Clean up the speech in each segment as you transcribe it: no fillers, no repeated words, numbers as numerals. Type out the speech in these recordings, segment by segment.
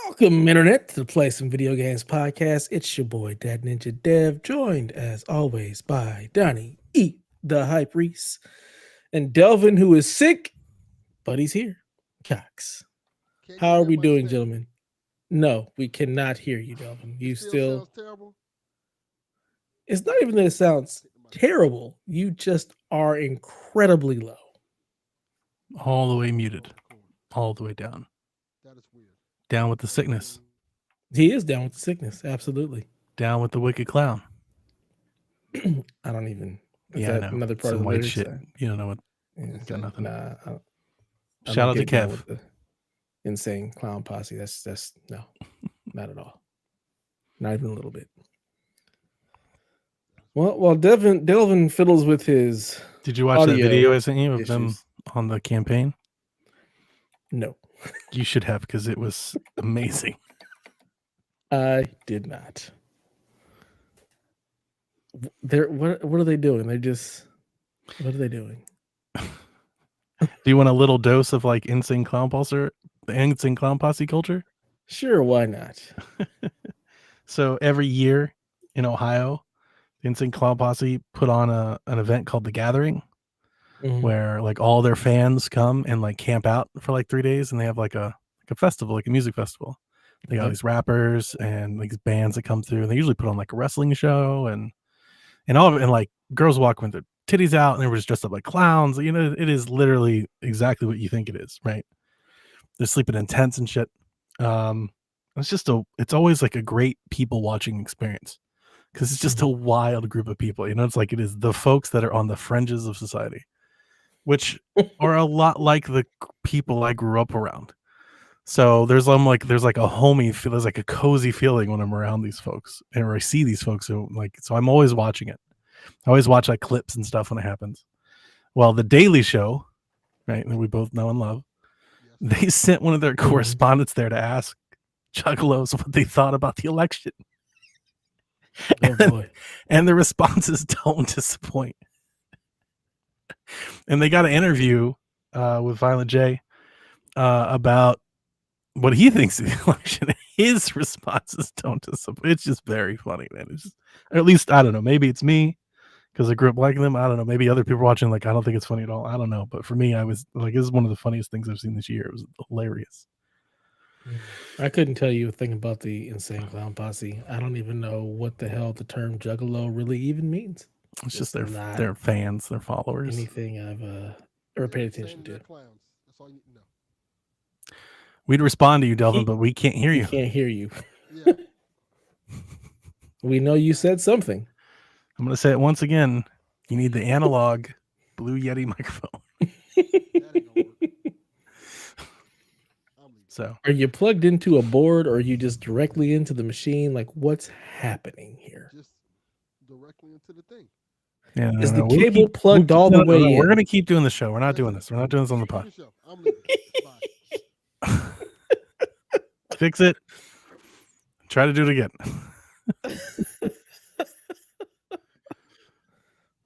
Welcome, Internet, to the Play Some Video Games podcast. It's your boy, Dad Ninja Dev, joined as always by Donnie E, the Hype Reese, and Delvin, who is sick, but he's here. Cox. Can't you How are hear we my doing, state? gentlemen? No, we cannot hear you, Delvin. It You still still, sounds terrible. it's not even that it sounds terrible. You just are incredibly low. All the way muted, Cool. all the way down. That is weird. Down with the sickness, He is down with the sickness. Absolutely. down with the wicked clown. I don't even. Is Yeah, I that know. another part Some of the white lyrics? shit. You don't know what. Yeah. Got nothing. Nah, I Shout don't out to get down Kev. with the insane clown posse. That's no, not at all. Not even a little bit. Well, while Delvin fiddles with his Did you watch that audio video I sent you of them issues. on the campaign? No, You should have, because it was amazing. I did not. What are they doing? What are they doing? Do you want a little dose of like insane clown posse culture? Sure, why not? So every year in Ohio, the Insane Clown Posse put on an event called The Gathering, Mhm. where like all their fans come and like camp out for like 3 days, and they have like a festival, like a music festival. They got Yep. these rappers and like these bands that come through. They usually put on like a wrestling show and all of it, and like girls walk with their titties out and they were just dressed up like clowns. You know, it is literally exactly what you think it is, right? They're sleeping in tents and shit. It's always like a great people watching experience, because it's just a wild group of people. You know, it's like it is the folks that are on the fringes of society, which are a lot like the people I grew up around. So there's like a homey feel, there's like a cozy feeling when I'm around these folks and or I see these folks who like, so I'm always watching it. I always watch like clips and stuff when it happens. Well, the Daily Show, right, that we both know and love, Yes. they sent one of their correspondents there to ask Juggalos what they thought about the election. Oh boy. And the responses don't disappoint. And they got an interview with Violent J about what he thinks of the election. His responses don't disappoint. It's just very funny, man. It's just, or at least, I don't know, maybe it's me because I grew up liking them. I don't know. Maybe other people watching, like, I don't think it's funny at all. I don't know. But for me, I was like, this is one of the funniest things I've seen this year. It was hilarious. I couldn't tell you a thing about the Insane Clown Posse. I don't even know what the hell the term juggalo really even means. It's just not their fans, their followers. Anything I've ever paid attention They're to. clowns. That's all you know. We'd respond to you, Delvin, but we can't hear We you. can't hear you. Yeah. We know you said something. I'm going to say it once again. You need the analog Blue Yeti microphone. That ain't gonna work. I'm leaving. So Are you plugged into a board or are you just directly into the machine? Like, what's happening here? Just directly into the thing. yeah, Is the cable plugged all the way We're in? going to keep doing the show. We're not doing That's this. We're not doing this on the Keep pod. the show. I'm leaving. Bye. Fix it. Try to do it again.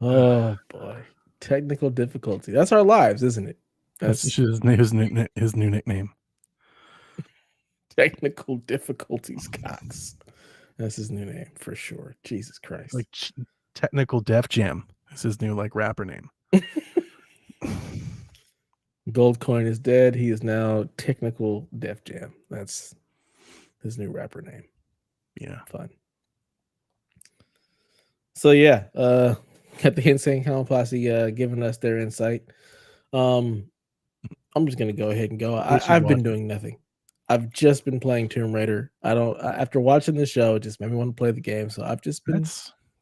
Oh boy. Technical difficulty. That's our lives, isn't it? That's That's his new nickname. technical difficulties, Cox. That's his new name for sure. Jesus Christ. Like Technical Def Jam is his new like rapper name. Goldcoin is dead. He is now Technical Def Jam. That's his new rapper name. Yeah. Fun. So yeah, got the Insane Clown Posse giving us their insight. I'm just gonna go ahead and go. I've been doing nothing. I've just been playing Tomb Raider. After watching the show, it just made me want to play the game. So I've just been.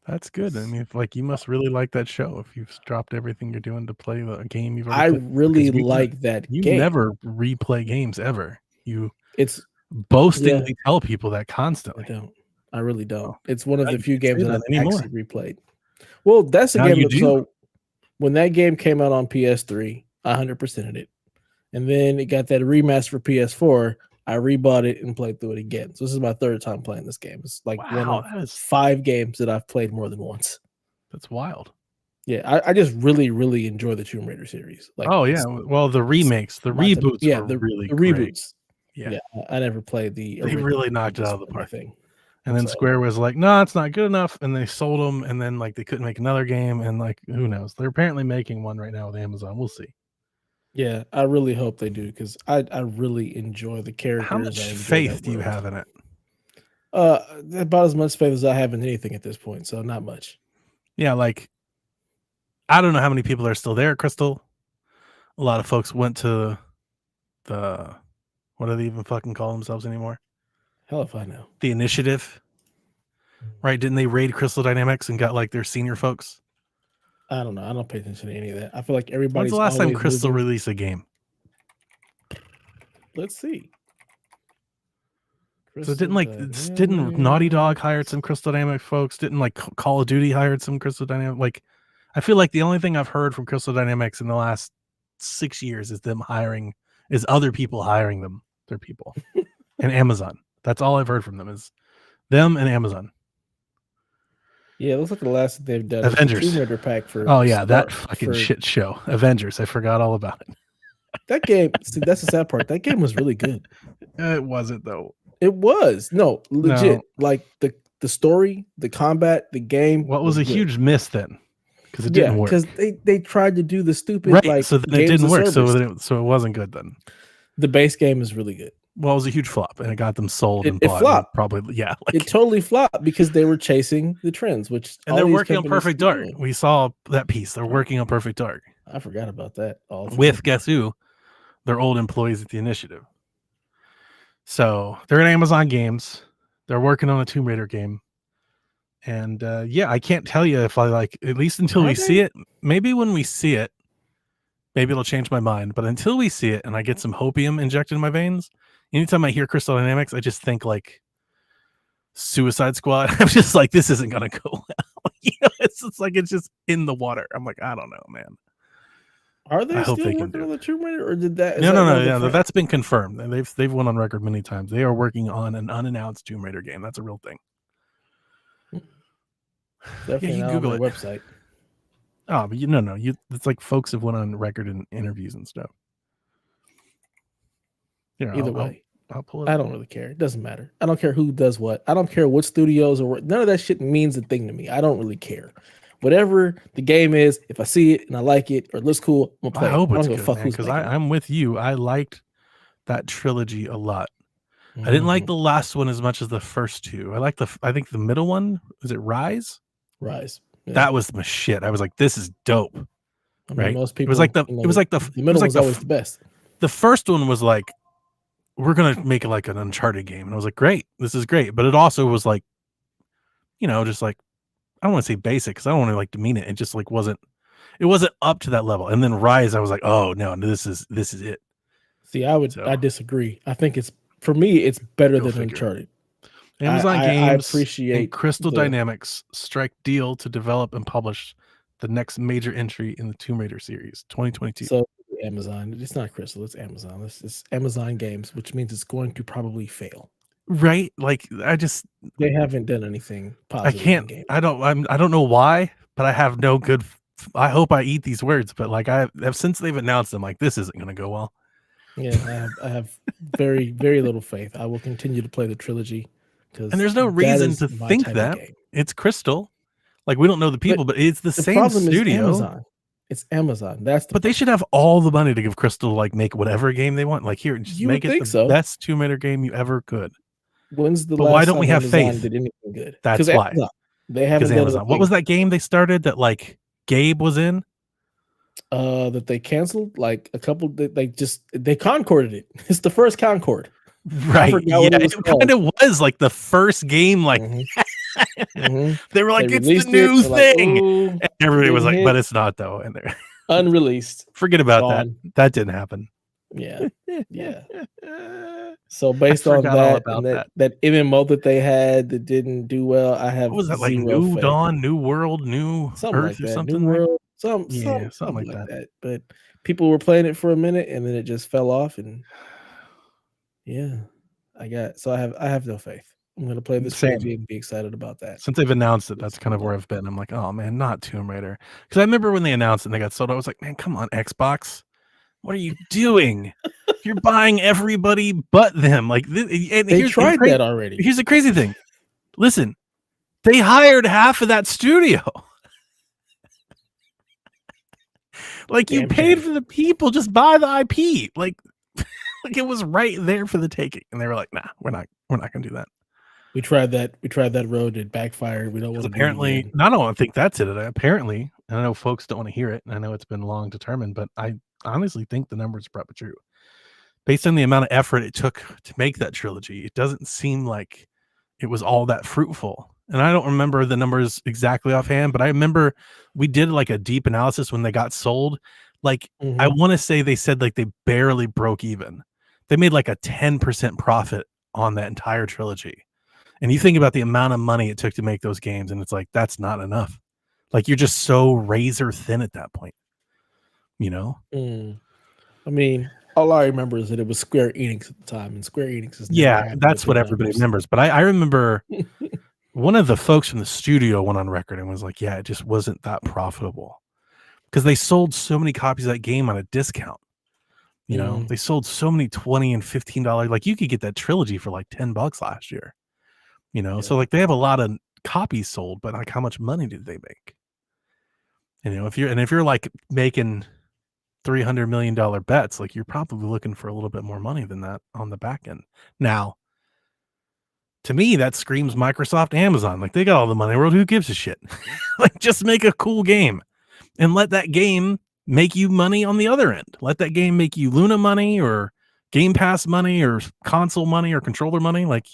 That's good. I mean, like you must really like that show if you've dropped everything you're doing to play the game you've I already played. really Because like that You game. never replay games ever. You It's boastingly tell people that constantly. I don't. I really don't. Oh, It's one of now the you few can't games say that that I've anymore. actually replayed. Well, that's the Now game. you do. So when that game came out on PS3, I 100%ed it, and then it got that remaster for PS4. I rebought it and played through it again. So this is my third time playing this game. It's like one Wow, of that is 5 games that I've played more than once. that's wild. Yeah, I just really, really enjoy the Tomb Raider series. Like, Oh yeah, well the remakes, the not the- reboots yeah, were the really the great. reboots. Yeah, I never played the. They really knocked it out of the park. Thing. And then So- Square was like, "No, it's not good enough," and they sold them. And then like they couldn't make another game, and like who knows? They're apparently making one right now with Amazon. We'll see. Yeah, I really hope they do because I really enjoy the characters. How much I enjoy faith that do you world. have in it? About as much faith as I have in anything at this point. So not much. Yeah, like I don't know how many people are still there at Crystal. A lot of folks went to the what do they even fucking call themselves anymore? Hell if I know. The Initiative. Right? Didn't they raid Crystal Dynamics and got like their senior folks? I don't know. I don't pay attention to any of that. I feel like everybody's. When's the last time always Crystal moving. released a game? Let's see. So didn't Naughty Dog hired some Crystal Dynamics folks? Didn't like Call of Duty hired some Crystal Dynamics? Like, I feel like the only thing I've heard from Crystal Dynamics in the last 6 years is other people hiring them, their people, and Amazon. That's all I've heard from them is them and Amazon. Yeah, it looks like the last that they've done Avengers. is the Tomb Raider pack for. Oh yeah, that fucking shit show, Avengers. I forgot all about it. That game. See, that's the sad part. That game was really good. It wasn't though. It was legit. No. Like the story, the combat, the game. What was a good. huge miss then? Because it didn't work. Because they tried to do the stupid right. like So then it didn't work. So it wasn't good then. The base game is really good. Well, it was a huge flop, and it got them sold and it bought. flopped. Probably, yeah. Like, it totally flopped because they were chasing the trends, and they're working on Perfect Dark. We saw that piece. They're working on Perfect Dark. I forgot about that. With guess who? Their old employees at the Initiative. So they're at Amazon Games. They're working on a Tomb Raider game. And yeah, I can't tell you if I like, at least until we see it. Maybe when we see it, maybe it'll change my mind. But until we see it and I get some hopium injected in my veins, anytime I hear Crystal Dynamics, I just think like Suicide Squad. I'm just like, this isn't going to go well. It's like, it's just in the water. I'm like, I don't know, man. Are they still working on the Tomb Raider, or did that? No. That's been confirmed. They've went on record many times. They are working on an unannounced Tomb Raider game. That's a real thing. Definitely you not Google on their it. website. Oh, but no. It's like folks have went on record in interviews and stuff. Either way, I'll pull it. I don't really care. It doesn't matter. I don't care who does what. I don't care what studios or none of that shit means a thing to me. I don't really care. Whatever the game is, if I see it and I like it or it looks cool, I'm gonna play. I hope it's good, good, because I'm with you. I liked that trilogy a lot. I didn't like the last one as much as the first two. I think the middle one, was it Rise? Rise. Yeah. That was my shit. I was like, this is dope. I mean, right? Most people. It was like the middle was always the best. The first one was like, we're gonna make it like an Uncharted game, and I was like, great, this is great. But it also was like, just like, I don't want to say basic because I don't want to like demean it. It just like wasn't up to that level. And then Rise, I was like, oh no, this is it. See, I disagree. I think for me, it's better than Uncharted. Amazon Games I appreciate and Crystal Dynamics strike deal to develop and publish the next major entry in the Tomb Raider series, 2022. So Amazon, it's not Crystal, it's Amazon. It's Amazon Games, which means it's going to probably fail. Right? Like they haven't done anything positive. I don't know why, but I have no good. I hope I eat these words, but like since they've announced them, like this isn't going to go well. Yeah, I have very, very little faith. I will continue to play the trilogy and there's no reason to think that it's Crystal. Like we don't know the people, but it's the same studio. Amazon. It's Amazon. But they should have all the money to give Crystal like make whatever game they want. Like here, just make it the best Tomb Raider game you ever could. When's the but last why don't we have Amazon faith? Did anything good? That's why. Amazon, they haven't Amazon. What was that game they started that like Gabe was in? That they canceled like a couple. They concorded it. It's the first Concord. Right. Yeah, it kind of was like the first game. Like they were like, it's the new thing. Like, and everybody was like, but it's not though. And they're unreleased. Forget about that. That didn't happen. Yeah. Yeah. So based on that, that MMO that they had that didn't do well, I have what was that like New faith. Dawn, New World, New something Earth like or something? New World, something like that. But people were playing it for a minute and then it just fell off. And yeah, I have no faith. I'm gonna play this trilogy and be excited about that. Since they've announced it, that's kind of where I've been. I'm like, oh man, not Tomb Raider. Because I remember when they announced it and they got sold, I was like, man, come on, Xbox. What are you doing? You're buying everybody but them. Like they tried that already. Here's the crazy thing. Listen, they hired half of that studio. Like you paid for the people, just buy the IP. Like it was right there for the taking, and they were like, "Nah, we're not gonna do that." We tried that road. It backfired. We don't want to. Apparently, I don't think that's it. Apparently, I know folks don't want to hear it, and I know it's been long determined, but I honestly think the numbers are probably true. Based on the amount of effort it took to make that trilogy, it doesn't seem like it was all that fruitful. And I don't remember the numbers exactly offhand, but I remember we did like a deep analysis when they got sold. Like I want to say they said like they barely broke even. They made like a 10% profit on that entire trilogy. And you think about the amount of money it took to make those games, and it's like that's not enough. Like you're just so razor thin at that point, you know? I mean, all I remember is that it was Square Enix at the time, and Square Enix is that's what everybody remembers. But I remember one of the folks from the studio went on record and was like, "Yeah, it just wasn't that profitable because they sold so many copies of that game on a discount. You know, they sold so many $20 and $15. Like you could get that trilogy for like $10 last year. You know, so like they have a lot of copies sold, but like how much money did they make? And, you know, if you're like making $300 million bets, like you're probably looking for a little bit more money than that on the back end. Now, to me, that screams Microsoft, Amazon. Like they got all the money in the world. Who gives a shit? Like just make a cool game and let that game make you money on the other end. Let that game make you Luna money or Game Pass money or console money or controller money. Like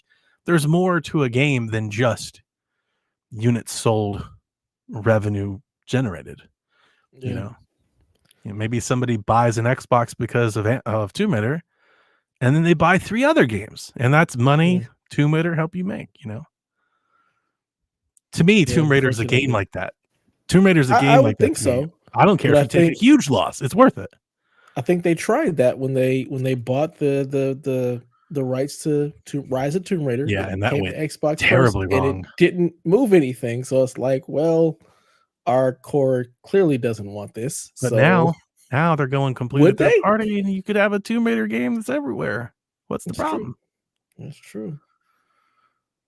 there's more to a game than just units sold, revenue generated. You know, maybe somebody buys an Xbox because of Tomb Raider, and then they buy 3 other games, and that's money Tomb Raider help you make. You know, to me, Tomb Raider is a game like that. Tomb Raider is a game like that. I think so. I don't care if you take a huge loss; it's worth it. I think they tried that when they bought the rights to Rise of Tomb Raider. Yeah, and that went Xbox terribly wrong. And it didn't move anything. So it's like, well, our core clearly doesn't want this. But so now they're going completely third party, and you could have a Tomb Raider game that's everywhere. What's the problem? That's true.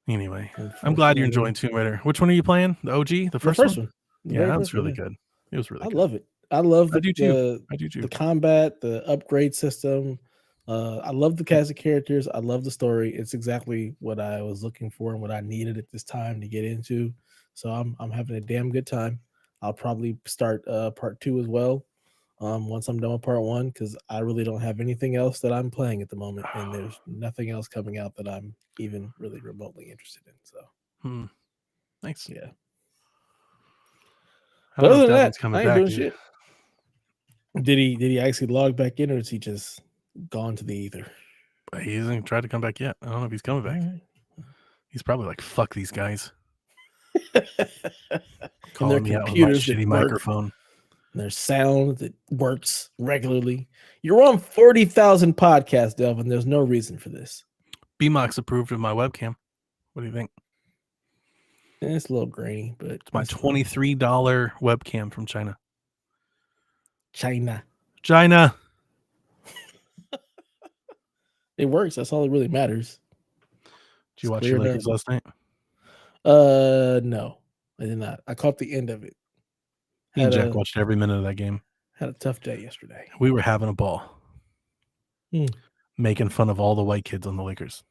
Anyway, I'm glad you're enjoying Tomb Raider. Which one are you playing? The OG, the first one? Yeah, that was really good. It was really good. I love it. I love I do too. The combat, the upgrade system. I love the cast of characters. I love the story. It's exactly what I was looking for and what I needed at this time to get into. So I'm having a damn good time. I'll probably start part 2 as well once I'm done with part 1 because I really don't have anything else that I'm playing at the moment, and there's nothing else coming out that I'm even really remotely interested in. So, nice. Yeah. But other than that, I ain't doing shit. Did he actually log back in, or is he just gone to the ether? He hasn't tried to come back yet. I don't know if he's coming back. He's probably like, fuck these guys. Calling me out with my shitty microphone. There's sound that works regularly. You're on 40,000 podcasts, Delvin. There's no reason for this. BMOX approved of my webcam. What do you think? It's a little grainy, but it's my $23 webcam from China. China. It works. That's all that really matters. Did you watch your Lakers last night? No, I did not. I caught the end of it. Me and Jack watched every minute of that game. Had a tough day yesterday. We were having a ball. Making fun of all the white kids on the Lakers.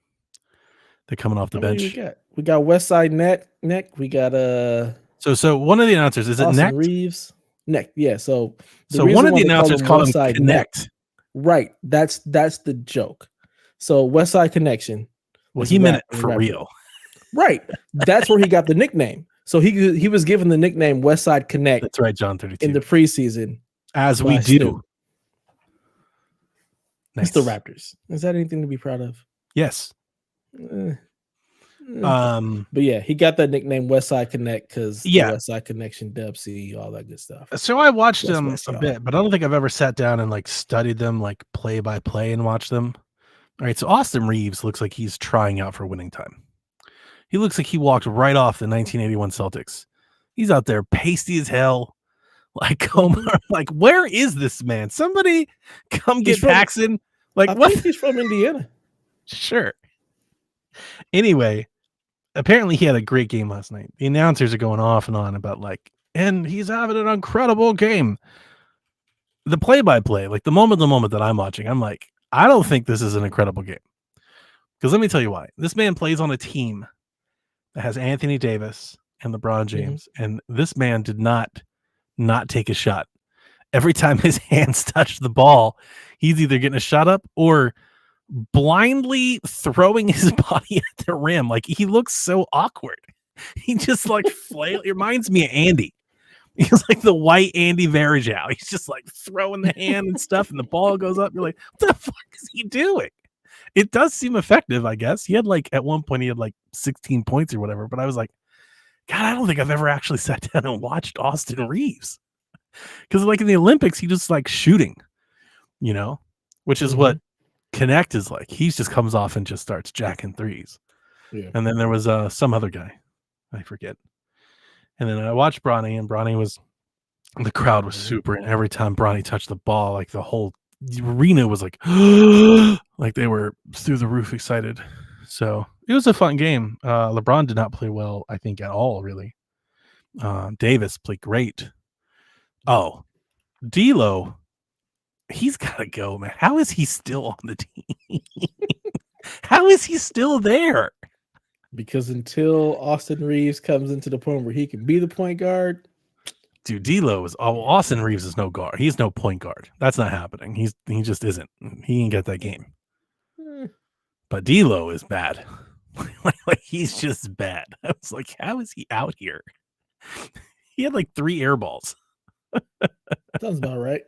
They're coming off the bench. We got Westside Neck. We got So one of the announcers, is it Neck? Reeves. Neck, yeah. So one of the announcers called him Connect. Right. That's the joke. So Westside Connection. Well, he meant it for real. Right. That's where he got the nickname. So he was given the nickname Westside Connect. That's right, John 32. In the preseason. As we do. Nice. It's the Raptors. Is that anything to be proud of? Yes. But yeah, he got that nickname Westside Connect because Westside Connection, Dub C, all that good stuff. So I watched them a bit, but I don't think I've ever sat down and like studied them like play by play and watched them. All right, so Austin Reeves looks like he's trying out for winning time. He looks like he walked right off the 1981 Celtics. He's out there pasty as hell, Like, like, where is this man? Somebody come get Paxson. Like, I what? think he's from Indiana. Sure. Anyway, apparently he had a great game last night. The announcers are going off and on about like, and he's having an incredible game. The play-by-play, like the moment that I'm watching, I'm like, I don't think this is an incredible game. Because let me tell you why. This man plays on a team that has Anthony Davis and LeBron James, and this man did not take a shot. Every time his hands touch the ball, he's either getting a shot up or blindly throwing his body at the rim. Like, he looks so awkward. He just like flail. It reminds me of Andy. He's like the white Andy Varejao. He's just like throwing the hand and stuff, and the ball goes up. You're like, what the fuck is he doing? It does seem effective, I guess. He had like, at one point, he had like 16 points or whatever. But I was like, God, I don't think I've ever actually sat down and watched Austin Reeves. Because like in the Olympics, he just like shooting, you know, which is what Connect is like. He just comes off and just starts jacking threes. Yeah. And then there was some other guy, I forget. And then I watched Bronny, and Bronny was, the crowd was super. And every time Bronny touched the ball, like the whole arena was like, like they were through the roof excited. So it was a fun game. LeBron did not play well, I think, at all, really. Davis played great. Oh, D'Lo, he's got to go, man. How is he still on the team? How is he still there? Because until Austin Reeves comes into the point where he can be the point guard, dude, D'Lo is. Oh, Austin Reeves is no guard. He's no point guard. That's not happening. He just isn't. He ain't get that game. But D'Lo is bad. like he's just bad. I was like, how is he out here? He had like 3 air balls. Sounds about right.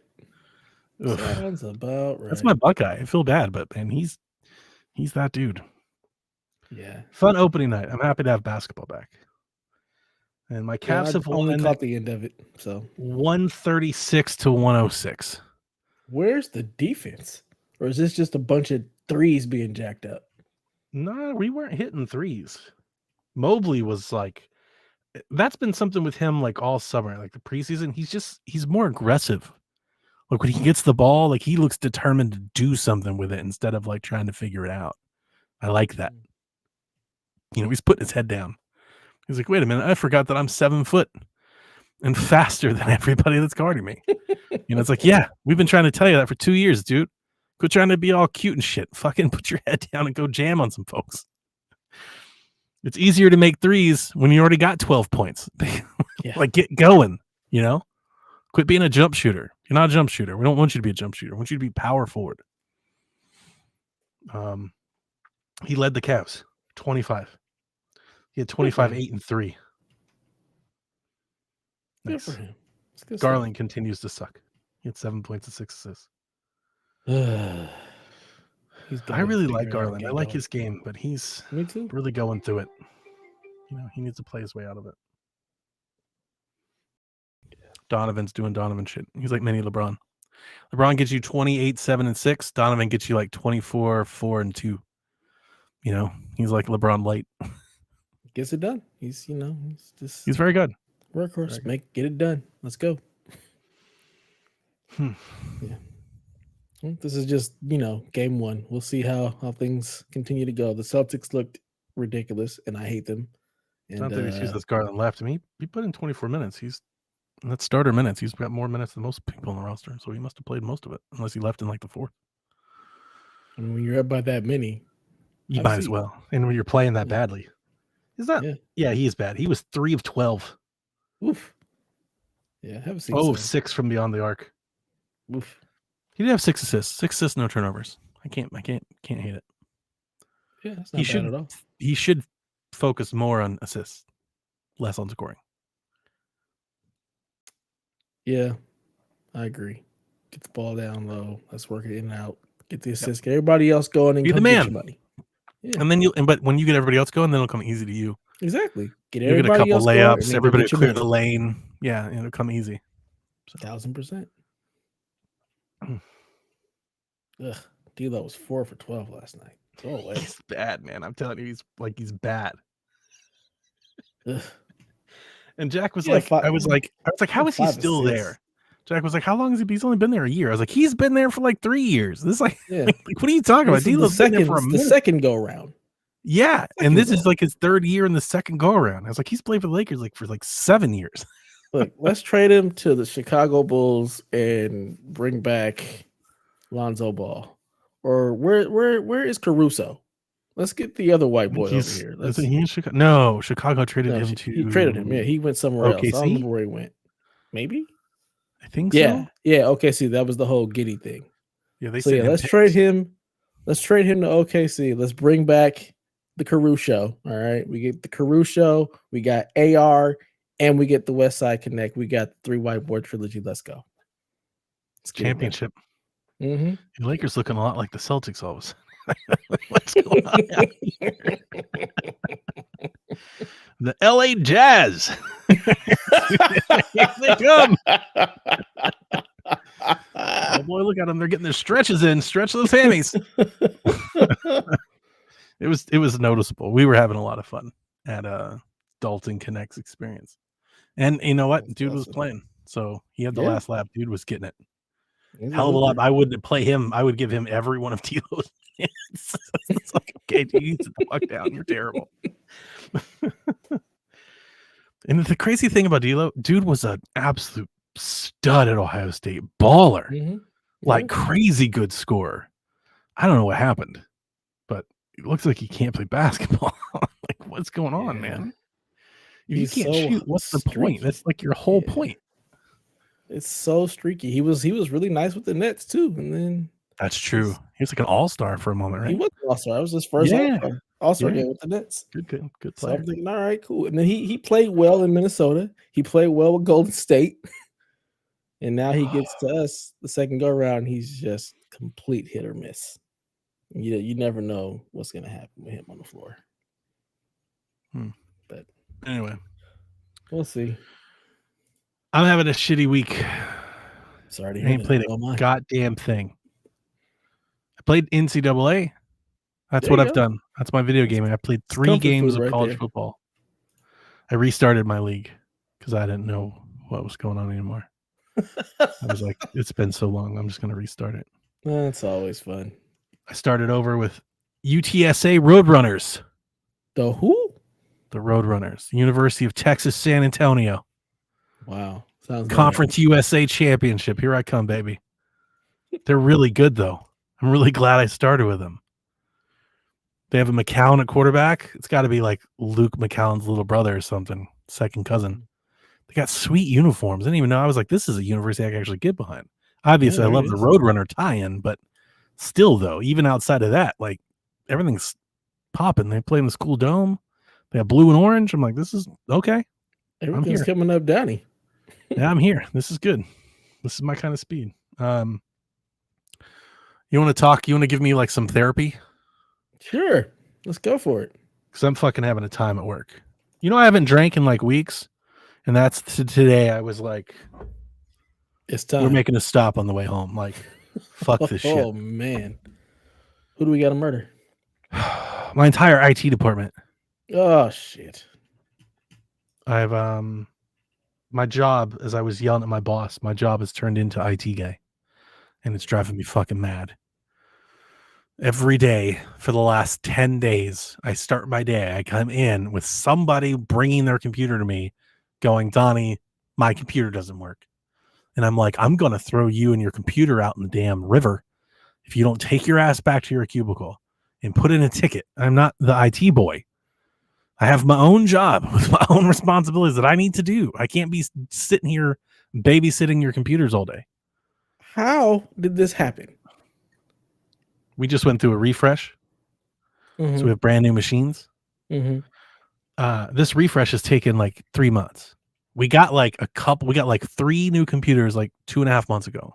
Sounds about right. That's my Buckeye. I feel bad, but man, he's that dude. Yeah. Fun opening night. I'm happy to have basketball back. And my Cavs have only caught the end of it. So 136 to 106. Where's the defense? Or is this just a bunch of threes being jacked up? No, we weren't hitting threes. Mobley was like, that's been something with him like all summer, like the preseason. He's more aggressive. Like when he gets the ball, like he looks determined to do something with it instead of like trying to figure it out. I like that. You know, he's putting his head down. He's like, wait a minute, I forgot that I'm 7 foot and faster than everybody that's guarding me. You know, it's like, yeah, we've been trying to tell you that for 2 years, dude. Quit trying to be all cute and shit. Fucking put your head down and go jam on some folks. It's easier to make threes when you already got 12 points. Like, get going, you know? Quit being a jump shooter. You're not a jump shooter. We don't want you to be a jump shooter. We want you to be power forward. He led the Cavs, 25. He had 25, 8, and 3. Nice. Good for him. Garland continues to suck. He had 7 points and 6 assists. I really like Garland. I like his game, but he's really going through it. You know, he needs to play his way out of it. Donovan's doing Donovan shit. He's like mini LeBron. LeBron gets you 28, 7, and 6. Donovan gets you like 24, 4, and 2. You know, he's like LeBron light. Gets it done. He's he's very good. Workhorse. Get it done. Let's go. Yeah. Well, this is just, game 1. We'll see how things continue to go. The Celtics looked ridiculous, and I hate them. And not that he sees this Garland left. I mean, he put in 24 minutes. That's starter minutes. He's got more minutes than most people on the roster, so he must have played most of it, unless he left in like the 4th. I mean, when you're up by that many, you might as well. And when you're playing that badly, is that? Yeah, he is bad. He was 3 of 12. Oof. Yeah, I haven't seen. 0 of 6 from beyond the arc. Oof. He did have 6 assists. 6 assists, no turnovers. I can't hate it. Yeah, that's not bad at all. He should focus more on assists, less on scoring. Yeah, I agree. Get the ball down low. Let's work it in and out. Get the assist. Get everybody else going and be the man. Money. Yeah. And then but when you get everybody else going, then it'll come easy to you. Exactly. Get a couple else layups. Everybody clear the lane. Yeah, it'll come easy. 1,000%. Ugh, D'Lo was 4 for 12 last night. Go away. He's bad, man. I'm telling you, he's bad. Ugh. And Jack was Yeah, like, five- I was like, how is he 5 still assists. there? Jack was like, how long has he been? He's only been there a year. I was like, he's been there for like 3 years. This is like, Yeah. like what are you talking about? This is D'Lo's been there for a the minute. second go round. Yeah, and second this is go. like his third year in the second go around. I was like, he's played for the Lakers like for like 7 years. Look, let's trade him to the Chicago Bulls and bring back Lonzo Ball. Or where is Caruso? Let's get the other white boy over here. Is he in Chicago? No, Chicago traded him to. He traded him. Yeah, he went somewhere else. I don't OKC? remember where he went. Maybe. I think Yeah, so. yeah. OKC. That was the whole Giddy thing. Yeah, they So sent yeah, him let's picks. trade him. Let's trade him to OKC. Let's bring back the Caruso. All right, we get the Caruso. We got AR, and we get the West Side Connect. We got the 3 white boy trilogy. Let's go. Let's get it done. Championship. Mhm. The Lakers looking a lot like the Celtics always. What's going on out here? The LA Jazz. Here they come. Oh boy, look at them. They're getting their stretches in. Stretch those hammies. It was noticeable. We were having a lot of fun at Dalton Connect's experience. And you know what? That's Dude was awesome. playing. So he had the Yeah. last lap. Dude was getting it. He's a Hell of a lot. hooper. I wouldn't play him. I would give him every one of D'Lo's. It's like, okay, dude, you sit the fuck down. You're terrible. And the crazy thing about D'Lo, dude was an absolute stud at Ohio State. Baller. Mhm. Like Yeah. crazy good scorer. I don't know what happened, but it looks like he can't play basketball. Like, what's going on, Yeah. man? If He's you can't so shoot, what's the point? streaky. That's like your whole Yeah. point. It's so streaky. He was really nice with the Nets too, and then That's true. He was like an all-star for a moment, he right? was an all-star. That was his first Yeah. all-star Yeah. game with the Nets. Good So player. I'm thinking, all right, cool. And then he played well in Minnesota. He played well with Golden State. And now he gets to us the second go around. He's just complete hit or miss. You never know what's gonna happen with him on the floor. But Anyway, we'll see. I'm having a shitty week. Sorry to I hear ain't that. played Oh, a my. goddamn thing. I played NCAA. That's There what you I've go. done. That's my video gaming. I played 3 comfort games food of right college there. football. I restarted my league because I didn't know what was going on anymore. I was like, it's been so long. I'm just going to restart it. That's always fun. I started over with UTSA Roadrunners. The who? The Roadrunners. University of Texas San Antonio. Wow. Sounds better. Conference USA Championship. Here I come, baby. They're really good, though. I'm really glad I started with them. They have a McCown at quarterback. It's got to be like Luke McCown's little brother or something, second cousin. They got sweet uniforms. I didn't even know. I was like, this is a university I can actually get behind. Obviously, Yeah, I there love it the is. Roadrunner tie-in, but still, though, even outside of that, like everything's popping. They play in the school dome. They have blue and orange. I'm like, this is okay. Everything's here. coming up, Downey. Yeah, I'm here. This is good. This is my kind of speed. You want to talk? You want to give me like some therapy? Sure. Let's go for it. Because I'm fucking having a time at work. You know, I haven't drank in like weeks. And that's today. I was like, It's time. we're making a stop on the way home. Like, fuck this shit. Oh, man. Who do we got to murder? My entire IT department. Oh, shit. I've my job, as I was yelling at my boss, my job has turned into IT guy. And it's driving me fucking mad. Every day for the last 10 days, I start my day. I come in with somebody bringing their computer to me going, Donnie, my computer doesn't work. And I'm like, I'm going to throw you and your computer out in the damn river if you don't take your ass back to your cubicle and put in a ticket. I'm not the IT boy. I have my own job with my own responsibilities that I need to do. I can't be sitting here babysitting your computers all day. How did this happen? We just went through a refresh. Mm-hmm. So we have brand new machines. Mm-hmm. This refresh has taken like 3 months. We got like 3 new computers like 2.5 months ago.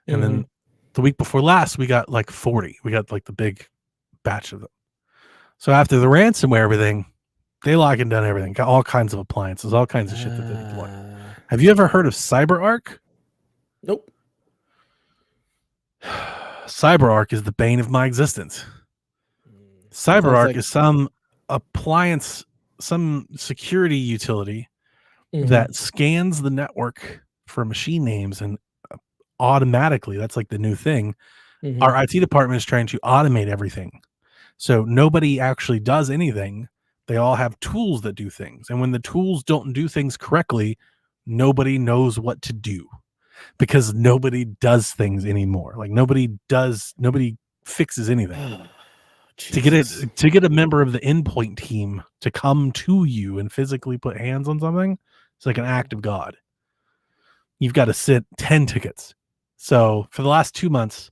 And then the week before last, we got like 40. We got like the big batch of them. So after the ransomware, everything, they lock and done everything. Got all kinds of appliances, all kinds of shit that they deploy. Have you ever heard of CyberArk? Nope. CyberArk is the bane of my existence. CyberArk is some appliance, some security utility that scans the network for machine names, and automatically, that's like the new thing. Our IT department is trying to automate everything. So nobody actually does anything. They all have tools that do things. And when the tools don't do things correctly, nobody knows what to do because nobody does things anymore. Like nobody fixes anything. To get a member of the endpoint team to come to you and physically put hands on something, it's like an act of God. You've got to sit 10 tickets. So for the last 2 months,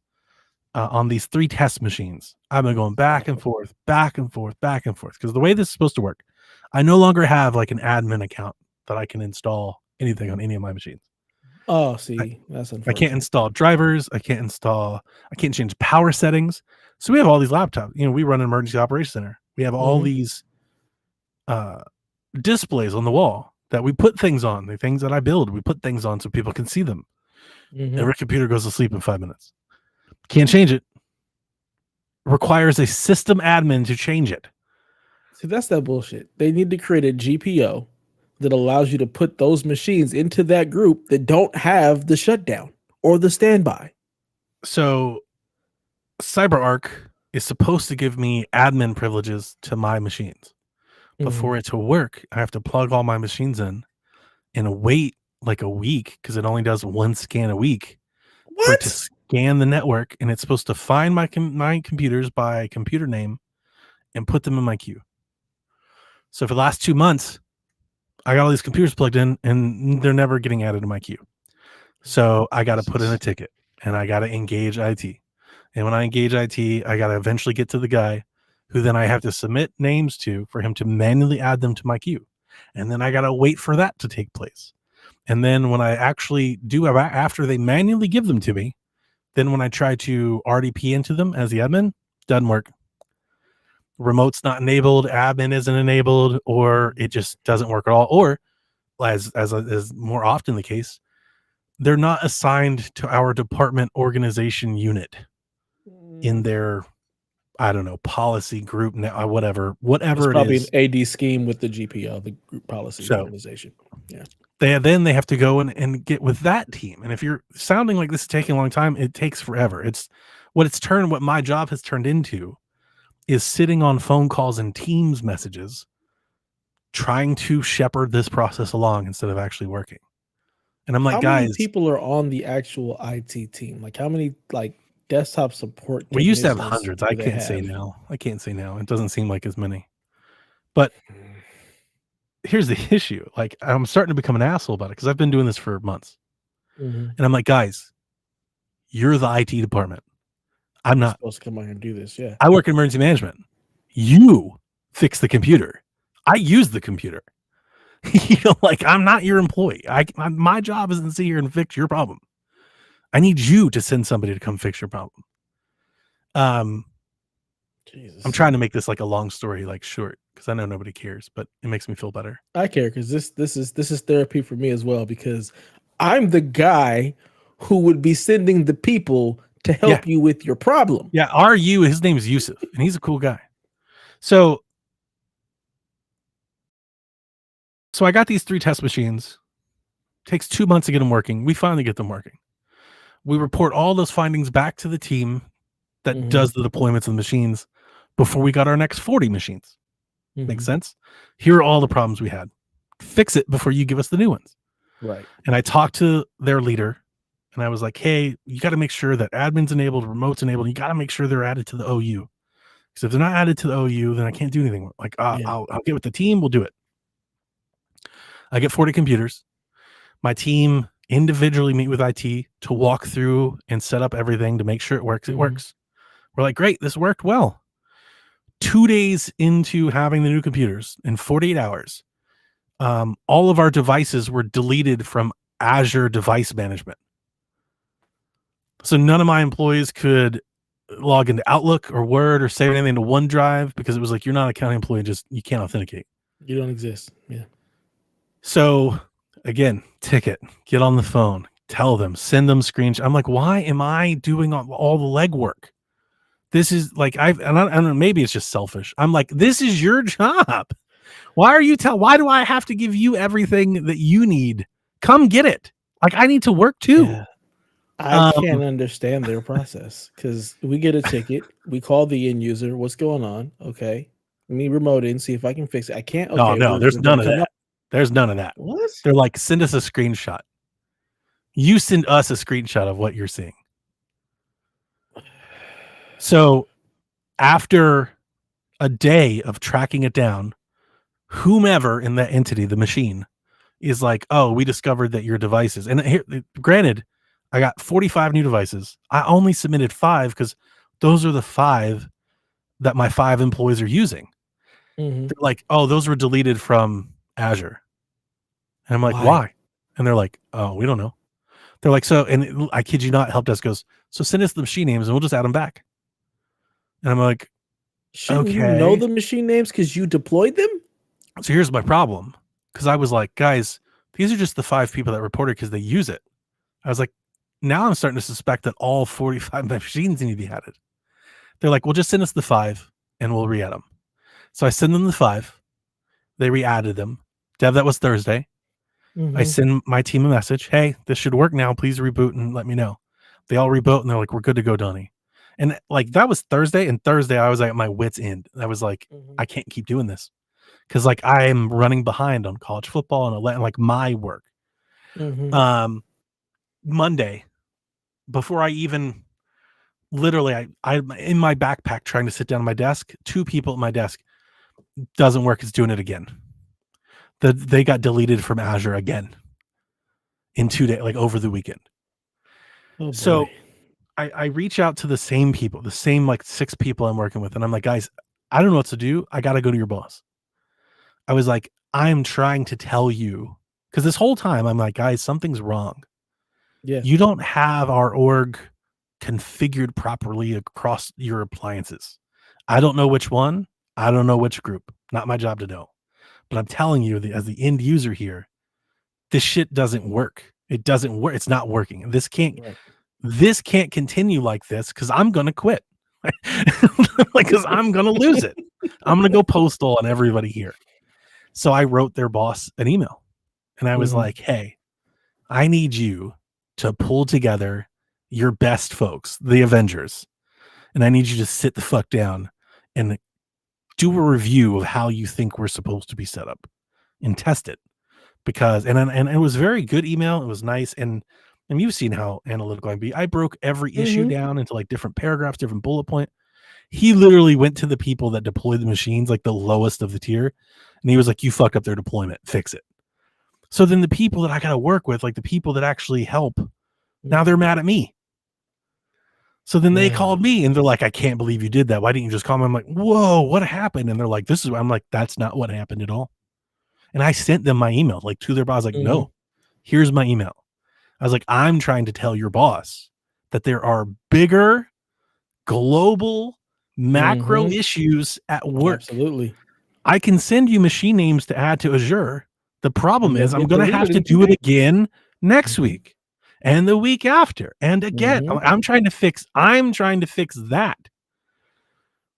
on these 3 test machines, I've been going back and forth, because the way this is supposed to work, I no longer have like an admin account that I can install anything on any of my machines. Oh, see, that's unfortunate. I can't install drivers. I can't change power settings. So we have all these laptops. We run an emergency operations center. We have all these displays on the wall that we put things on, the things that I build. We put things on so people can see them. Every computer goes to sleep in 5 minutes. Can't change it. Requires a system admin to change it. See, that's that bullshit. They need to create a GPO that allows you to put those machines into that group that don't have the shutdown or the standby. So CyberArk is supposed to give me admin privileges to my machines. But for it to work, I have to plug all my machines in and wait like a week because it only does 1 scan a week. For it to scan the network, and it's supposed to find my computers by computer name and put them in my queue. So for the last 2 months, I got all these computers plugged in, and they're never getting added to my queue. So I got to put in a ticket, and I got to engage IT. And when I engage IT, I got to eventually get to the guy who then I have to submit names to for him to manually add them to my queue. And then I got to wait for that to take place. And then when I actually do, after they manually give them to me, then when I try to RDP into them as the admin, doesn't work. Remote's not enabled, admin isn't enabled, or it just doesn't work at all. Or, as more often the case, they're not assigned to our department organization unit in their, I don't know, policy group, whatever it's probably it is. An AD scheme with the GPO, the group policy organization. Yeah. They have to go and get with that team. And if you're sounding like this is taking a long time, it takes forever. What my job has turned into is sitting on phone calls and Teams messages, trying to shepherd this process along instead of actually working. And I'm like, how many guys, people are on the actual IT team? Like how many desktop support? We used to have hundreds. I can't say now. It doesn't seem like as many. But here's the issue. Like, I'm starting to become an asshole about it because I've been doing this for months. And I'm like, guys, you're the IT department. I'm not supposed to come out here and do this. Yeah. I work in emergency management. You fix the computer. I use the computer. I'm not your employee. My job isn't to sit here and fix your problem. I need you to send somebody to come fix your problem. Jesus. I'm trying to make this like a long story, like short, because I know nobody cares, but it makes me feel better. I care because this is therapy for me as well, because I'm the guy who would be sending the people to help you with your problem. Yeah, his name is Yusuf, and he's a cool guy. So I got these 3 test machines. Takes 2 months to get them working. We finally get them working. We report all those findings back to the team that does the deployments of the machines before we got our next 40 machines. Makes sense? Here are all the problems we had. Fix it before you give us the new ones. Right. And I talked to their leader, and I was like, hey, you got to make sure that admin's enabled, remote's enabled. You got to make sure they're added to the OU. Because if they're not added to the OU, then I can't do anything. Like, I'll get with the team. We'll do it. I get 40 computers. My team individually meet with IT to walk through and set up everything to make sure it works. It works. We're like, great, this worked well. 2 days into having the new computers, in 48 hours, all of our devices were deleted from Azure Device Management. So none of my employees could log into Outlook or Word or save anything to OneDrive because it was like, you're not a county employee, you can't authenticate. You don't exist. Yeah. So again, ticket, get on the phone, tell them, send them screenshots. I'm like, why am I doing all the legwork? This is like, I don't know, maybe it's just selfish. I'm like, this is your job. Why do I have to give you everything that you need? Come get it. Like, I need to work too. Yeah. I can't understand their process because we get a ticket, we call the end user, what's going on? Okay. Let me remote in, see if I can fix it. I can't. Okay, Oh no, there's we're gonna none of come that. up. There's none of that. What? They're like, send us a screenshot. You send us a screenshot of what you're seeing. So after a day of tracking it down, whomever in that entity, the machine, is like, oh, we discovered that your devices, and here, granted, I got 45 new devices. I only submitted 5 because those are the 5 that my 5 employees are using. Mhm. They're like, oh, those were deleted from Azure. And I'm like, Why? why? And they're like, oh, we don't know. They're like, so, and I kid you not, help desk goes, so send us the machine names and we'll just add them back. And I'm like, Shouldn't you know okay. the machine names because you deployed them? So here's my problem. Because I was like, guys, these are just the 5 people that reported because they use it. I was like, now I'm starting to suspect that all 45 machines need to be added. They're like, well, just send us the 5 and we'll re-add them. So I send them the 5. They re-added them. Dev, that was Thursday. I send my team a message. Hey, this should work now. Please reboot and let me know. They all reboot and they're like, we're good to go, Donnie. And like, that was Thursday. And Thursday, I was at my wit's end. I was like, I can't keep doing this. Because like, I am running behind on college football and like my work. Monday, before I even literally, I'm in my backpack trying to sit down at my desk. 2 people at my desk. Doesn't work. It's doing it again. They got deleted from Azure again in 2 days, like over the weekend. Oh boy. So I reach out to the same people, the same like 6 people I'm working with, and I'm like, guys, I don't know what to do. I got to go to your boss. I was like, I'm trying to tell you, because this whole time I'm like, guys, something's wrong. Yeah. You don't have our org configured properly across your appliances. I don't know which one. I don't know which group. Not my job to know. But I'm telling you, as the end user here, this shit doesn't work. It doesn't work. It's not working. This can't continue like this because I'm gonna quit. Like, because I'm gonna lose it. I'm gonna go postal on everybody here. So I wrote their boss an email, and I was like, "Hey, I need you to pull together your best folks, the Avengers, and I need you to sit the fuck down and do a review of how you think we're supposed to be set up and test it." Because and it was very good email. It was nice, and you've seen how analytical I can be. I broke every issue down into like different paragraphs, different bullet point. He literally went to the people that deploy the machines, like the lowest of the tier, and he was like, "You fucked up their deployment. Fix it." So then the people that I got to work with, like the people that actually help, now they're mad at me. So then they called me and they're like, "I can't believe you did that. Why didn't you just call me?" I'm like, "Whoa, what happened?" And they're like, I'm like, "That's not what happened at all." And I sent them my email, like to their boss, like, "No, here's my email." I was like, "I'm trying to tell your boss that there are bigger global macro issues at work. Absolutely. I can send you machine names to add to Azure. The problem is I'm going to have to do it again next week and the week after. And again, I'm trying to fix that,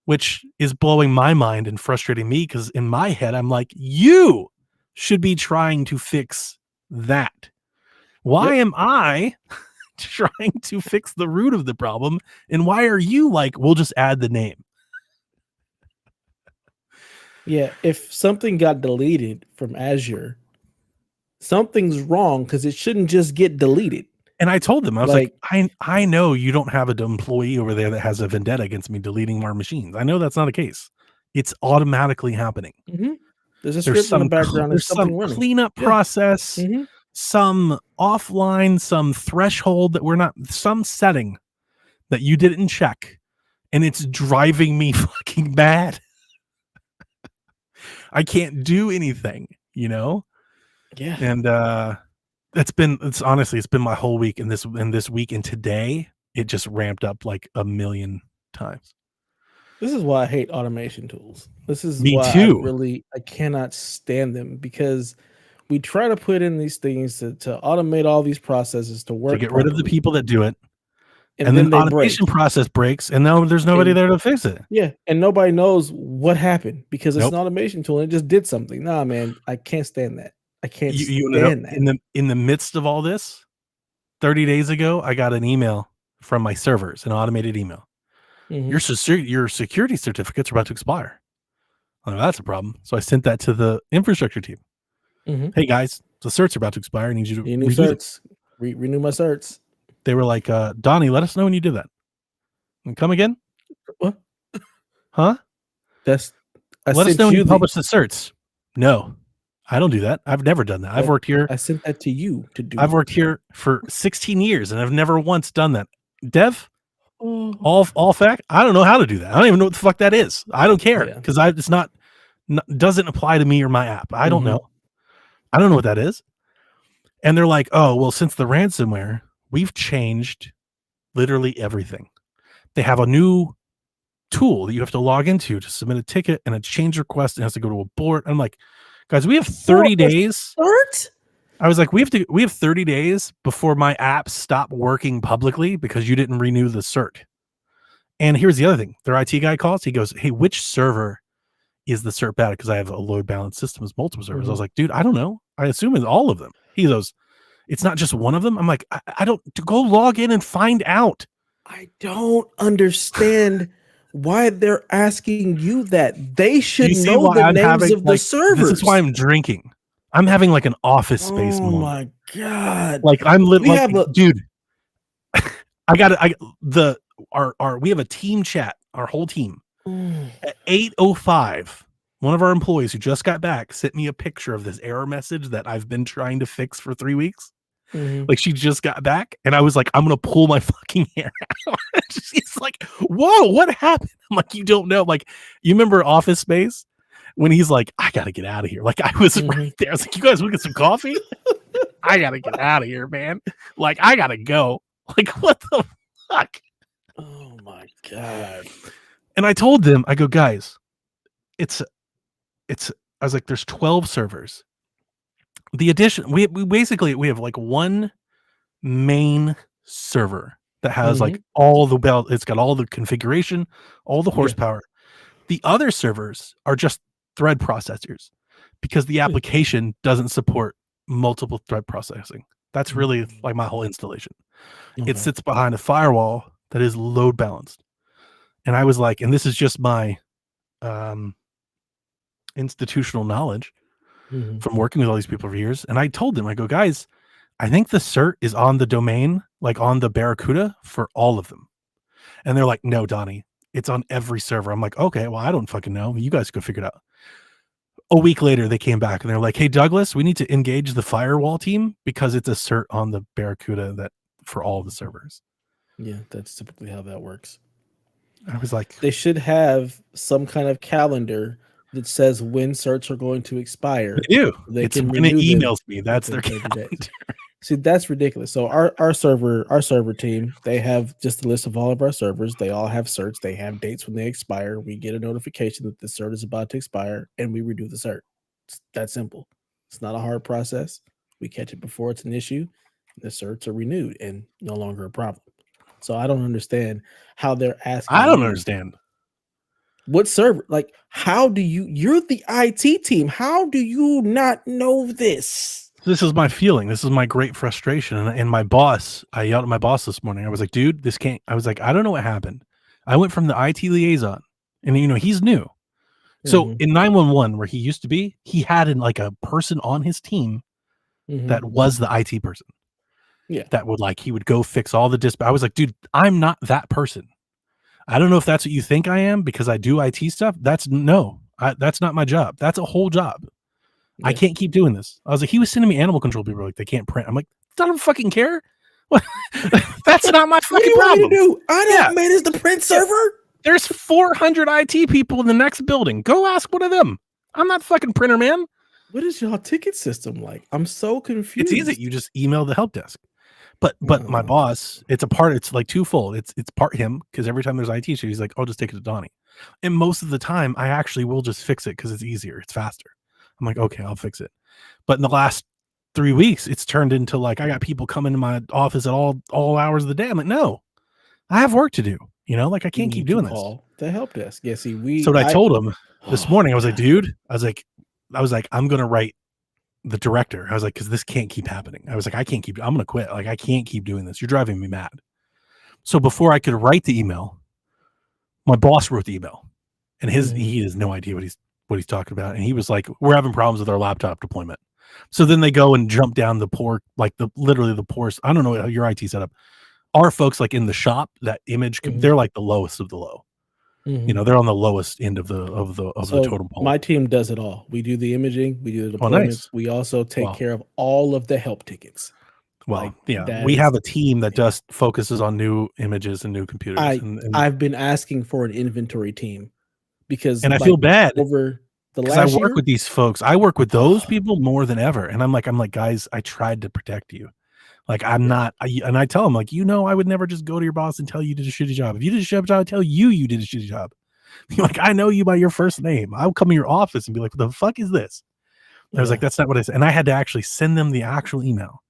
which is blowing my mind and frustrating me because in my head, I'm like, you should be trying to fix that. Why am I trying to fix the root of the problem? And why are you like, we'll just add the name? Yeah, if something got deleted from Azure, something's wrong because it shouldn't just get deleted. And I told them, I was like, I know you don't have an employee over there that has a vendetta against me deleting our machines. I know that's not the case. It's automatically happening. There's a script in the background. There's some cleanup process, some offline, some threshold that we're not, some setting that you didn't check, and it's driving me fucking mad. I can't do anything, you know? Yeah. And it's been my whole week, and this week and today it just ramped up like a million times. This is why I hate automation tools. This is Me why too. I cannot stand them because we try to put in these things to automate all these processes to work To get rid of the properly. people that do it and then the automation process breaks, and now there's nobody there to fix it. Yeah, and nobody knows what happened because it's an automation tool and it just did something. Nah, man, I can't stand that. I can't stand that. In the midst of all this, 30 days ago, I got an email from my servers, an automated email. Your security certificates are about to expire. Oh, that's a problem. So I sent that to the infrastructure team. Hey guys, the certs are about to expire. I need you to renew certs. Renew my certs. They were like, Donnie, let us know when you do that. And come again? What? Huh? Let us know when you publish the certs. No, I don't do that. I've never done that. I've worked here. I sent that to you to do. I've worked here for 16 years and I've never once done that. Dev, all fact. I don't know how to do that. I don't even know what the fuck that is. I don't care because it's not doesn't apply to me or my app. I don't know. I don't know what that is. And they're like, oh, well, since the ransomware, we've changed literally everything. They have a new tool that you have to log into to submit a ticket and a change request and it has to go to a board. I'm like, guys, we have 30 days. What? I was like, we have 30 days before my apps stop working publicly because you didn't renew the cert. And here's the other thing. Their IT guy calls. He goes, hey, which server is the cert bad? Because I have a load balance system with multiple servers. I was like, dude, I don't know. I assume it's all of them. He goes, it's not just one of them. I'm like, I don't go log in and find out. I don't understand why they're asking you that. They should know the names of the servers. This is why I'm drinking. I'm having like an office space moment. Oh my god! Like I'm dude. We have a team chat. Our whole team at 8:05. One of our employees who just got back sent me a picture of this error message that I've been trying to fix for 3 weeks. Like she just got back, and I was like, I'm gonna pull my fucking hair out. She's like, whoa, what happened? I'm like, you don't know. Like, you remember Office Space when he's like, I gotta get out of here. Like, I was right there. I was like, you guys want to get some coffee? I gotta get out of here, man. Like, I gotta go. Like, what the fuck? Oh my god. And I told them, I go, guys, I was like, there's 12 servers. The addition, we have like one main server that has like all the belt. It's got all the configuration, all the horsepower. The other servers are just thread processors because the application doesn't support multiple thread processing. That's really like my whole installation. It sits behind a firewall that is load balanced. And I was like, and this is just my institutional knowledge from working with all these people for years. And I told them, I go, guys, I think the cert is on the domain, like on the Barracuda for all of them. And they're like, no, Donnie, it's on every server. I'm like, okay, well, I don't fucking know. You guys go figure it out. A week later, they came back and they're like, hey, Douglas, we need to engage the firewall team because it's a cert on the Barracuda that for all the servers. Yeah, that's typically how that works. I was like, they should have some kind of calendar that says when certs are going to expire. They do. It's when it emails me. That's their calendar. See, that's ridiculous. So our server team, they have just a list of all of our servers. They all have certs. They have dates when they expire. We get a notification that the cert is about to expire, and we redo the cert. It's that simple. It's not a hard process. We catch it before it's an issue. The certs are renewed and no longer a problem. So I don't understand how they're asking. I don't understand. What server? Like, how do you're the IT team. How do you not know this? This is my feeling. This is my great frustration. And my boss, I yelled at my boss this morning. I was like, dude, this can't. I was like, I don't know what happened. I went from the IT liaison and, he's new. So in 911, where he used to be, he had like a person on his team that was the IT person. Yeah. That would he would go fix all the dispatch. I was like, dude, I'm not that person. I don't know if that's what you think I am because I do IT stuff. That's not my job. That's a whole job. Yeah. I can't keep doing this. I was like, he was sending me animal control people like they can't print. I'm like, I don't fucking care. That's not my fucking problem. I don't manage the print server. There's 400 IT people in the next building. Go ask one of them. I'm not fucking printer, man. What is y'all ticket system like? I'm so confused. It's easy. You just email the help desk. But my boss, it's like twofold. It's part him because every time there's IT issue, he's like, "Oh, just take it to Donnie." And most of the time, I actually will just fix it because it's easier, it's faster. I'm like, okay, I'll fix it. But in the last 3 weeks, it's turned into I got people coming to my office at all hours of the day. I'm like, no, I have work to do. Like I can't You keep need to doing this. call the help desk. Yeah, see, So what I told him this morning, I was like, God. dude, I was like, I'm going to write the director. I was like, because this can't keep happening. I was like, I'm going to quit. Like, I can't keep doing this. You're driving me mad. So before I could write the email, my boss wrote the email, and he has no idea what he's talking about. And he was like, we're having problems with our laptop deployment. So then they go and jump down the poor, like literally the poorest. I don't know how your IT setup. Our folks like in the shop, that image, they're like the lowest of the low. They're on the lowest end of the totem pole. My team does it all. We do the imaging, we do the deployments. Nice. We also take care of all of the help tickets. Well, we have a team that just focuses on new images and new computers. I've been asking for an inventory team because, I feel bad over the last I year. work with these folks. I work with those people more than ever, and I'm like, guys, I tried to protect you. Like, I'm not, and I tell them, like, I would never just go to your boss and tell you did a shitty job. If you did a shitty job, I'd tell you did a shitty job. Like, I know you by your first name. I'll come in your office and be like, what the fuck is this? I was like, that's not what I said. And I had to actually send them the actual email.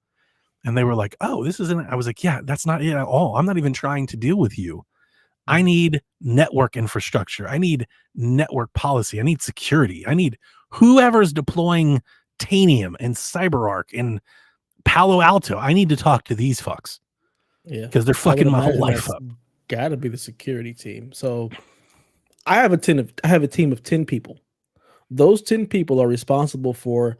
And they were like, oh, this isn't, I was like, yeah, that's not it at all. I'm not even trying to deal with you. I need network infrastructure. I need network policy. I need security. I need whoever's deploying Tanium and CyberArk and Palo Alto. I need to talk to these fucks. Yeah. Because they're fucking my whole life up. Gotta be the security team. So I have a team of 10 people. Those 10 people are responsible for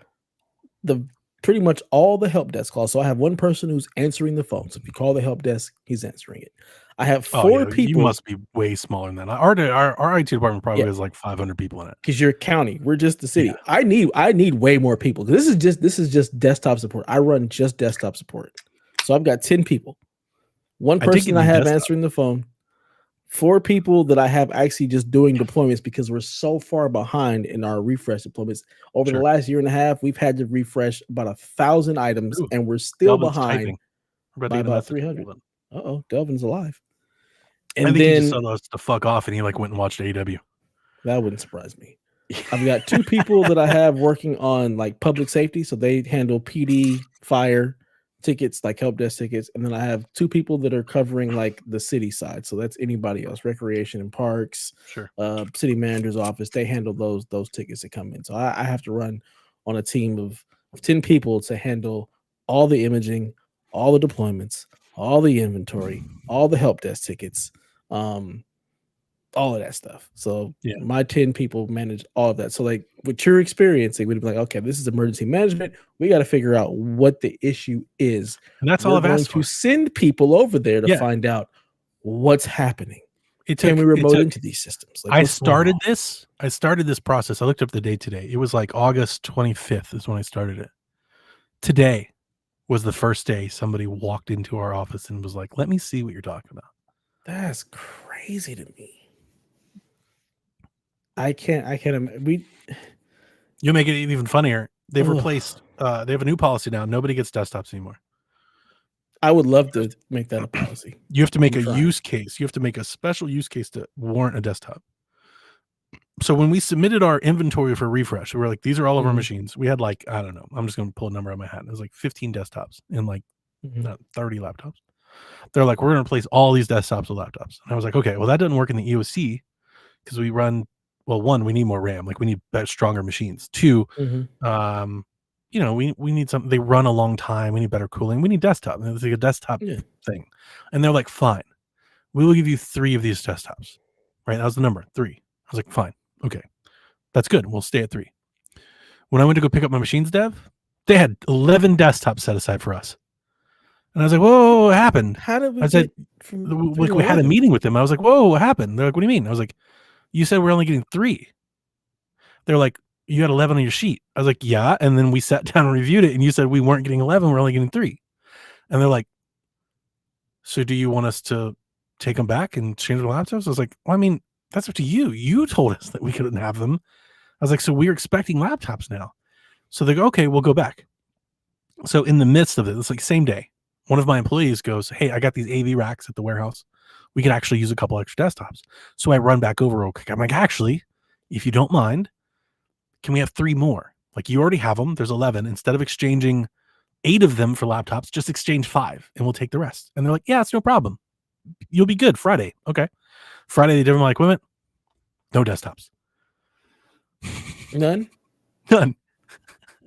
pretty much all the help desk calls. So I have one person who's answering the phone. So if you call the help desk, he's answering it. I have 4 people. You must be way smaller than that. Our IT department probably has like 500 people in it. Because you're a county, we're just the city. Yeah. I need way more people. This is just desktop support. I run just desktop support. So I've got 10 people. One person I have answering the phone. 4 people that I have actually just doing deployments because we're so far behind in our refresh deployments. Over the last year and a half, we've had to refresh about 1,000 items, and we're still behind by about 300. Delvin's alive. And I think he just saw us to fuck off, and he like went and watched AEW. That wouldn't surprise me. I've got 2 people that I have working on like public safety, so they handle PD, fire tickets, like help desk tickets, and then I have 2 people that are covering like the city side. So that's anybody else, recreation and parks, city manager's office. They handle those tickets that come in. So I have to run on a team of 10 people to handle all the imaging, all the deployments, all the inventory, all the help desk tickets, all of that stuff. So my 10 people manage all of that. So like with your experience, they would be like, okay, this is emergency management. We got to figure out what the issue is. And that's all I've asked for. To send people over there to find out what's happening. Can we remote into these systems? Like, I started this process. I looked up the date today. It was like August 25th is when I started it. Today was the first day somebody walked into our office and was like, let me see what you're talking about. That's crazy to me. I can't. You'll make it even funnier. They've replaced. They have a new policy now. Nobody gets desktops anymore. I would love to make that a policy. You have to make a use case. You have to make a special use case to warrant a desktop. So when we submitted our inventory for refresh, we were like, these are all of our machines. We had like, I don't know. I'm just going to pull a number out of my hat. It was like 15 desktops and like 30 laptops. They're like, we're going to replace all these desktops with laptops. And I was like, okay, well, that doesn't work in the EOC because we run. Well, 1, we need more RAM. Like we need better, stronger machines. 2, we need something. They run a long time. We need better cooling. We need desktop. It's like a desktop thing. And they're like, fine, we will give you 3 of these desktops. Right? That was the number 3. I was like, fine, okay, that's good. We'll stay at 3. When I went to go pick up my machines dev, they had 11 desktops set aside for us. And I was like, whoa, what happened? How did we? I said, like, we had a meeting with them. I was like, whoa, what happened? They're like, what do you mean? I was like, you said we're only getting 3. They're like, you had 11 on your sheet. I was like, yeah. And then we sat down and reviewed it, and you said we weren't getting 11. We're only getting 3. And they're like, so do you want us to take them back and change the laptops? I was like, well, I mean, that's up to you. You told us that we couldn't have them. I was like, so we're expecting laptops now. So they go, okay, we'll go back. So in the midst of it, it's like same day, one of my employees goes, hey, I got these AV racks at the warehouse. We could actually use a couple extra desktops. So I run back over real quick. I'm like, actually, if you don't mind, can we have 3 more? Like you already have them. There's 11. Instead of exchanging 8 of them for laptops, just exchange 5 and we'll take the rest. And they're like, yeah, it's no problem. you'll be good Friday. Okay. Friday, they did my equipment. No desktops. None. None.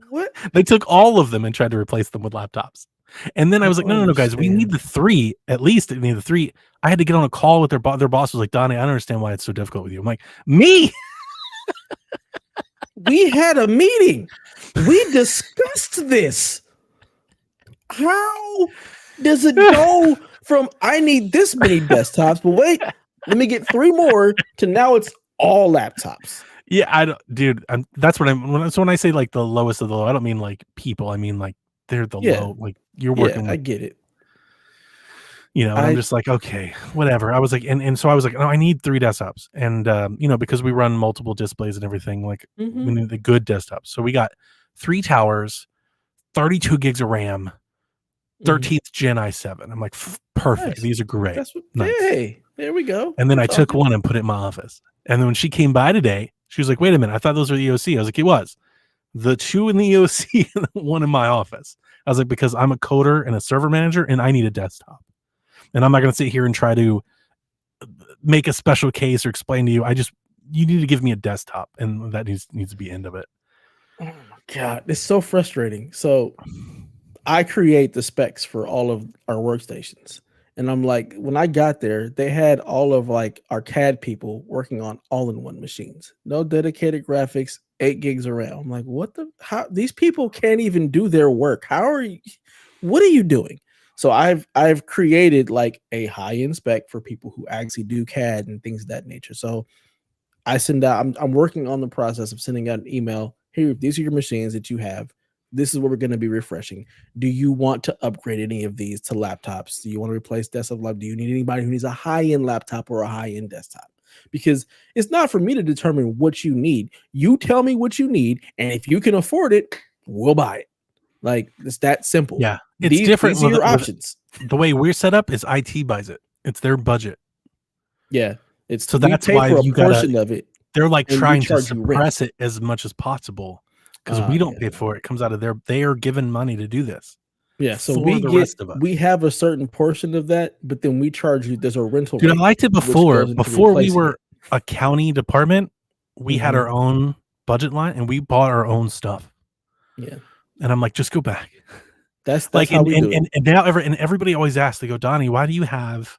What? They took all of them and tried to replace them with laptops. And then I was like, no, guys, we need the 3. At least we need the 3. I had to get on a call with their boss. Their boss was like, Donnie, I don't understand why it's so difficult with you. I'm like, me? We had a meeting. We discussed this. How does it go from I need this many desktops, but wait, let me get 3 more to now it's all laptops? Yeah, I don't, dude. That's what I'm. So when I say like the lowest of the low, I don't mean like people. I mean like they're the low. Like you're working. I with, get it. and I'm just like, okay, whatever. I was like, and so I was like, no, I need 3 desktops, and because we run multiple displays and everything, like we need the good desktops. So we got 3 towers, 32 gigs of RAM, 13th Gen i7. I'm like, perfect. Nice. These are great. That's what, nice. Hey, there we go. And then I took one and put it in my office. And then when she came by today, she was like, wait a minute, I thought those were the EOC. I was like, it was. The 2 in the EOC and the 1 in my office. I was like, because I'm a coder and a server manager and I need a desktop. And I'm not going to sit here and try to make a special case or explain to you. You need to give me a desktop. And that needs to be end of it. Oh my God, it's so frustrating. So I create the specs for all of our workstations. And I'm like, when I got there, they had all of like our CAD people working on all-in-one machines. No dedicated graphics, 8 gigs of RAM. I'm like, how these people can't even do their work. What are you doing? So I've created like a high-end spec for people who actually do CAD and things of that nature. So I send out, I'm working on the process of sending out an email. Here, these are your machines that you have. This is what we're going to be refreshing. Do you want to upgrade any of these to laptops? Do you want to replace desktop laptop? Do you need anybody who needs a high-end laptop or a high-end desktop? Because it's not for me to determine what you need. You tell me what you need, and if you can afford it, we'll buy it. Like, it's that simple. Yeah, it's different. These are your options. The way we're set up is IT buys it. It's their budget. Yeah, it's so that's why you portion of it. They're like trying to suppress it as much as possible. Because we don't pay for it. It comes out of they are given money to do this. Yeah, so we have a certain portion of that, but then we charge you. There's a rental. Dude, I liked it before. Before we were a county department, we had our own budget line and we bought our own stuff. Yeah, and I'm like, just go back. That's like how we do it. And now everybody always asks. They go, Donnie, why do you have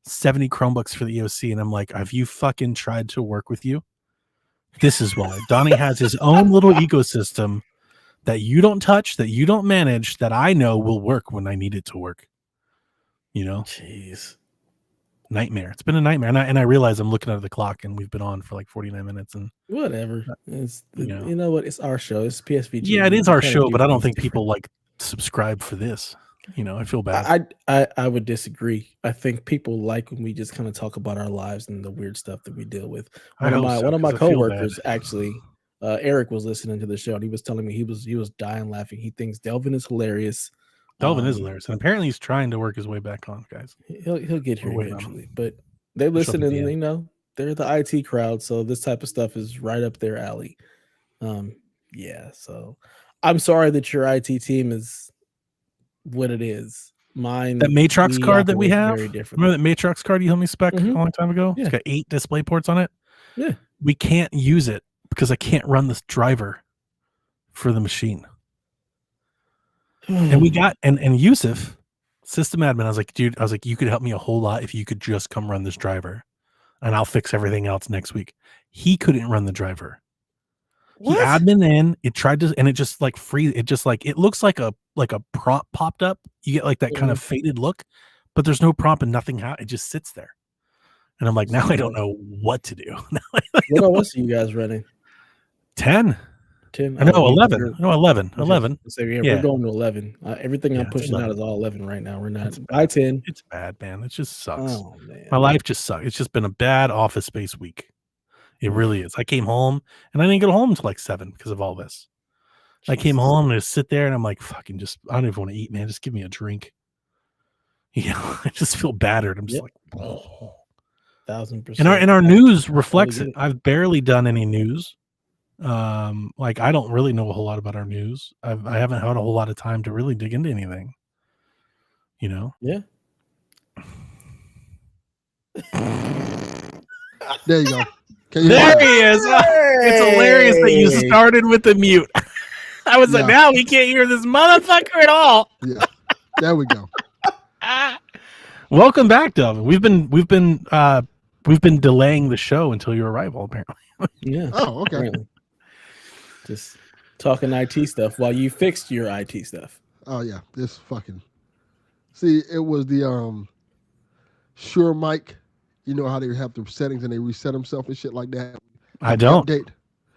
70 Chromebooks for the EOC? And I'm like, have you fucking tried to work with you? This is why Donnie has his own little ecosystem that you don't touch, that you don't manage, that I know will work when I need it to work. Jeez, nightmare. It's been a nightmare, and I realize I'm looking at the clock, and we've been on for like 49 minutes, and whatever. It's you know what? It's our show. It's PSVG. Yeah, it is our show, but I don't think people like subscribe for this. I feel bad. I would disagree. I think people like when we just kind of talk about our lives and the weird stuff that we deal with. One of my coworkers actually, Eric, was listening to the show and he was telling me he was dying laughing. He thinks Delvin is hilarious. Delvin is hilarious, and apparently he's trying to work his way back on, guys. He'll get here eventually, but they listen and they're the IT crowd, so this type of stuff is right up their alley. Yeah, so I'm sorry that your IT team is what it is. Mine, that Matrox card that we have, very different. remember that Matrox card you helped me spec a long time ago? Yeah. It's got 8 display ports on it. Yeah, we can't use it because I can't run this driver for the machine. And we got and Yusuf, system admin, I was like, dude, you could help me a whole lot if you could just come run this driver and I'll fix everything else next week. He couldn't run the driver. What? He admin in, it tried to, and it just like it looks like a prompt popped up. You get like that kind of faded look, but there's no prompt and nothing. It just sits there. And I'm like, now I don't know what to do. What OS are you guys running? 10. I know 11. No, 11. 11. So we're going to 11. Everything I'm pushing out is all 11 right now. We're not by 10. It's bad, man. It just sucks. Oh, man. My life just sucks. It's just been a bad office space week. It really is. I came home and I didn't get home until like 7 because of all this. Jesus. I came home and I sit there and I'm like, fucking I don't even want to eat, man. Just give me a drink. I just feel battered. I'm just like, oh. 1000%. And our news reflects it. I've barely done any news. Like I don't really know a whole lot about our news. I haven't had a whole lot of time to really dig into anything. Yeah. There you go. Can you There hear me? he is. It's hilarious that you started with the mute. I was like, now we can't hear this motherfucker at all. Yeah. There we go. Welcome back, Delvin. We've been delaying the show until your arrival, apparently. Yeah. Oh, okay. Apparently. Just talking IT stuff while you fixed your IT stuff. Oh yeah, this fucking. See, it was the Shure mic. You know how they have the settings and they reset themselves and shit like that. I don't. Update.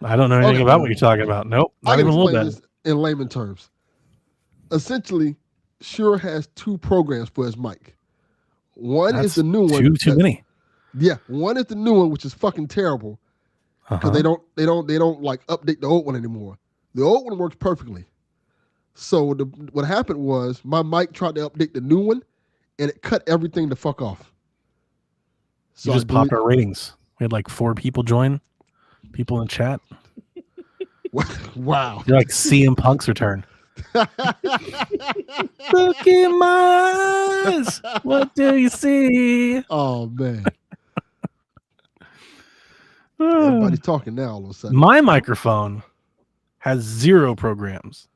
I don't know anything Okay. about what you're talking about. Nope, I not can even a little explain bit. this in layman terms. Essentially, Shure has 2 programs for his mic. One is the new one. Too many. Yeah, one is the new one, which is fucking terrible because they don't like update the old one anymore. The old one works perfectly. So what happened was my mic tried to update the new one, and it cut everything the fuck off. So You just popped our ratings. We had like 4 people join. People in chat. Wow. You're like CM Punk's return. Look in my eyes. What do you see? Oh man. Everybody's talking now all of a sudden. My microphone has 0 programs.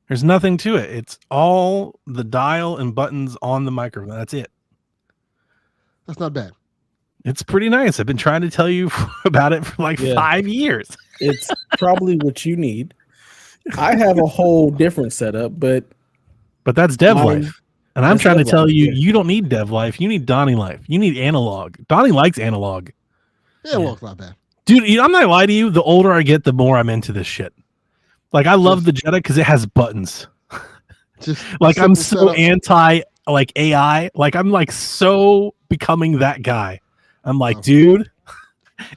There's nothing to it. It's all the dial and buttons on the microphone. That's it. That's not bad. It's pretty nice. I've been trying to tell you about it for like 5 years. It's probably what you need. I have a whole different setup, but that's dev life. And I'm that's trying to dev tell life, you, yeah. you don't need dev life. You need Donnie life. You need analog. Donnie likes analog. Yeah, well, it's not bad. Dude, I'm not gonna lie to you. The older I get, the more I'm into this shit. Like I love the Jetta because it has buttons. Just Like I'm simple so setup. anti like AI. Like I'm like so becoming that guy. I'm like, Oh. dude,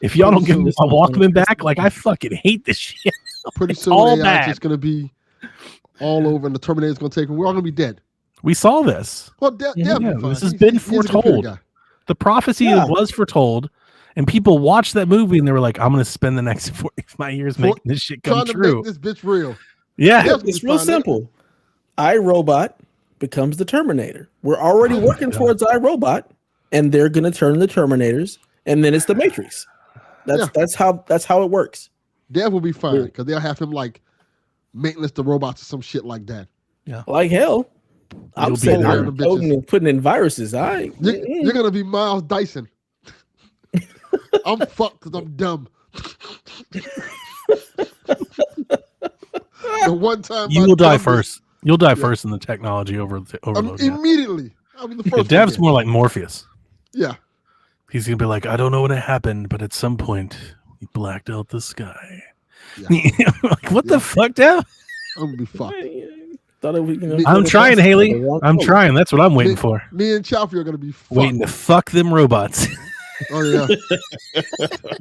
if y'all don't give me soon- my Walkman back, like I fucking hate this shit. Pretty It's soon all AI bad. is just gonna be all over, and the Terminator's gonna take. We're all gonna be dead. We saw this. Well, Dev Yeah, will be fine. this has been He's a computer foretold. guy. The prophecy Yeah. was foretold, and people watched that movie and they were like, I'm gonna spend the next 45 years making this shit come Trying to true. make this bitch real. Yeah. Dev's it's gonna real find it. simple. iRobot becomes the Terminator. We're already Oh my working God. towards iRobot, and they're gonna turn the Terminators, and then it's the Matrix. That's how it works. Dev will be fine Yeah. because they'll have him like maintenance the robots or some shit like that. Like hell. I'm You'll be saying there. I'm coding and putting in viruses. You're gonna be Miles Dyson. I'm fucked because I'm dumb. The one time You my will die dumbness- first. You'll die first in the technology overload. Yeah. Immediately. I'll be the first. Dev's one more like Morpheus. dead. He's gonna be like, I don't know when it happened, but at some point he blacked out the sky. Yeah. Like, what Yeah. the fuck, Dev? I'm gonna be fucked. Thought it was, I'm trying, Haley. I'm trying. That's what I'm waiting for. Me and Chaffee are gonna be fucked. Waiting to fuck them robots. Oh yeah.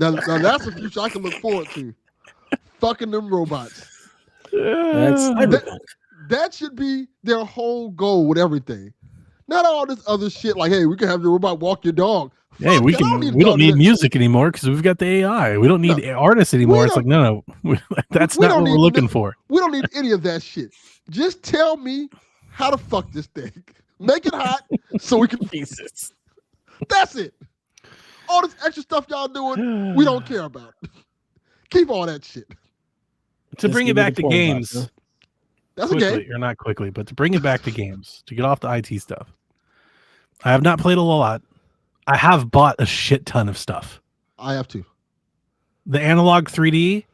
now that's a future I can look forward to. Fucking them robots. That's cyberpunk. That should be their whole goal with everything. Not all this other shit like, hey, we can have the robot walk your dog. Hey, Fuck we that. I can. need We don't dog need that. music anymore because we've got the AI. We don't need artists anymore. It's like no. That's we not don't what we're need looking no- for. We don't need any of that shit. Just tell me how to fuck this thing. Make it hot so we can. Jesus. That's it. All this extra stuff y'all doing, we don't care about. Keep all that shit. To Just bring it give me back the to porn box, games. huh? That's Quickly, okay. or not quickly, but to bring it back to games, to get off the IT stuff. I have not played a lot. I have bought a shit ton of stuff. I have to. The analog 3D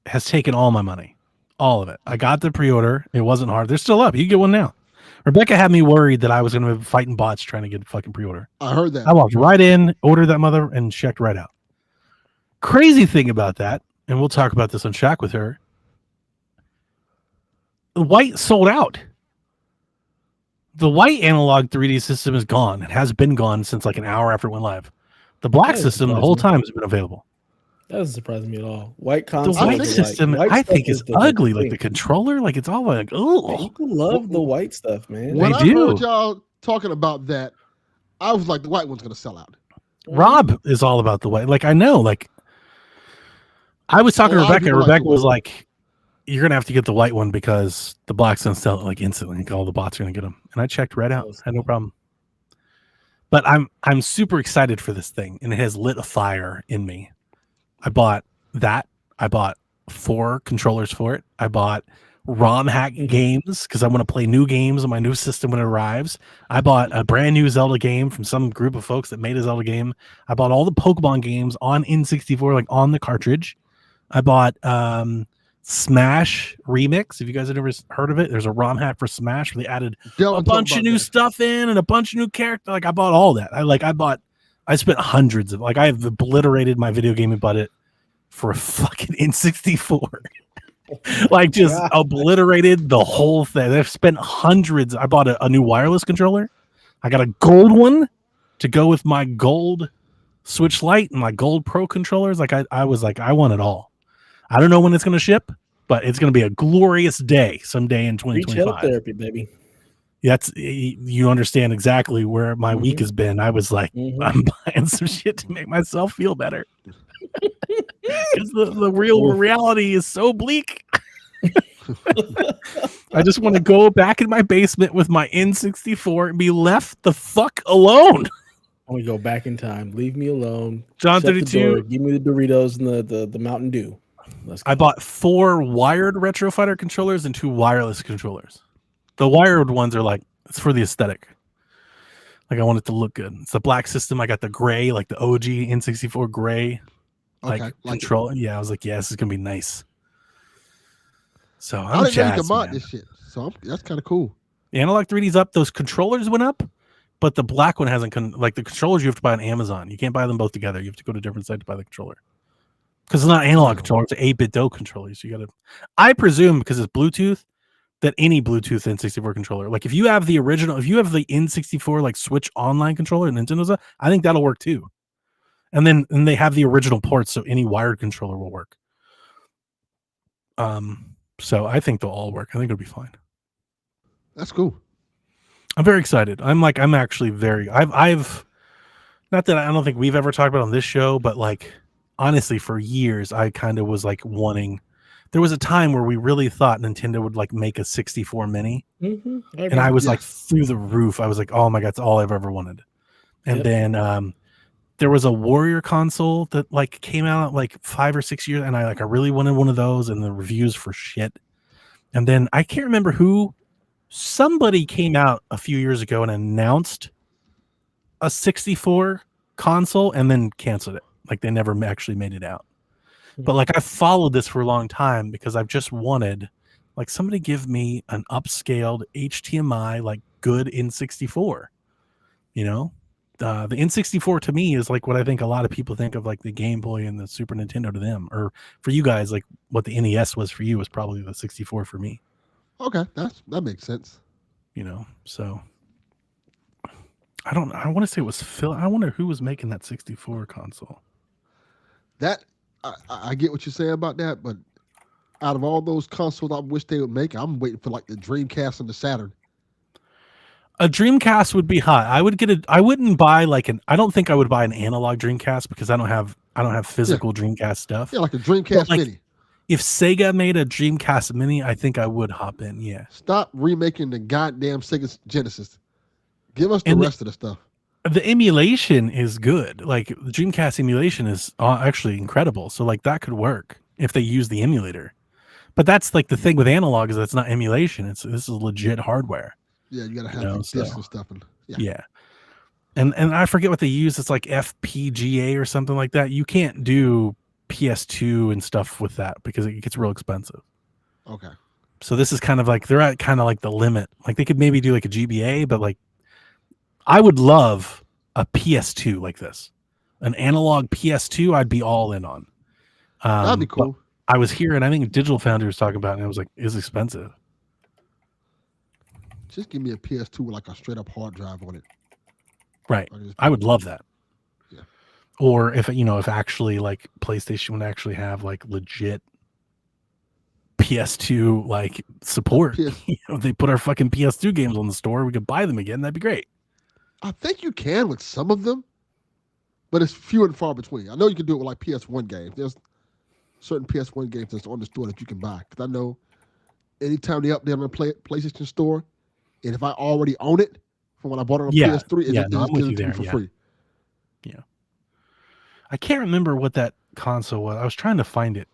has taken all my money. All of it. I got the pre-order. It wasn't hard. They're still up. You can get one now. Rebecca had me worried that I was going to be fighting bots trying to get a fucking pre-order. I heard that. I walked right in, ordered that mother, and checked right out. Crazy thing about that, and we'll talk about this on Shaq with her, the white sold out. The white analog 3D system is gone. It has been gone since like an hour after it went live. The black That system the surprised whole me. time has been available. That doesn't surprise me at all. White The consoles. white are system, white I stuff think, is the ugly. Like the thing. controller, like it's all like, oh, People love the white stuff, man. When They I do. heard y'all talking about that, I was like, the white one's gonna sell out. Rob is all about the white. Like I know, like I was talking A to lot of Rebecca. people like Rebecca the was white. like, "You're gonna have to get the white one because the black's gonna sell it like instantly. Like, all the bots are gonna get them." And I checked right out. Had no problem. But I'm super excited for this thing, and it has lit a fire in me. I bought that. I bought 4 controllers for it. I bought ROM hack games because I want to play new games on my new system when it arrives. I bought a brand new Zelda game from some group of folks that made a Zelda game. I bought all the Pokemon games on N64, like on the cartridge. I bought Smash Remix. If you guys have ever heard of it, there's a ROM hack for Smash where they added a bunch of new stuff in and a bunch of new characters. Like I bought all that. I spent hundreds of I have obliterated my video gaming budget for a fucking N64. Like just obliterated the whole thing. I've spent hundreds. I bought a new wireless controller. I got a gold one to go with my gold Switch Lite and my gold Pro controllers. Like I was like, I want it all. I don't know when it's going to ship, but it's going to be a glorious day someday in 2025. Retail therapy, baby. You understand exactly where my week has been. I was like, I'm buying some shit to make myself feel better. Because the real reality is so bleak. I just want to go back in my basement with my N64 and be left the fuck alone. I want to go back in time. Leave me alone. John 32. Give me the Doritos and the Mountain Dew. I bought 4 wired Retro Fighter controllers and 2 wireless controllers. The wired ones are like, it's for the aesthetic. Like I want it to look good. It's the black system. I got the gray, like the OG N64 gray. Control. Yeah, I was like, yeah, this is gonna be nice. So I'm jazzed, mod this shit. So that's kind of cool. The Analog 3D's up. Those controllers went up, but the black one hasn't. Like the controllers, you have to buy on Amazon. You can't buy them both together. You have to go to a different site to buy the controller because it's not an analog controller. It's an 8-bit DOE controller. So you got to. I presume because it's Bluetooth that any Bluetooth N64 controller, like if you have the original, if you have the N64 like Switch Online controller, Nintendo's, I think that'll work too. And then they have the original ports, so any wired controller will work. So I think they'll all work. I think it'll be fine. That's cool. I'm very excited. I'm actually very. I've not that I don't think we've ever talked about on this show, but like honestly, for years I kind of was like wanting. There was a time where we really thought Nintendo would like make a 64 mini, and I was like through the roof. I was like, oh my god, it's all I've ever wanted. And then there was a Warrior console that like came out like 5 or 6 years, and I really wanted one of those, and the reviews for shit. And then I can't remember who, somebody came out a few years ago and announced a 64 console and then canceled it. Like they never actually made it out. But like I followed this for a long time because I've just wanted like somebody give me an upscaled HDMI like good N64, you know. The N64 to me is like what I think a lot of people think of like the Game Boy and the Super Nintendo to them, or for you guys, like what the NES was for you was probably the 64 for me. Okay, that makes sense. You know, so I want to say it was Phil. I wonder who was making that 64 console. That I get what you're saying about that, but out of all those consoles I wish they would make, I'm waiting for like the Dreamcast and the Saturn. A Dreamcast would be hot. I wouldn't buy like I don't think I would buy an analog Dreamcast because I don't have physical Dreamcast stuff. Yeah, like a Dreamcast Mini. If Sega made a Dreamcast Mini, I think I would hop in. Yeah. Stop remaking the goddamn Sega Genesis. Give us the rest of the stuff. The emulation is good. Like the Dreamcast emulation is actually incredible. So like that could work if they use the emulator. But that's like the thing with analog is that's not emulation. This is legit hardware. Yeah, you gotta have discs and stuff. Yeah. And I forget what they use. It's like FPGA or something like that. You can't do PS2 and stuff with that because it gets real expensive. Okay. So this is kind of like they're at kind of like the limit. Like they could maybe do like a GBA, but like I would love a PS2 like this. An analog PS2 I'd be all in on. That'd be cool. I was here and I think Digital Foundry was talking about it and I was like, it's expensive. Just give me a PS2 with like a straight up hard drive on it. Right. I would love that. Yeah. Or if actually like PlayStation would actually have like legit PS2 like support. They put our fucking PS2 games on the store, we could buy them again. That'd be great. I think you can with some of them, but it's few and far between. I know you can do it with like PS1 games. There's certain PS1 games that's on the store that you can buy. Because I know anytime they update on the PlayStation store, and if I already own it, from when I bought it on Yeah. PS3. It Yeah, just, no, it I'm just with gives you it to me there, for yeah. free. Yeah. I can't remember what that console was. I was trying to find it.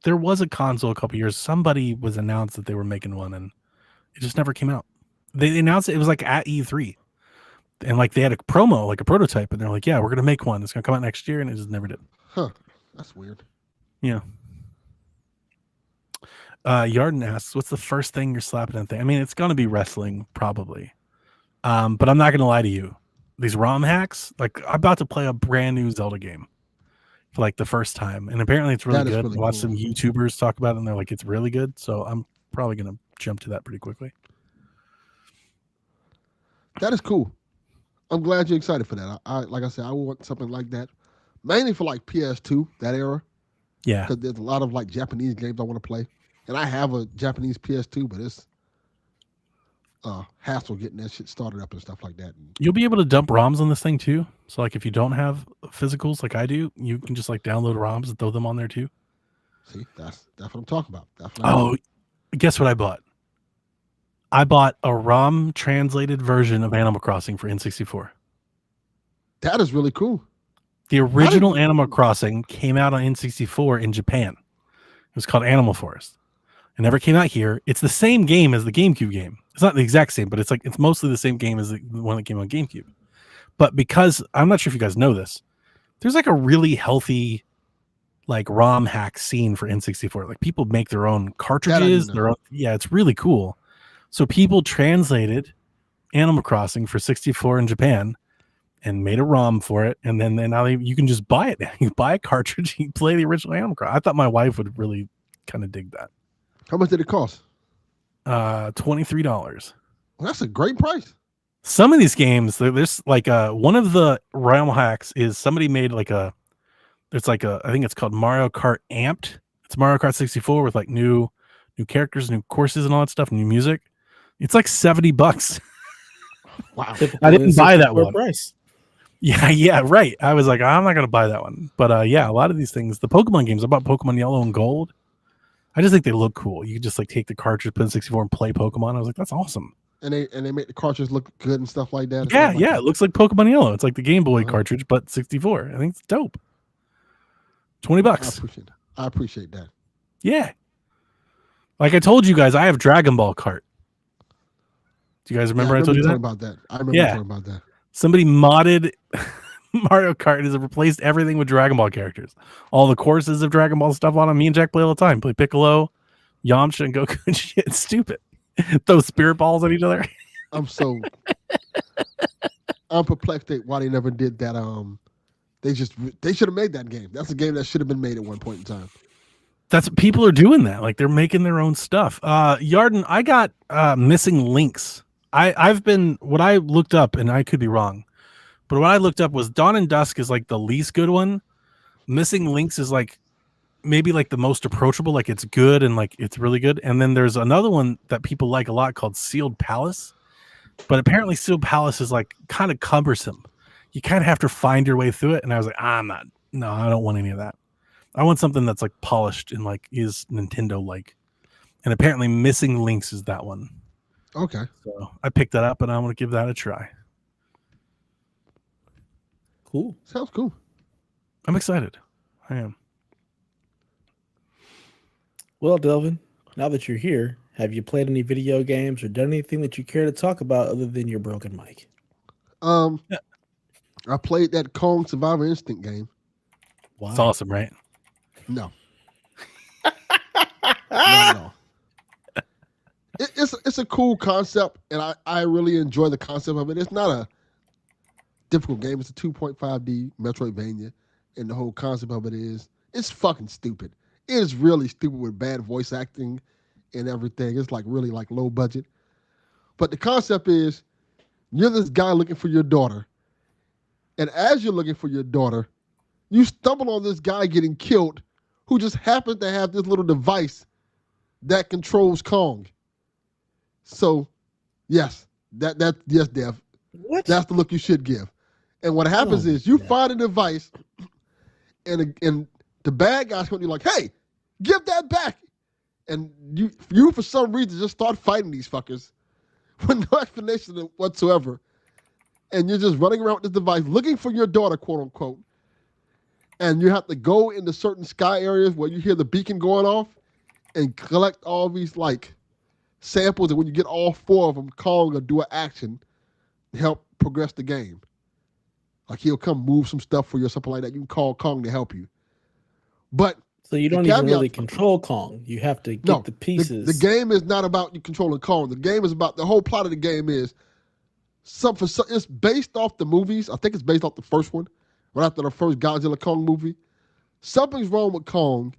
There was a console a couple years. Somebody was announced that they were making one, and it just never came out. They announced it was like at E3, and like they had a promo, like a prototype, and they're like, "Yeah, we're gonna make one. It's gonna come out next year," and it just never did. Huh? That's weird. Yeah. Yarden asks, "What's the first thing you're slapping at?" I mean, it's gonna be wrestling, probably. But I'm not gonna lie to you. These ROM hacks, like I'm about to play a brand new Zelda game for like the first time, and apparently it's really That is good. really I watched cool. some YouTubers talk about it, and they're like, it's really good. So I'm probably gonna jump to that pretty quickly. That is cool. I'm glad you're excited for that. I like I said, I want something like that, mainly for like PS2 that era, Yeah, because there's a lot of like Japanese games I want to play, and I have a Japanese PS2, but it's hassle getting that shit started up and stuff like that. And you'll be able to dump ROMs on this thing too. So like if you don't have physicals like I do, you can just like download ROMs and throw them on there too. see, that's what I'm talking about. That's what I Oh, guess what I bought? I bought a ROM translated version of Animal Crossing for N64. That is really cool. The original Animal Crossing came out on N64 in Japan. It was called Animal Forest. It never came out here. It's the same game as the GameCube game. It's not the exact same, but it's mostly the same game as the one that came on GameCube. But because I'm not sure if you guys know this, there's like a really healthy like ROM hack scene for N64. Like people make their own cartridges, yeah, it's really cool. So people translated Animal Crossing for 64 in Japan and made a ROM for it, and then now you can just buy it. You buy a cartridge, you play the original Animal Crossing. I thought my wife would really kind of dig that. How much did it cost? $23. Well, that's a great price. Some of these games, there's like one of the ROM hacks is somebody made like I think it's called Mario Kart Amped. It's Mario Kart 64 with like new characters, new courses, and all that stuff, new music. It's like $70. Wow. I didn't buy that one. Price. Yeah, right. I was like, I'm not gonna buy that one. But yeah, a lot of these things, the Pokemon games, I bought Pokemon Yellow and Gold. I just think they look cool. You could just like take the cartridge, put in 64, and play Pokemon. I was like, that's awesome. And they make the cartridge look good and stuff like that. Yeah, it looks like Pokemon Yellow. It's like the Game Boy cartridge, but 64. I think it's dope. $20. I appreciate that. Yeah. Like I told you guys, I have Dragon Ball cart. Do you guys remember I told you that? About that? I remember talking about that. Somebody modded Mario Kart has replaced everything with Dragon Ball characters. All the courses of Dragon Ball stuff on them. Me and Jack play all the time. Play Piccolo, Yamcha, and Goku and shit. It's stupid. Throw spirit balls at each other. I'm perplexed at why they never did that. They should have made that game. That's a game that should have been made at one point in time. That's what people are doing that. Like they're making their own stuff. Yarden, I got missing links. I've been what I looked up, and I could be wrong, but what I looked up was Dawn and Dusk is like the least good one. Missing Links is like maybe like the most approachable, like it's good and like it's really good. And then there's another one that people like a lot called Sealed Palace, but apparently Sealed Palace is like kind of cumbersome. You kind of have to find your way through it. And I was like, I don't want any of that. I want something that's like polished and like is Nintendo like. And apparently Missing Links is that one. Okay. So I picked that up and I'm going to give that a try. Cool. Sounds cool. I'm excited. I am. Well, Delvin, now that you're here, have you played any video games or done anything that you care to talk about other than your broken mic? I played that Kong Survivor Instinct game. Wow. It's awesome, right? No. No. It's a cool concept, and I really enjoy the concept of it. It's not a difficult game. It's a 2.5D Metroidvania, and the whole concept of it is it's fucking stupid. It is really stupid with bad voice acting and everything. It's like really like low budget. But the concept is you're this guy looking for your daughter, and as you're looking for your daughter, you stumble on this guy getting killed who just happens to have this little device that controls Kong. So, yes, yes, Dev. What? That's the look you should give. And what happens is you find a device, and the bad guys come to you like, "Hey, give that back!" And you for some reason just start fighting these fuckers with no explanation whatsoever. and you're just running around with this device looking for your daughter, quote unquote. And you have to go into certain sky areas where you hear the beacon going off and collect all these like samples. And when you get all 4 of them, Kong will do an action to help progress the game. Like he'll come move some stuff for you or something like that. You can call Kong to help you. But so you don't even really control Kong. You have to get the pieces. The game is not about you controlling Kong. The game is about the whole plot of the game is it's based off the movies. I think it's based off the first one, right after the first Godzilla Kong movie. Something's wrong with Kong,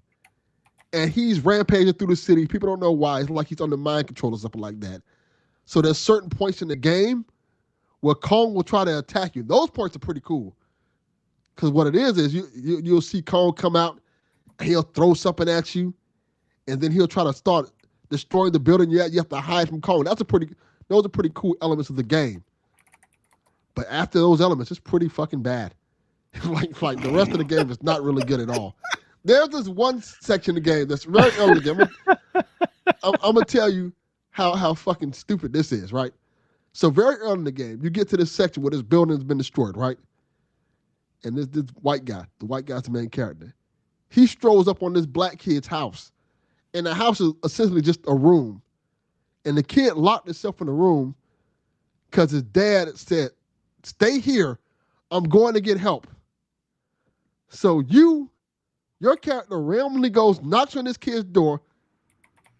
and he's rampaging through the city. People don't know why. It's like he's under mind control or something like that. So there's certain points in the game where Kong will try to attack you. Those points are pretty cool. Because what it is you'll see Kong come out, and he'll throw something at you, and then he'll try to start destroying the building you're at. You have to hide from Kong. Those are pretty cool elements of the game. But after those elements, it's pretty fucking bad. like the rest of the game is not really good at all. There's this one section of the game that's very early. I'm gonna tell you how fucking stupid this is, right? So very early in the game, you get to this section where this building has been destroyed, right? And this white guy, the white guy's the main character. He strolls up on this black kid's house. And the house is essentially just a room. And the kid locked himself in the room because his dad said, "Stay here. I'm going to get help." So your character randomly goes, knocks on this kid's door,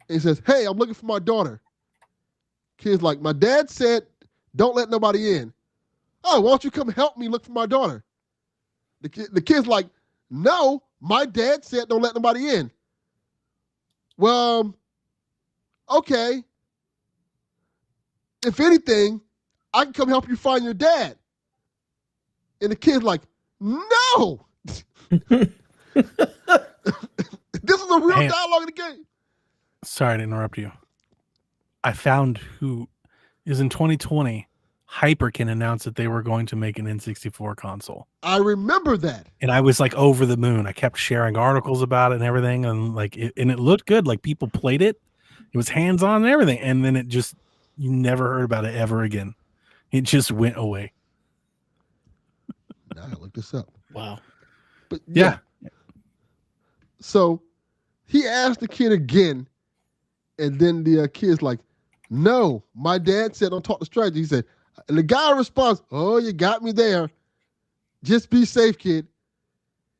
and says, "Hey, I'm looking for my daughter." Kid's like, "My dad said, don't let nobody in." "Oh, why don't you come help me look for my daughter?" The kid's like, "No, my dad said don't let nobody in." "Well, okay. If anything, I can come help you find your dad." And the kid's like, "No." This is a real dialogue in the game. Sorry to interrupt you. I found who is in 2020. Hyperkin announced that they were going to make an N64 console. I remember that. And I was like over the moon. I kept sharing articles about it and everything. And it looked good. Like people played it. It was hands-on and everything. And then you never heard about it ever again. It just went away. Now I look this up. Wow. But yeah. So he asked the kid again. And then the kid's like, "No, my dad said don't talk to strangers." He said, and the guy responds, "Oh, you got me there. Just be safe, kid."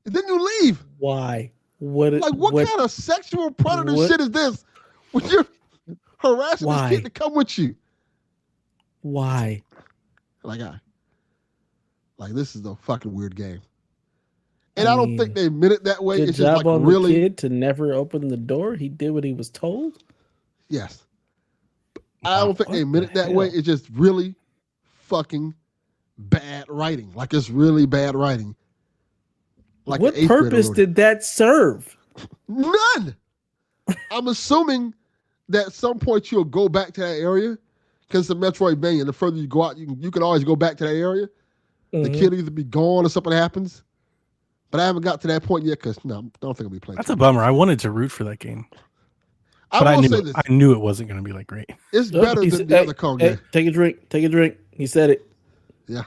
And then you leave. Why? What kind of sexual predator shit is this? When you're harassing this kid to come with you. Why? Like this is a fucking weird game. And I don't think they meant it that way. Good it's job just like on really the kid to never open the door. He did what he was told. Yes. I don't think they meant it that way. It's just really fucking bad writing. Like it's really bad writing. Like what purpose did that serve? None. I'm assuming that at some point you'll go back to that area because it's a Metroidvania. The further you go out, you can always go back to that area. Mm-hmm. The kid will either be gone or something happens. But I haven't got to that point yet because I don't think I'll be playing. That's a bummer. I wanted to root for that game. But I knew it wasn't going to be like great. It's better than the other Kong game. Take a drink. Take a drink. He said it. Yeah.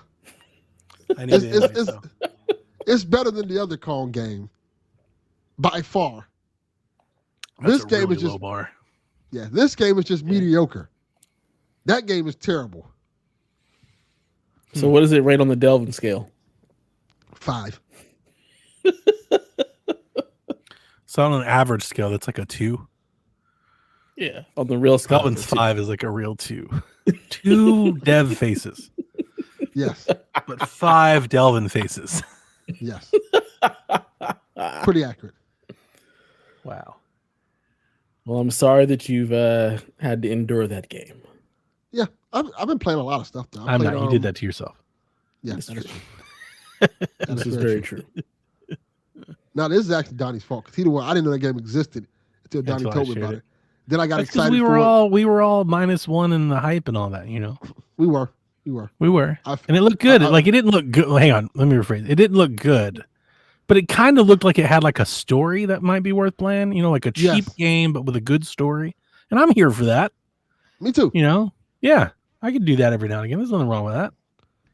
It's better than the other Kong game. By far. This game is just low bar. Yeah, this game is just mediocre. That game is terrible. So what is it rate on the Delvin scale? 5. So on an average scale, that's like a 2. Yeah, on the real scale. Delvin's 5 is like a real 2. 2 Dev faces. Yes. But 5 Delvin faces. Yes. Pretty accurate. Wow. Well, I'm sorry that you've had to endure that game. Yeah, I've been playing a lot of stuff though. I'm not. You did that to yourself. Yeah, that is true. This is very true. Now, this is actually Donnie's fault because he the one. I didn't know that game existed until Donnie told me about it. Then I got excited. We were all -1 in the hype and all that. You know, we were, and it looked good. It didn't look good. Hang on, let me rephrase. It didn't look good, but it kind of looked like it had like a story that might be worth playing. You know, like a cheap game but with a good story. And I'm here for that. Me too. You know, yeah, I could do that every now and again. There's nothing wrong with that.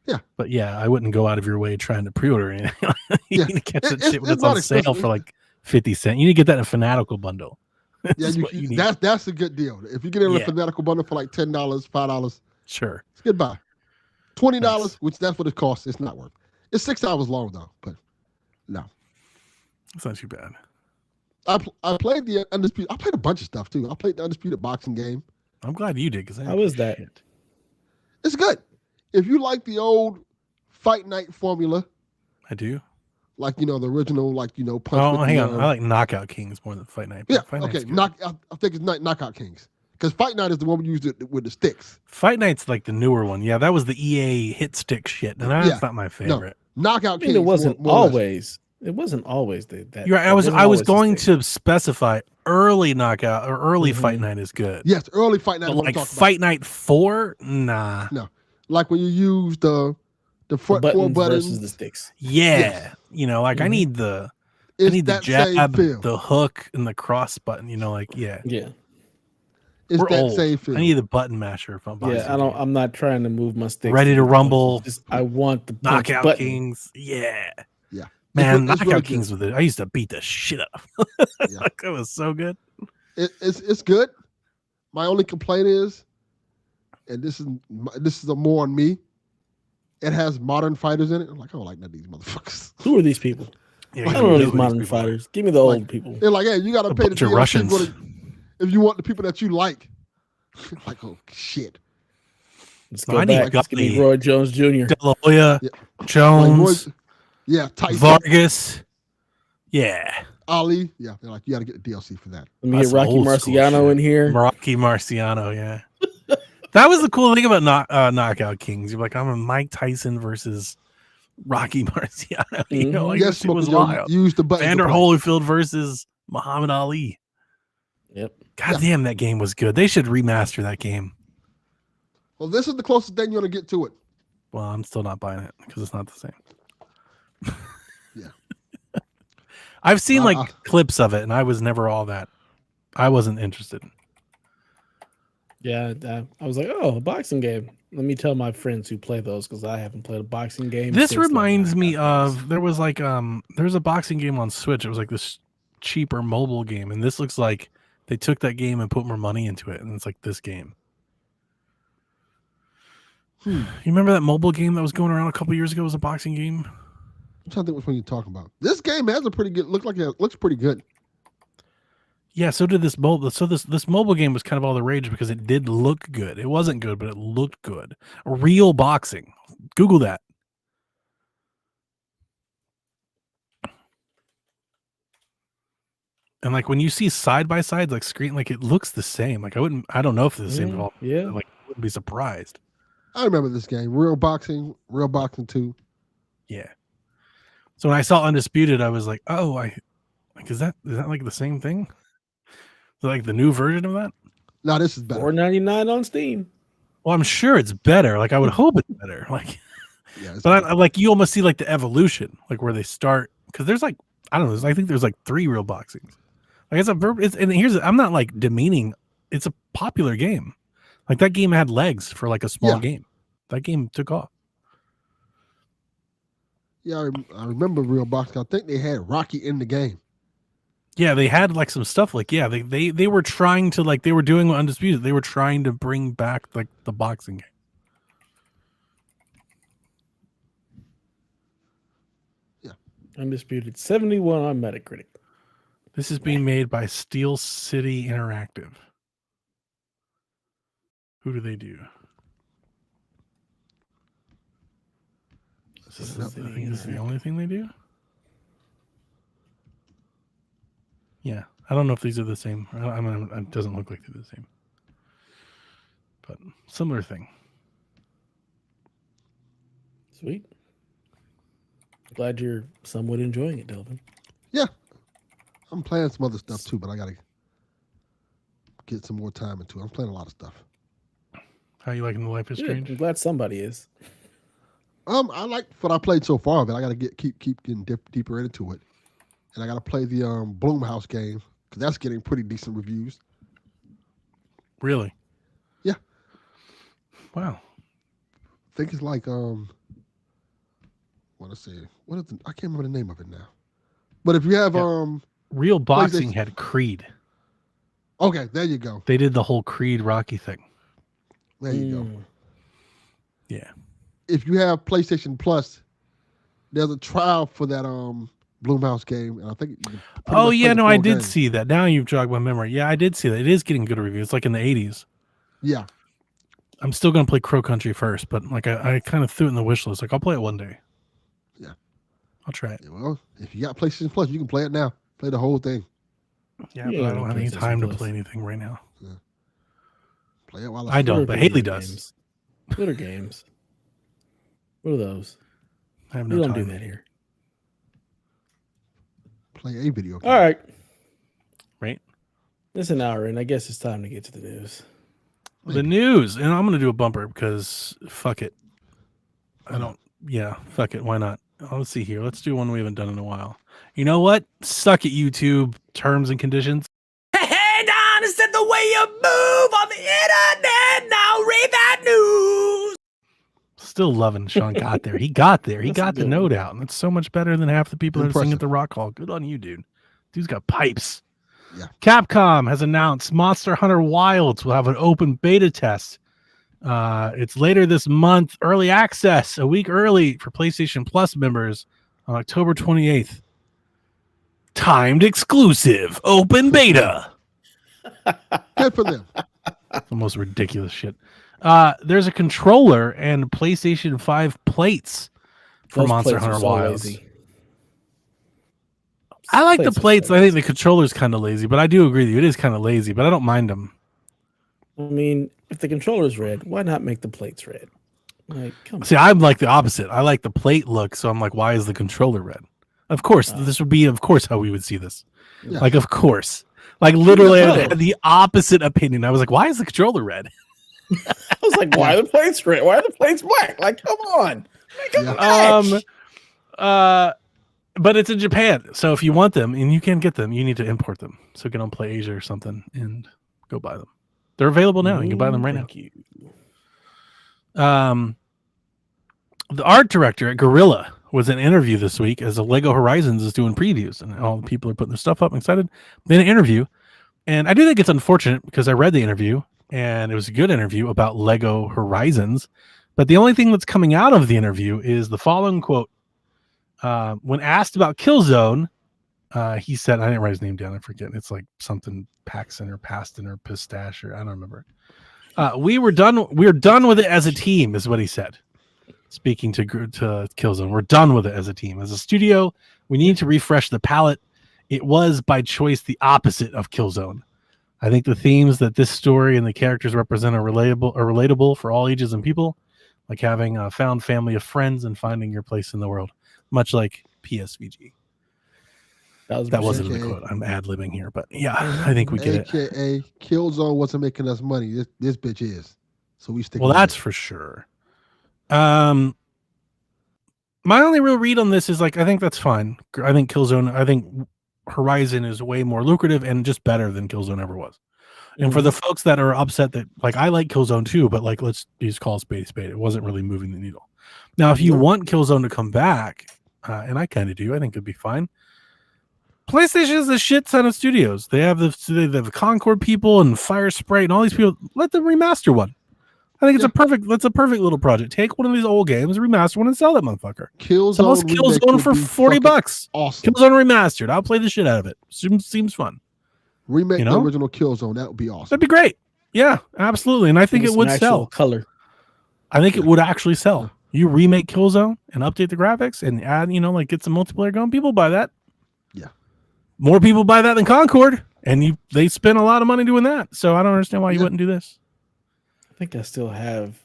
Yeah. But yeah, I wouldn't go out of your way trying to pre-order anything. You need to catch that shit when it's on sale expensive. for like 50 cents. You need to get that in a Fanatical bundle. Yeah, you need. That's a good deal. If you get it in a Fanatical bundle for like $10, $5, sure, it's goodbye. $20, which that's what it costs. It's not worth. It's 6 hours long though, but no, it's not too bad. I played the Undisputed. I played a bunch of stuff too. I played the Undisputed boxing game. I'm glad you did because how is that? Shit. It's good. If you like the old Fight Night formula, I do. Like the original, punch. Oh, hang on. I like Knockout Kings more than Fight Night. Yeah, Fight okay. I think it's Knockout Kings because Fight Night is the one we used with the sticks. Fight Night's like the newer one. Yeah, that was the EA hit stick shit, and that's not my favorite. No, Knockout Kings. It wasn't always. It wasn't always that. You're right. I was going to specify early Knockout or early Fight Night is good. Yes, early Fight Night. But like Fight Night 4, nah. No, like when you use the front four buttons versus the sticks. Yeah, like I need the jab, the hook, and the cross button. Yeah. It's We're that old. same feel. I need the button masher if I'm boxing. Yeah, I'm not trying to move my sticks. Ready to rumble. I want the Knockout button. Kings. Yeah. Yeah. Man, Knockout Kings with it. I used to beat the shit out of them. Like, that was so good. It's good. My only complaint is, and this is a more on me. It has modern fighters in it. I'm like, I don't like none of these motherfuckers. Who are these people? Yeah, I don't know these modern fighters. Give me the old people. They're like, hey, you got to pay the DLC Russians. if you want the people that you like. Like, oh shit. Let's go back. Let's give me Roy Jones Jr. De La Hoya, Jones, Tyson, Vargas, yeah. Ali. Yeah, they're like, you got to get the DLC for that. Let me get Rocky Marciano in here. Rocky Marciano, yeah. That was the cool thing about Knockout Kings. You're like, I'm a Mike Tyson versus Rocky Marciano. Like, yes, it was wild. Use the button. Vander Holyfield versus Muhammad Ali. Yep. God damn, that game was good. They should remaster that game. Well, this is the closest thing you're going to get to it. Well, I'm still not buying it because it's not the same. Yeah. I've seen clips of it, and I was never all that. I wasn't interested. Yeah, I was like, oh, a boxing game. Let me tell my friends who play those because I haven't played a boxing game. This reminds me of there's a boxing game on Switch. It was like this cheaper mobile game, and this looks like they took that game and put more money into it, and it's like this game. You remember that mobile game that was going around a couple years ago? It was a boxing game. I'm trying to think which one you're talking about. This game has a pretty good looks pretty good. Yeah, so did this mobile. So this mobile game was kind of all the rage because it did look good. It wasn't good, but it looked good. Real boxing. Google that. And like when you see side by sides, like screen, like it looks the same. Like I don't know if it's the same at all. Yeah. Like I wouldn't be surprised. I remember this game. Real Boxing 2. Yeah. So when I saw Undisputed, I was like, oh, is that like the same thing? Is it like the new version of that? No, this is better. $4.99 on Steam. Well, I'm sure it's better. Like I would hope it's better. Like, yeah, but I like you almost see like the evolution, like where they start because there's like I don't know. I think there's like 3 real boxings. Like I'm not like demeaning. It's a popular game. Like that game had legs for like a small game. That game took off. Yeah, I remember Real Boxing. I think they had Rocky in the game. Yeah, they had like some stuff like they were trying to like they were doing Undisputed. They were trying to bring back like the boxing game. Yeah. Undisputed 71 on Metacritic. This is being made by Steel City Interactive. Who do they do? I think this is the only thing they do. Yeah, I don't know if these are the same. I mean, it doesn't look like they're the same, but similar thing. Sweet. Glad you're somewhat enjoying it, Delvin. Yeah, I'm playing some other stuff too, but I gotta get some more time into it. I'm playing a lot of stuff. How you liking the Life is Strange? I'm glad somebody is. I like what I played so far, but I gotta keep getting deeper into it, and I gotta play the Bloomhouse game because that's getting pretty decent reviews. Really? Yeah. Wow. I think it's like want to say what is I can't remember the name of it now. But if you have Real Boxing had Creed. Okay, there you go. They did the whole Creed Rocky thing. There you go. Yeah. If you have PlayStation Plus, there's a trial for that Blumhouse game, and I think. Oh yeah, no, I did see that. Now you've jogged my memory. Yeah, I did see that. It is getting good reviews. It's like in the 80s. Yeah. I'm still gonna play Crow Country first, but like I kind of threw it in the wish list. Like I'll play it one day. Yeah. I'll try it. Yeah, well, if you got PlayStation Plus, you can play it now. Play the whole thing. Yeah, but I don't have any time to play anything right now. Yeah. Play it while I don't, but Haley does. Twitter games. What are those? I have no we time. don't do that here. Play a video game. All right. Right. It's an hour, and I guess it's time to get to the news. The news, and I'm going to do a bumper because fuck it. Fuck it. Why not? Let's see here. Let's do one we haven't done in a while. You know what? Suck it, YouTube. Terms and conditions. Hey, Don, is that the way you move on the internet? Now read that news. Still loving Sean got there. He got there. He got the note out, and that's so much better than half the people that are singing at the Rock Hall. Good on you, dude. Dude's got pipes. Yeah. Capcom has announced Monster Hunter Wilds will have an open beta test. It's later this month, early access, a week early for PlayStation Plus members on October 28th. Timed exclusive, open beta. Good for them. The most ridiculous shit. There's a controller and PlayStation 5 plates for Those Monster plates Hunter are so Wilds. lazy. I like the plates. So I think the controller's kind of lazy, but I do agree with you. It is kind of lazy, but I don't mind them. I mean, if the controller's red, why not make the plates red? Like, come on. See, I'm like the opposite. I like the plate look, so I'm like, why is the controller red? Of course, this would be, of course, how we would see this. Yeah. Like, of course. Like, literally, I had the opposite opinion. I was like, why is the controller red? I was like, why are the plates red? Why are the plates black? Like, come on. But it's in Japan, so if you want them and you can't get them, you need to import them. So get on Play Asia or something and go buy them. They're available now. You can buy them right now. The art director at Guerrilla was in an interview this week as the Lego Horizons is doing previews, and all the people are putting their stuff up. I'm excited. Then an interview, and I do think it's unfortunate because I read the interview and it was a good interview about Lego Horizons, but the only thing that's coming out of the interview is the following quote. When asked about Killzone, he said, I didn't write his name down, I forget. It's like something Paxton or Paston or Pistache, or I don't remember. We're done with it as a team, is what he said. Speaking to Killzone, we're done with it as a team. As a studio, we need to refresh the palette. It was by choice the opposite of Killzone. I think the themes that this story and the characters represent are relatable for all ages and people, like having a found family of friends and finding your place in the world, much like PSVG. That wasn't the quote. I'm ad-libbing here, but yeah, I think we get it. AKA Killzone wasn't making us money. This bitch is. So we stick. Well, that's for sure. My only real read on this is like, I think that's fine. I think Horizon is way more lucrative and just better than Killzone ever was. And for the folks that are upset that, like, I like Killzone too, but like, let's just call a spade a spade. It wasn't really moving the needle. Now, if you want Killzone to come back, and I kind of do, I think it'd be fine. PlayStation has a shit ton of studios. They have the Concord people and Fire Sprite and all these people. Let them remaster one. I think that's a perfect little project. Take one of these old games, remaster one, and sell that motherfucker. Sell us Killzone for $40. Awesome. Killzone remastered. I'll play the shit out of it. Seems fun. Remake the original Killzone. That would be awesome. That'd be great. Yeah, absolutely. And I think it would sell. Color. I think it would actually sell. You remake Killzone and update the graphics and add, like get some multiplayer going. People buy that. Yeah. More people buy that than Concord, and they spend a lot of money doing that. So I don't understand why you wouldn't do this. I think I still have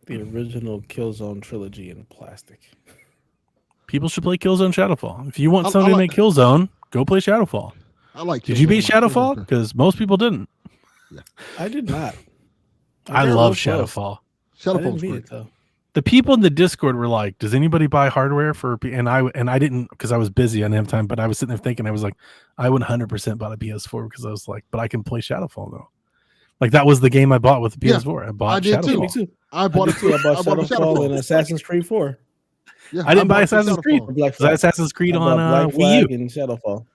the original Killzone trilogy in plastic. People should play Killzone Shadowfall. If you want somebody to make Killzone, go play Shadowfall. I like. Did you beat Shadowfall? Because most people didn't. Yeah. I did not. I love Shadowfall. Shadowfall's great. Though. The people in the Discord were like, "Does anybody buy hardware for?" And I didn't because I was busy. I didn't have time. But I was sitting there thinking, I was like, I would 100% bought a PS4 because I was like, but I can play Shadowfall though. Like that was the game I bought with the PS4. I bought Shadowfall. Me too. I bought it too. I bought Shadowfall and Assassin's Creed 4. Yeah, I didn't buy bought it for Assassin's Creed. Shadowfall. Black Because Flag. Assassin's Creed I on bought Black Wii U. Flag and Shadowfall.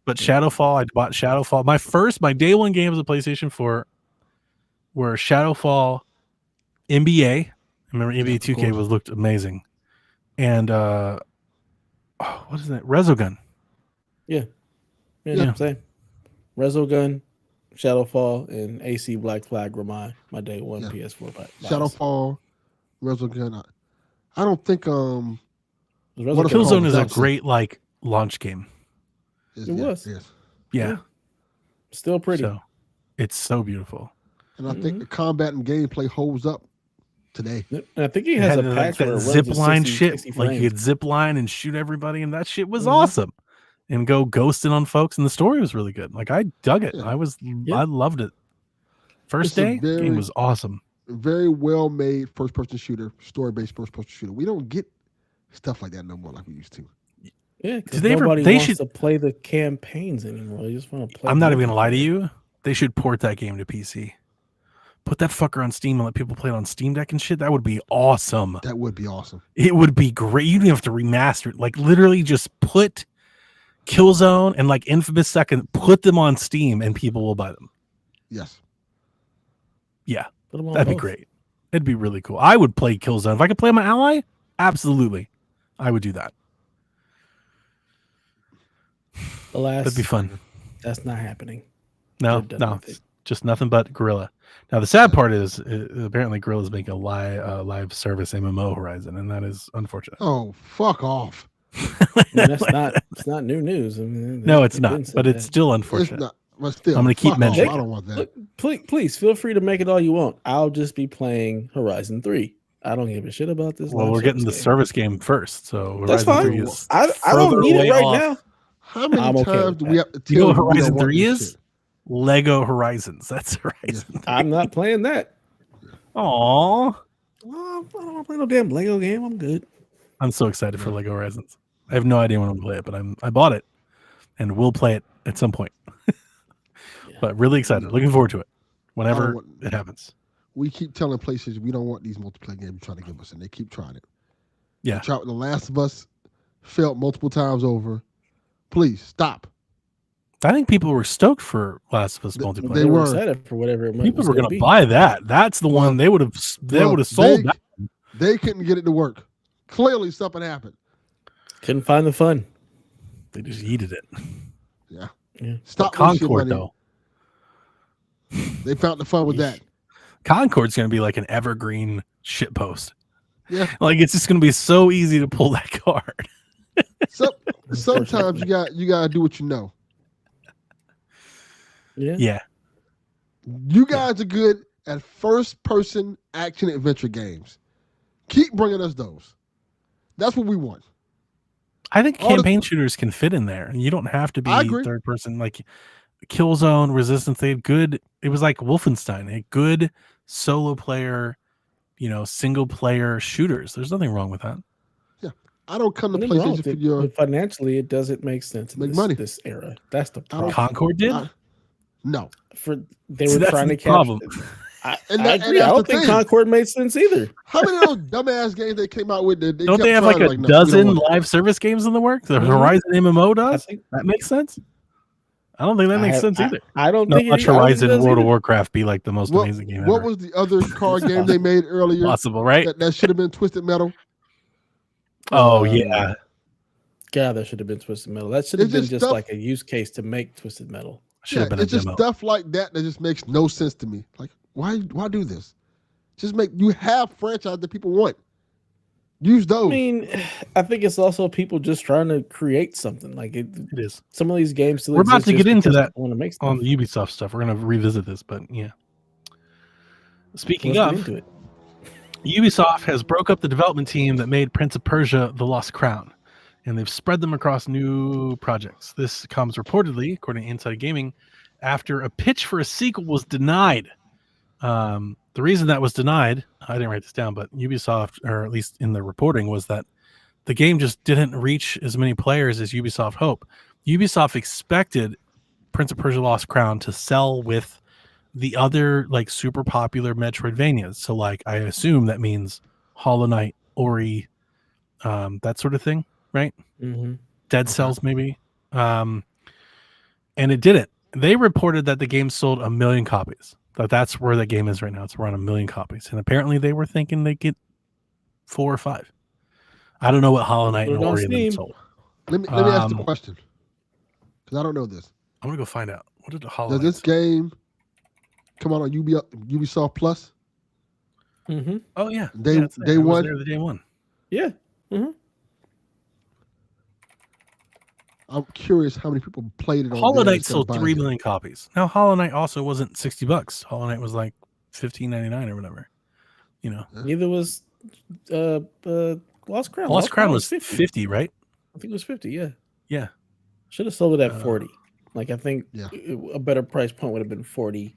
But Shadowfall, I bought Shadowfall. My day one games of PlayStation 4 were Shadowfall, NBA. I remember NBA of 2K course. looked amazing. And what is that? Resogun. Yeah, Yeah. same. Resogun, Shadowfall, and AC Black Flag were my day one Yeah. PS4 buys. Shadowfall, Resogun. I don't think Killzone is a Jackson. great like launch game. It was. Yes. Yeah. Still pretty. So it's so beautiful. And I think the combat and gameplay holds up today. And I think he has a like patch where that it zip runs at line 60 shit. 60 Like you frames. could zip line and shoot everybody, and that shit was awesome. And go ghosting on folks, and the story was really good. Like I dug it. Yeah. I loved it. First day, game was awesome. Very well made first person shooter, story based first person shooter. We don't get stuff like that no more like we used to. Yeah, because They nobody wants should to play the campaigns anymore. They just want to play. I'm not even gonna lie to you. They should port that game to PC. Put that fucker on Steam and let people play it on Steam Deck and shit. That would be awesome. That would be awesome. It would be great. You don't even have to remaster it. Like literally just put Killzone and like Infamous Second, put them on Steam and people will buy them. Yes. Yeah. Put them on That'd be both. great. It'd be really cool. I would play Killzone. If I could play my ally, absolutely. I would do that. Alas, That'd be fun. That's not happening. No, They're done no. with it. Just nothing but Gorilla. Now the sad part is apparently Gorilla's making a live service MMO Horizon, and that is unfortunate. Oh, fuck off. I mean, it's not new news. I mean, No, it's they've not, been saying but it's that. still It's unfortunate. not. But still, I'm gonna keep fuck off. mentioning I don't want that. Look, please feel free to make it all you want. I'll just be playing Horizon 3. I don't give a shit about this. Well, live we're getting the game. service game first, so That's Horizon fine. 3 is I don't further need it away right off. now. How many I'm okay times with do that. we have to tell You know what we don't Horizon want 3 this is? shit? Lego Horizons. That's Horizon 3. I'm not playing that. Aww. Oh, I don't want to play no damn Lego game. I'm good. I'm so excited for Lego Horizons. I have no idea when I'm gonna play it, but I bought it and will play it at some point. But really excited. Looking forward to it. Whenever it happens. We keep telling PlayStation we don't want these multiplayer games trying to give us, and they keep trying it. Yeah. The Last of Us failed multiple times over. Please stop. I think people were stoked for Last of Us multiplayer. They were excited for whatever it People was were gonna going to be. buy that. That's the one they would have sold. That. They couldn't get it to work. Clearly, something happened. Couldn't find the fun. They just yeeted it. Yeah. Yeah. Stop wasting Concord money. though. They found the fun with that. Concord's going to be like an evergreen shit post. Yeah. Like it's just going to be so easy to pull that card. Sometimes you gotta do what you know. Yeah. You guys are good at first-person action adventure games. Keep bringing us those. That's what we want. I think campaign shooters can fit in there. You don't have to be third person. Like Killzone, Resistance, they had good. It was like Wolfenstein. They had good solo player, single player shooters. There's nothing wrong with that. Yeah, I don't come to PlayStation for your. But financially, it doesn't make sense. Make money. This era. That's the problem. Concord did. No. They were trying to problem. I agree. I don't think Concord made sense either. How many of those dumbass games they came out with? Don't they have like a dozen live service games in the works? The Horizon MMO does? That makes sense? I don't think that makes sense either. I don't think much Horizon World of Warcraft be like the most amazing game ever. What was the other card game they made earlier? Possible, right? That should have been Twisted Metal. Oh, yeah. God, that should have been Twisted Metal. That should have been just like a use case to make Twisted Metal. Should have been a it's just demo. stuff like that just makes no sense to me. Like, why do this? Just you have franchise that people want. Use those. I mean, I think it's also people just trying to create something. Like it is. Some of these games still we're about to get into that want to make stuff. on the Ubisoft stuff. We're going to revisit this, but yeah. Speaking Let's of, get into it. Ubisoft has broke up the development team that made Prince of Persia: The Lost Crown, and they've spread them across new projects. This comes reportedly, according to Inside Gaming, after a pitch for a sequel was denied. The reason that was denied, I didn't write this down, but Ubisoft, or at least in the reporting, was that the game just didn't reach as many players as Ubisoft hoped. Ubisoft expected Prince of Persia: Lost Crown to sell with the other like super popular Metroidvanias. So like I assume that means Hollow Knight, Ori, that sort of thing, right? Mm-hmm. Dead Cells, maybe. And it didn't. They reported that the game sold 1 million copies. That's where the game is right now. It's around 1 million copies. And apparently they were thinking they'd get 4 or 5. I don't know what Hollow Knight Put and it on Ori Steam. sold. Let me ask the question, because I don't know this. I'm gonna go find out. What did the Hollow Does Knight this game come out on Ubisoft Plus? Mm-hmm. Oh yeah, Day it was one. there the day one. Yeah. Mm-hmm. I'm curious how many people played it on Hollow there Knight instead of sold buying 3 it. million copies. Now Hollow Knight also wasn't $60. Hollow Knight was like $15.99 or whatever. You know, Neither was Lost Crown. Lost Crown was 50, right? I think it was 50. Yeah. Yeah. Should have sold it at 40. Like I think a better price point would have been 40.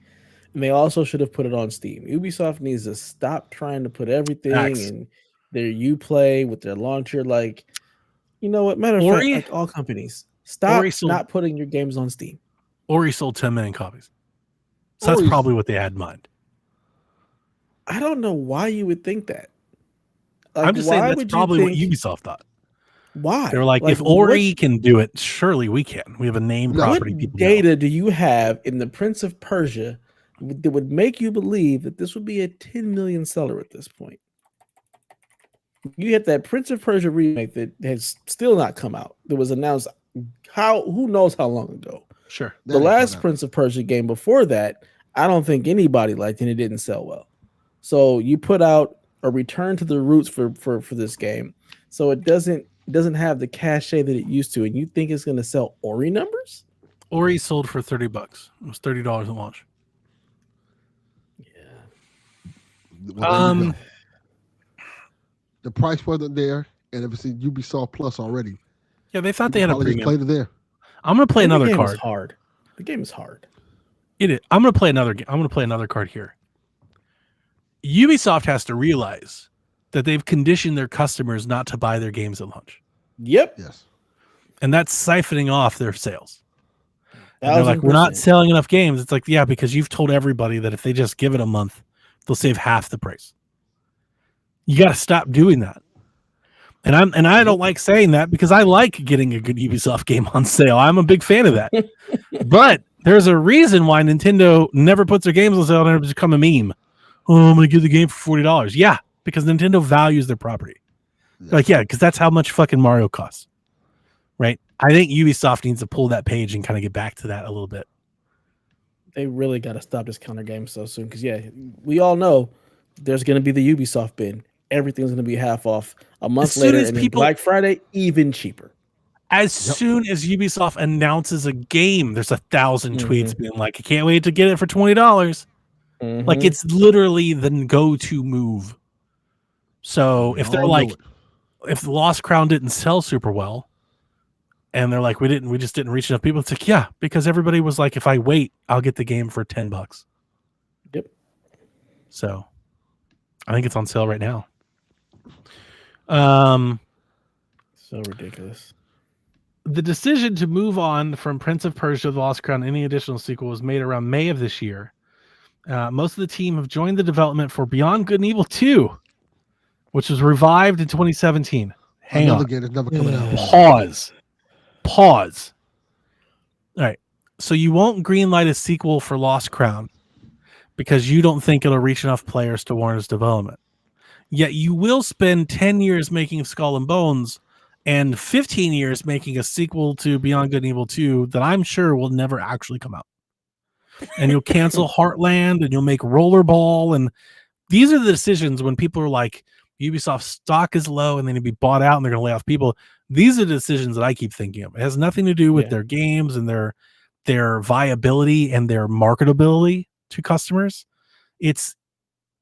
And they also should have put it on Steam. Ubisoft needs to stop trying to put everything in their Uplay with their launcher. Like, you know what? Matter of fact, like all companies, stop not putting your games on Steam. Ori sold 10 million copies. So that's probably what they had in mind. I don't know why you would think that. Like, I'm just saying that's probably what Ubisoft thought. Why? They're like if Ori can do it, surely we can. We have a name property. What data do you have in the Prince of Persia that would make you believe that this would be a 10 million seller at this point? You had that Prince of Persia remake that has still not come out. That was announced who knows how long ago. Sure. The last Prince of Persia game before that, I don't think anybody liked, and it didn't sell well. So you put out a return to the roots for this game. So it doesn't have the cachet that it used to, and you think it's going to sell Ori numbers? Ori sold for $30. It was $30 at launch. Yeah. The price wasn't there, and if it's in Ubisoft Plus already. Yeah, they thought they had a premium. Just played it there. I'm going to play another card. Hard. The game is hard. It is. I'm going to play another game. I'm going to play another card here. Ubisoft has to realize that they've conditioned their customers not to buy their games at launch. Yep. Yes. And that's siphoning off their sales. And they're like, we're not selling enough games. It's like, yeah, because you've told everybody that if they just give it a month, they'll save half the price. You got to stop doing that. And I don't like saying that because I like getting a good Ubisoft game on sale. I'm a big fan of that. But there's a reason why Nintendo never puts their games on sale and it's become a meme. Oh, I'm going to give the game for $40. Yeah, because Nintendo values their property. Yeah. Like, yeah, because that's how much fucking Mario costs. Right? I think Ubisoft needs to pull that page and kind of get back to that a little bit. They really got to stop this counter game so soon because, yeah, we all know there's going to be the Ubisoft bin. Everything's going to be half off a month later, and then Black Friday, even cheaper. As soon as Ubisoft announces a game, there's 1,000 tweets being like, I can't wait to get it for $20. Like, it's literally the go-to move. So if they're like, if the Lost Crown didn't sell super well, and they're like, we just didn't reach enough people, it's like, yeah, because everybody was like, if I wait, I'll get the game for $10. Yep. So I think it's on sale right now. So ridiculous. The decision to move on from Prince of Persia: The Lost Crown, any additional sequel, was made around May of this year. Most of the team have joined the development for Beyond Good and Evil 2, which was revived in 2017. Hang on. Again, it's never coming out. Pause. All right. So you won't greenlight a sequel for Lost Crown because you don't think it'll reach enough players to warrant its development. Yet you will spend 10 years making Skull and Bones and 15 years making a sequel to Beyond Good and Evil 2 that I'm sure will never actually come out. And you'll cancel Heartland and you'll make Rollerball. And these are the decisions when people are like, Ubisoft stock is low and then it'll be bought out and they're going to lay off people. These are the decisions that I keep thinking of. It has nothing to do with their games and their viability and their marketability to customers. It's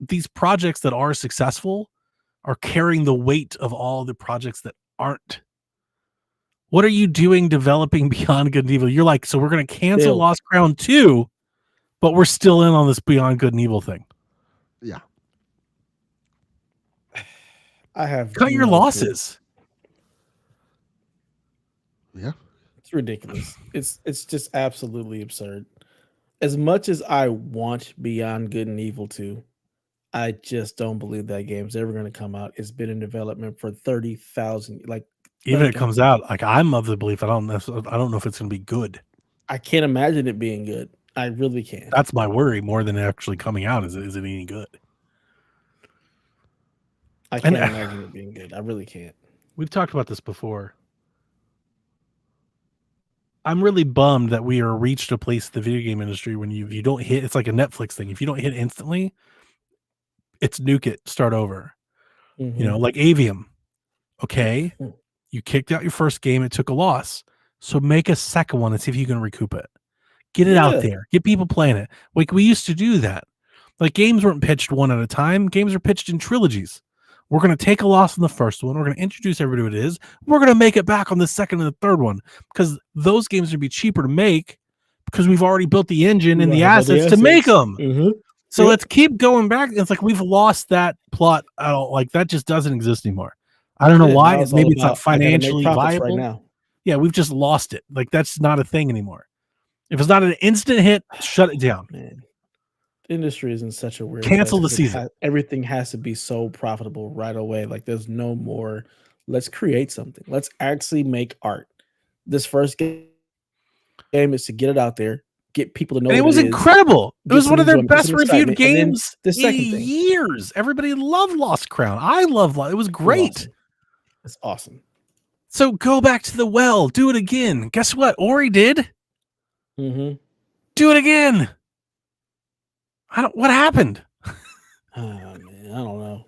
these projects that are successful are carrying the weight of all the projects that aren't. What are you doing developing Beyond Good and Evil? You're like, so we're going to cancel Lost Crown 2, but we're still in on this Beyond Good and Evil thing. Yeah. I have cut your losses. Yeah. It's ridiculous. It's just absolutely absurd. As much as I want Beyond Good and Evil 2, I just don't believe that game's ever going to come out. It's been in development for 30,000. Like, even if it comes out, like I'm of the belief I don't know if it's going to be good. I can't imagine it being good. I really can't. That's my worry more than actually coming out. Is it any good? I can't imagine it being good. I really can't. We've talked about this before. I'm really bummed that we are reached a place in the video game industry when you don't hit. It's like a Netflix thing. If you don't hit instantly, it's nuke it, start over. Mm-hmm. You know, like Avium. Okay, you kicked out your first game. It took a loss. So make a second one and see if you can recoup it. Get it out there. Get people playing it. Like we used to do that. Like games weren't pitched one at a time. Games are pitched in trilogies. We're going to take a loss on the first one. We're going to introduce everybody what it is. We're going to make it back on the second and the third one because those games would be cheaper to make because we've already built the engine and the assets to make them. Mm-hmm. So let's keep going back. It's like we've lost that plot. Like that just doesn't exist anymore. I don't know why. Maybe it's not financially viable right now. Yeah, we've just lost it. Like that's not a thing anymore. If it's not an instant hit, shut it down. Man. The industry is in such a weird cancel the season. Everything has to be so profitable right away. Like there's no more. Let's create something. Let's actually make art. This first game is to get it out there, get people to know. And it was incredible. It was one of their best reviewed games in years. Everybody loved Lost Crown. I love Lost. It was great. It's awesome. So go back to the well. Do it again. Guess what? Ori did. Mm-hmm. Do it again. What happened? Oh man, I don't know.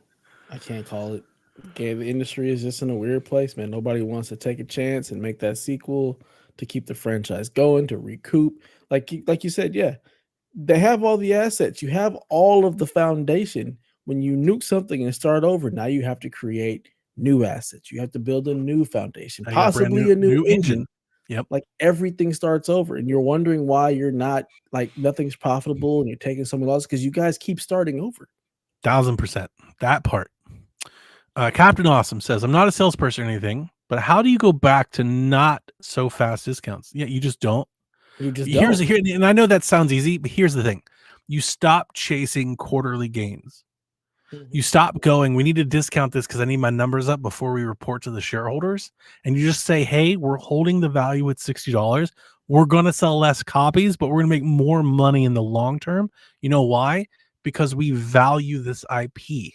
I can't call it. Okay, the industry is just in a weird place, man. Nobody wants to take a chance and make that sequel to keep the franchise going, to recoup. Like you said, yeah, they have all the assets. You have all of the foundation. When you nuke something and start over, now you have to create new assets. You have to build a new foundation, possibly a new engine. Yep. Like everything starts over, and you're wondering why you're not like nothing's profitable and you're taking someone else because you guys keep starting over. 1000%. That part. Captain Awesome says, I'm not a salesperson or anything, but how do you go back to not so fast discounts? Yeah, you just don't. And I know that sounds easy, but here's the thing. You stop chasing quarterly gains. Mm-hmm. You stop going, we need to discount this because I need my numbers up before we report to the shareholders. And you just say, hey, we're holding the value at $60. We're going to sell less copies, but we're going to make more money in the long term. You know why? Because we value this IP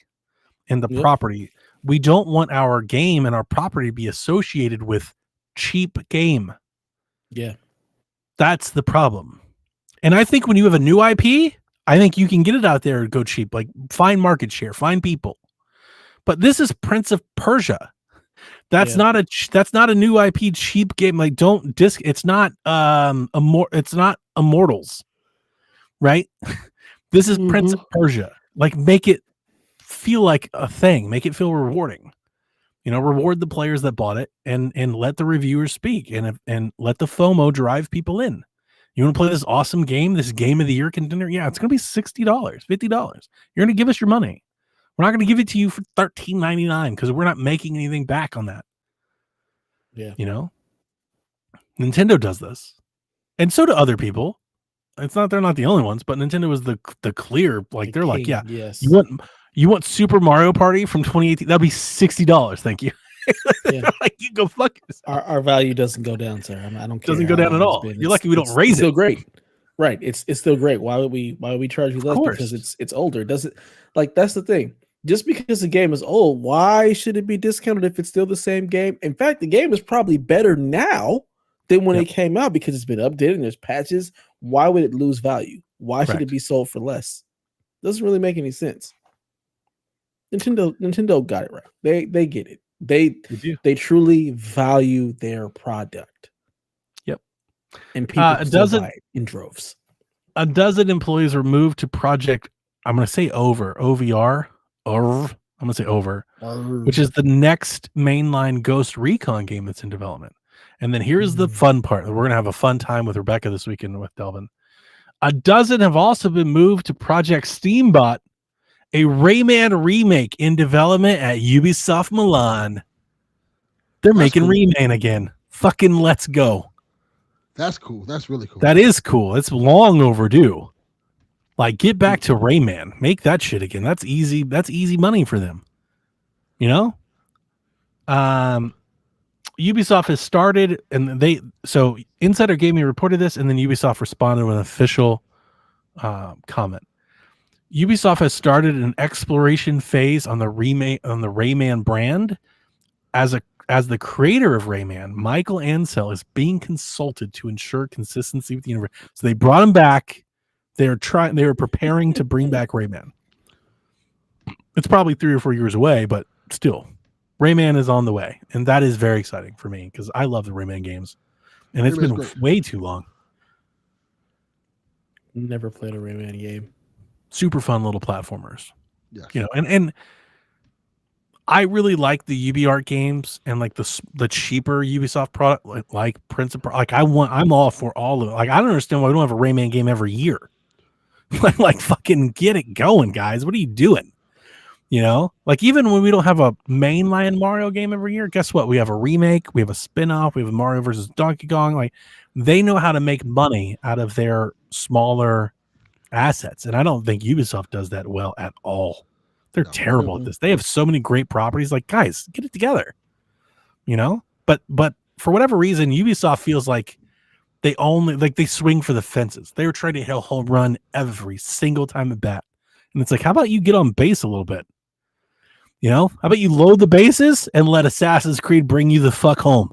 and the property. We don't want our game and our property to be associated with cheap game. Yeah. That's the problem. And I think when you have a new IP, I think you can get it out there and go cheap, like find market share, find people. But this is Prince of Persia. That's not a new IP cheap game. Like it's not Immortals, right? This is Prince of Persia. Like make it feel like a thing, make it feel rewarding. You know, reward the players that bought it and let the reviewers speak and let the FOMO drive people in. You want to play this awesome game, this game of the year contender? Yeah, it's going to be $60, $50. You're going to give us your money. We're not going to give it to you for $13.99 because we're not making anything back on that. Yeah. You know? Nintendo does this. And so do other people. They're not the only ones, but Nintendo is the clear, like they're like, yeah, yes. You want Super Mario Party from 2018? That'll be $60. Thank you. Yeah. Like you go fuck yourself. Our value doesn't go down, sir. I don't care. Doesn't go down at all. You're lucky we don't raise it's it. Still great, right? It's still great. Why would we charge you less? Because it's older. Doesn't like that's the thing. Just because the game is old, why should it be discounted if it's still the same game? In fact, the game is probably better now than when it came out because it's been updated and there's patches. Why would it lose value? Why should it be sold for less? Doesn't really make any sense. Nintendo got it right. They get it. They truly value their product. Yep. And people still buy it in droves. A dozen employees were moved to Project, I'm going to say OVR, which is the next mainline Ghost Recon game that's in development. And then here's the fun part. We're going to have a fun time with Rebecca this weekend with Delvin. A dozen have also been moved to Project Steambot, a Rayman remake in development at Ubisoft Milan. They're making Rayman again. Fucking let's go. That's cool. That's really cool. That is cool. It's long overdue. Like, get back to Rayman. Make that shit again. That's easy. That's easy money for them. You know? Ubisoft has started, and so Insider Gaming reported this, and then Ubisoft responded with an official comment. Ubisoft has started an exploration phase on the Rayman brand. As the creator of Rayman, Michael Ansel is being consulted to ensure consistency with the universe. So they brought him back. They were preparing to bring back Rayman. It's probably 3 or 4 years away, but still, Rayman is on the way, and that is very exciting for me because I love the Rayman games, and it's been way too long. Never played a Rayman game. Super fun little platformers. Yes. You know, and I really like the UbiArt games and like the cheaper Ubisoft product, like Prince of like I'm all for all of it. Like I don't understand why we don't have a Rayman game every year. like fucking get it going, guys. What are you doing? You know, like even when we don't have a mainline Mario game every year, guess what? We have a remake, we have a spin-off, we have a Mario versus Donkey Kong. Like they know how to make money out of their smaller assets, and I don't think Ubisoft does that well at all. They're terrible at this. They have so many great properties. Like, guys, get it together. You know? But for whatever reason, Ubisoft feels like they swing for the fences. They were trying to hit a home run every single time at bat. And it's like, how about you get on base a little bit? You know? How about you load the bases and let Assassin's Creed bring you the fuck home?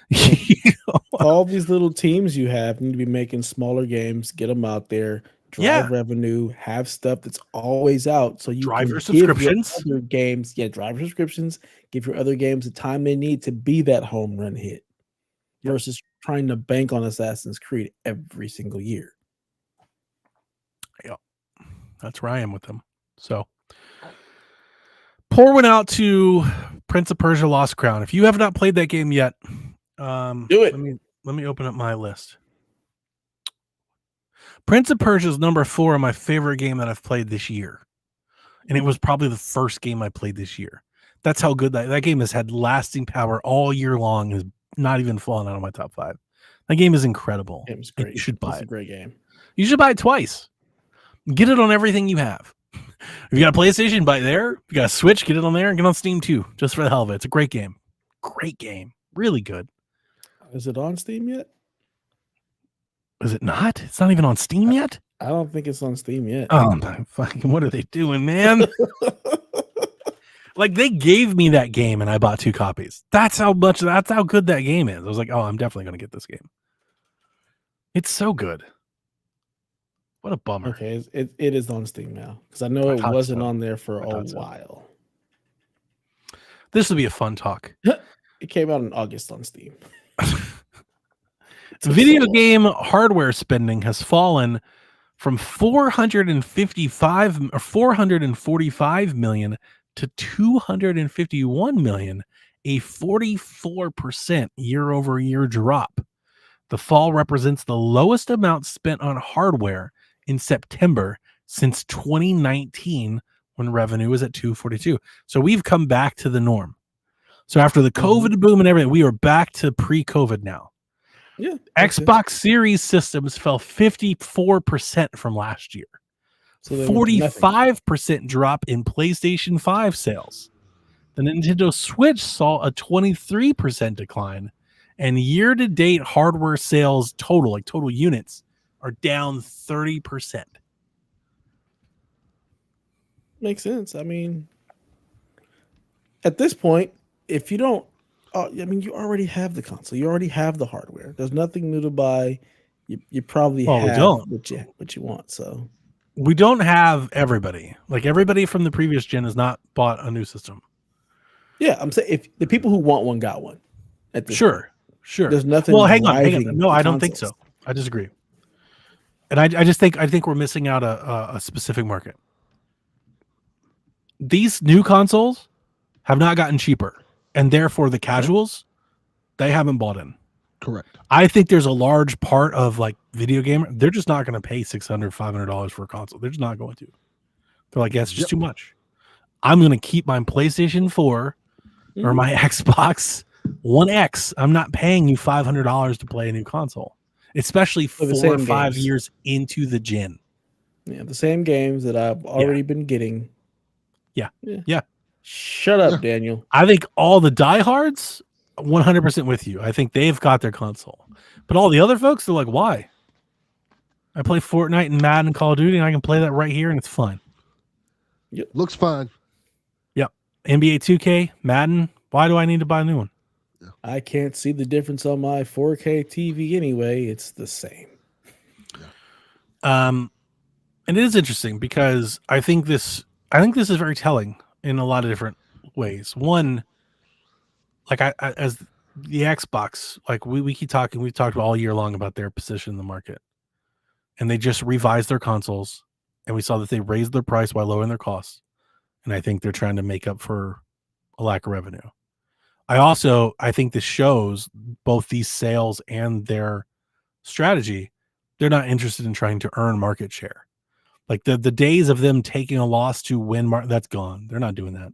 You know? All these little teams you have need to be making smaller games, get them out there. Drive revenue, have stuff that's always out, so you driver subscriptions, give your other games, driver subscriptions, give your other games the time they need to be that home run hit, versus trying to bank on Assassin's Creed every single year. Yeah, that's where I am with them. So, pour one out to Prince of Persia: Lost Crown. If you have not played that game yet, do it. Let me open up my list. Prince of Persia is number 4 on my favorite game that I've played this year. And it was probably the first game I played this year. That's how good that game has had lasting power all year long. Is not even fallen out of my top 5. That game is incredible. It was great. You should buy it. It's a great game. You should buy it twice. Get it on everything you have. If you got a PlayStation, buy it there. If you got a Switch, get it on there, and get on Steam too, just for the hell of it. It's a great game. Great game. Really good. Is it on Steam yet? Is it not? It's not even on Steam yet? I don't think it's on Steam yet. Oh my fucking, what are they doing, man? Like they gave me that game and I bought 2 copies. That's how good that game is. I was like, oh, I'm definitely gonna get this game. It's so good. What a bummer. Okay, it is on Steam now. Because I know it wasn't on there for a while. This will be a fun talk. It came out in August on Steam. Video game hardware spending has fallen from 445 million to 251 million, a 44% year-over-year drop. The fall represents the lowest amount spent on hardware in September since 2019, when revenue was at 242. So we've come back to the norm. So after the COVID boom and everything, we are back to pre-COVID now. Yeah, Xbox Series systems fell 54% from last year. So 45% drop in PlayStation 5 sales. The Nintendo Switch saw a 23% decline, and year-to-date hardware sales total units, are down 30%. Makes sense. I mean, at this point, if you don't, you already have the console. You already have the hardware. There's nothing new to buy. You probably have what you want. So we don't have everybody. Like everybody from the previous gen has not bought a new system. Yeah, I'm saying if the people who want one got one. At this point. Sure. There's nothing. Well, hang on. No, I don't think so. I disagree. And I just think we're missing out a specific market. These new consoles have not gotten cheaper. And therefore, the casuals, they haven't bought in. Correct. I think there's a large part of like video gamer. They're just not going to pay $600, $500 for a console. They're just not going to. They're like, yeah, it's just too much. I'm going to keep my PlayStation 4 or my Xbox One X. I'm not paying you $500 to play a new console, especially 4 or 5 years into the gen. Yeah, the same games that I've already been getting. Yeah. Shut up, Daniel. I think all the diehards, 100% with you. I think they've got their console, but all the other folks are like, why? I play Fortnite and Madden and Call of Duty, and I can play that right here, and it's fun. Yep. Looks fine. Yep. NBA 2K, Madden. Why do I need to buy a new one? I can't see the difference on my 4K TV anyway. It's the same. And it is interesting because I think this is very telling in a lot of different ways. One, like I as the Xbox, like we keep talking, we've talked all year long about their position in the market. And they just revised their consoles, and we saw that they raised their price while lowering their costs. And I think they're trying to make up for a lack of revenue. I think this shows both these sales and their strategy. They're not interested in trying to earn market share. Like the days of them taking a loss to win, that's gone. They're not doing that.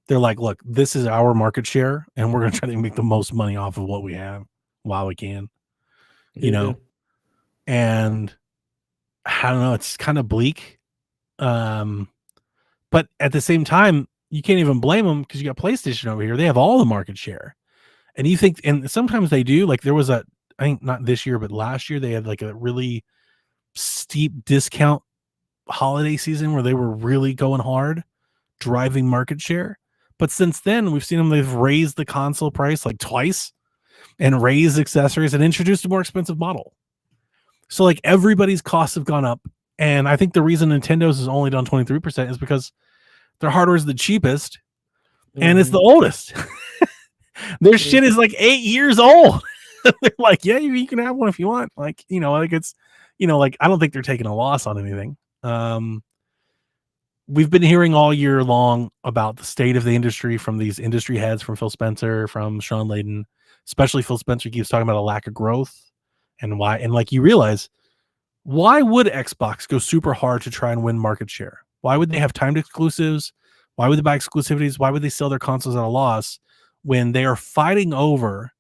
They're like, look, this is our market share, and we're going to try to make the most money off of what we have while we can, you know? And I don't know, it's kind of bleak. But at the same time, you can't even blame them because you got PlayStation over here. They have all the market share. And you think, and sometimes they do, like there was I think not this year, but last year they had like a really steep discount holiday season where they were really going hard, driving market share. But since then, we've seen them, they've raised the console price like twice and raised accessories and introduced a more expensive model. So like everybody's costs have gone up. And I think the reason Nintendo's is only down 23% is because their hardware is the cheapest and it's the oldest. Their shit is like 8 years old. They're like, yeah, you can have one if you want. Like, like it's, like I don't think they're taking a loss on anything. We've been hearing all year long about the state of the industry from these industry heads, from Phil Spencer, from Sean Layden. Especially Phil Spencer keeps talking about a lack of growth and why. And like you realize, why would Xbox go super hard to try and win market share? Why would they have timed exclusives? Why would they buy exclusivities? Why would they sell their consoles at a loss when they are fighting over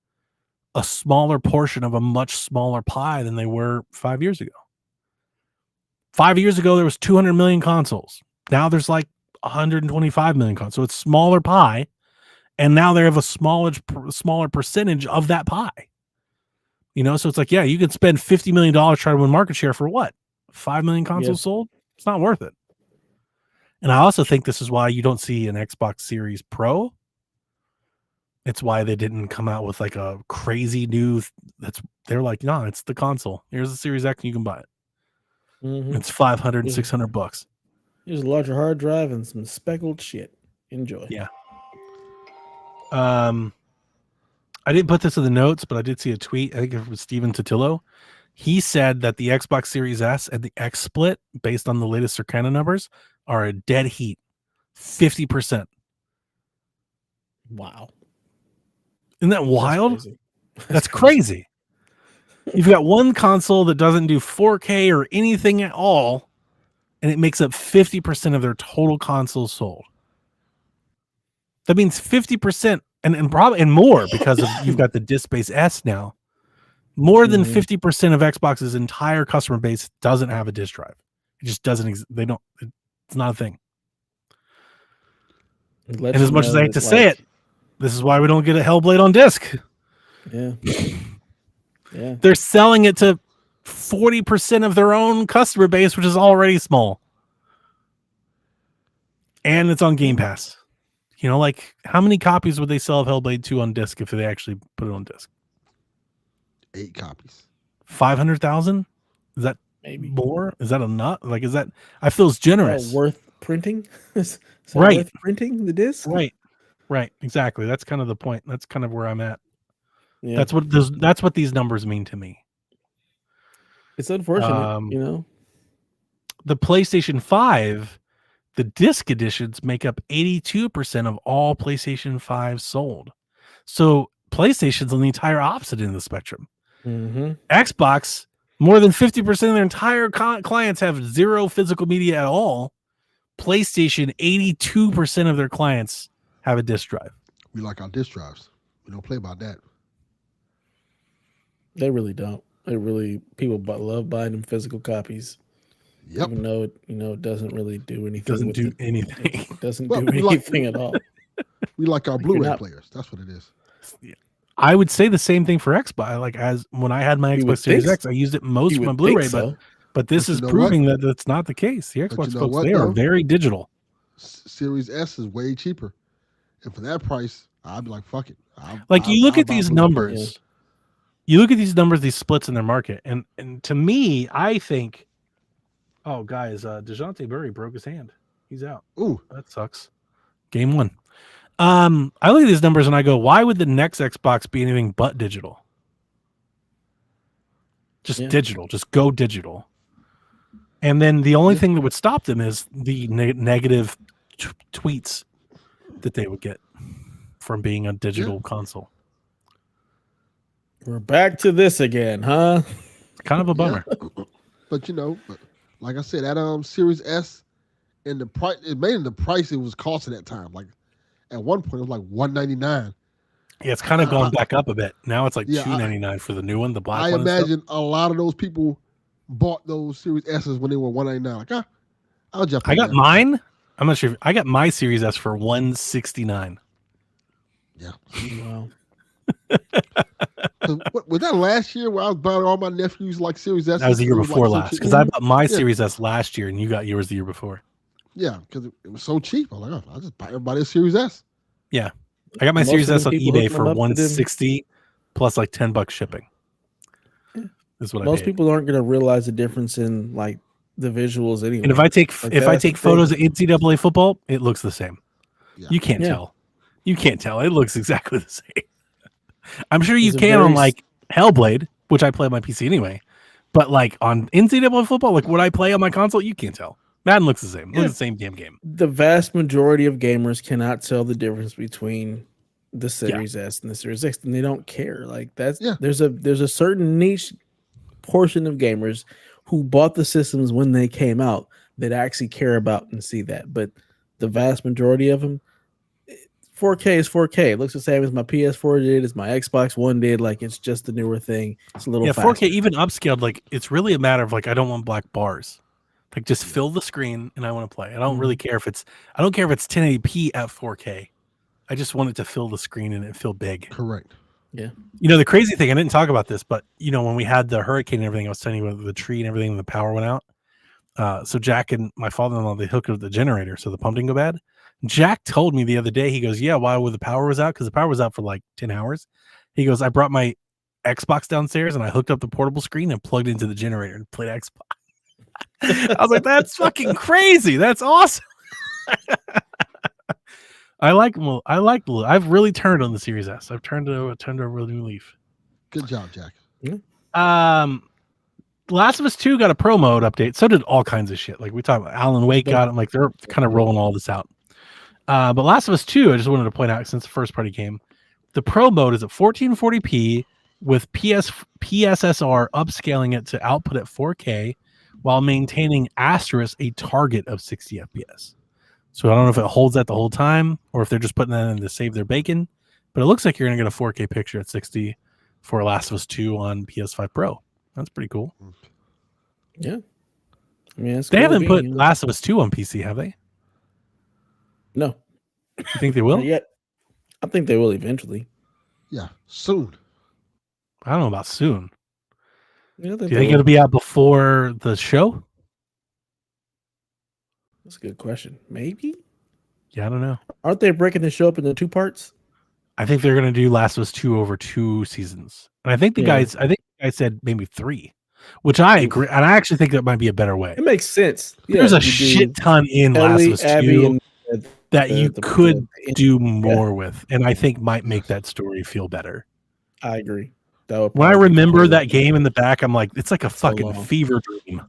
a smaller portion of a much smaller pie than they were 5 years ago? 5 years ago, there was 200 million consoles. Now there's like 125 million consoles. So it's smaller pie. And now they have a smaller percentage of that pie. So it's like, yeah, you could spend $50 million trying to win market share for what? 5 million consoles sold? It's not worth it. And I also think this is why you don't see an Xbox Series Pro. It's why they didn't come out with like a crazy new. They're like, no, it's the console. Here's the Series X, and you can buy it. It's $500, $600. Here's a larger hard drive and some speckled shit. Enjoy. Yeah. I didn't put this in the notes, but I did see a tweet. I think it was Steven Totillo. He said that the Xbox Series S and the X split, based on the latest Circana numbers, are a dead heat, 50%. Wow. Isn't that wild? That's crazy. You've got one console that doesn't do 4K or anything at all, and it makes up 50% of their total consoles sold. That means 50%, and probably and more because of you've got the disc-based S now. More than 50% of Xbox's entire customer base doesn't have a disc drive. It just doesn't. It's not a thing. And as much as I hate to say it, this is why we don't get a Hellblade on disc. Yeah. Yeah. They're selling it to 40% of their own customer base, which is already small. And it's on Game Pass. Like how many copies would they sell of Hellblade 2 on disc if they actually put it on disc? 8 copies. 500,000? Is that maybe more? Is that enough? Like, is that? I feel it's generous. Worth printing? Is right. Worth printing the disc? Right. Exactly. That's kind of the point. That's kind of where I'm at. Yeah. That's what these numbers mean to me. It's unfortunate, The PlayStation 5, the disc editions make up 82% of all PlayStation 5 sold. So PlayStation's on the entire opposite end of the spectrum. Xbox, more than 50% of their entire clients have zero physical media at all. PlayStation, 82% of their clients have a disc drive. We like our disc drives. We don't play about that. They really don't. People love buying them physical copies. Yep. Even though it doesn't really do anything. Doesn't do anything. It doesn't Well, do we like- anything at all. We like our Like, you're Blu-ray not- players. That's what it is. I would say the same thing for Xbox. Like as when I had my You would Xbox Series think X, I used it most You for my would Blu-ray, think so. but this But is you know proving that that's not the case. The But Xbox you know folks, what, they are though? very digital. Series S is way cheaper, and for that price, I'd be like, fuck it. You look I'll at buy these Blu-ray numbers. players. You look at these numbers, these splits in their market, and to me, I think, oh guys, DeJounte Murray broke his hand. He's out. Ooh, That sucks. Game 1. I look at these numbers and I go, why would the next Xbox be anything but digital? Just digital. Just go digital. And then the only thing that would stop them is the negative tweets that they would get from being a digital console. We're back to this again, huh? It's kind of a bummer. but like I said, that Series S and the price, it made the price it was costing at that time. Like at one point, it was like $199. Yeah, it's kind of gone back up a bit. Now it's like Yeah, $299 for the new one, the black I one. imagine a lot of those people bought those Series S's when they were $199. Like, I'll jump. I got mine. I'm not sure. I got my Series S for $169. Yeah. Wow. Was that last year where I was buying all my nephews like Series S? That was the year before last, because I bought my Yeah. Series S last year and you got yours the year before. Yeah, because it was so cheap. I was like, I'll just buy everybody a Series S. Yeah, I got my Most Series of S them on people eBay hooking for them up to them. $160 plus like $10 shipping. Is what I Most paid. people aren't going to realize the difference in like the visuals anyway. And if I take Like, if I that's take the photos thing. of NCAA football, it looks the same. Yeah. You can't Yeah. tell. You can't tell. It looks exactly the same. I'm sure you It's a can on very like Hellblade, which I play on my PC anyway. But like on NCAA football, like what I play on my console, you can't tell. Madden looks the same. It looks the same damn game. The vast majority of gamers cannot tell the difference between the Series S and the Series X, and they don't care. Like there's a certain niche portion of gamers who bought the systems when they came out that actually care about and see that. But the vast majority of them, 4K is 4K. It looks the same as my PS4 did, as my Xbox One did. Like it's just the newer thing. It's a little faster. 4K even upscaled. Like it's really a matter of like I don't want black bars. Like just fill the screen and I want to play. I don't really care if it's 1080p at 4K. I just want it to fill the screen and it feel big. Correct. Yeah. You know, the crazy thing, I didn't talk about this, but you know, when we had the hurricane and everything, I was telling you about the tree and everything, and the power went out. So Jack and my father-in-law, they hooked up the generator so the pump didn't go bad. Jack told me the other day, he goes, yeah, why the power was out? Because the power was out for like 10 hours. He goes, I brought my Xbox downstairs and I hooked up the portable screen and plugged into the generator and played Xbox. I was like, that's fucking crazy. That's awesome. I've really turned on the Series S. I've turned over a new leaf. Good job, Jack. Last of Us 2 got a pro mode update. So did all kinds of shit. Like we talked about Alan Wake got it. Like they're kind of rolling all this out. But Last of Us 2, I just wanted to point out since the first party game, the pro mode is at 1440p with PSSR upscaling it to output at 4K while maintaining a target of 60 FPS. So I don't know if it holds that the whole time or if they're just putting that in to save their bacon, but it looks like you're going to get a 4K picture at 60 for Last of Us 2 on PS5 Pro. That's pretty cool. Yeah. I mean, it's They cool haven't put being- Last of Us 2 on PC, have they? No. You think they will? Not yet. I think they will eventually. Yeah, soon. I don't know about soon. Yeah, Do you think it'll be out before the show? That's a good question. Maybe. Yeah, I don't know. Aren't they breaking the show up into 2 parts? I think they're going to do Last of Us 2 over 2 seasons. And I think the guy said maybe 3, which I agree. And I actually think that might be a better way. It makes sense. There's a shit ton in Last of Us 2 that you could do more with. And I think might make that story feel better. I agree. When I remember that game in the back, I'm like, it's like a fucking fever dream.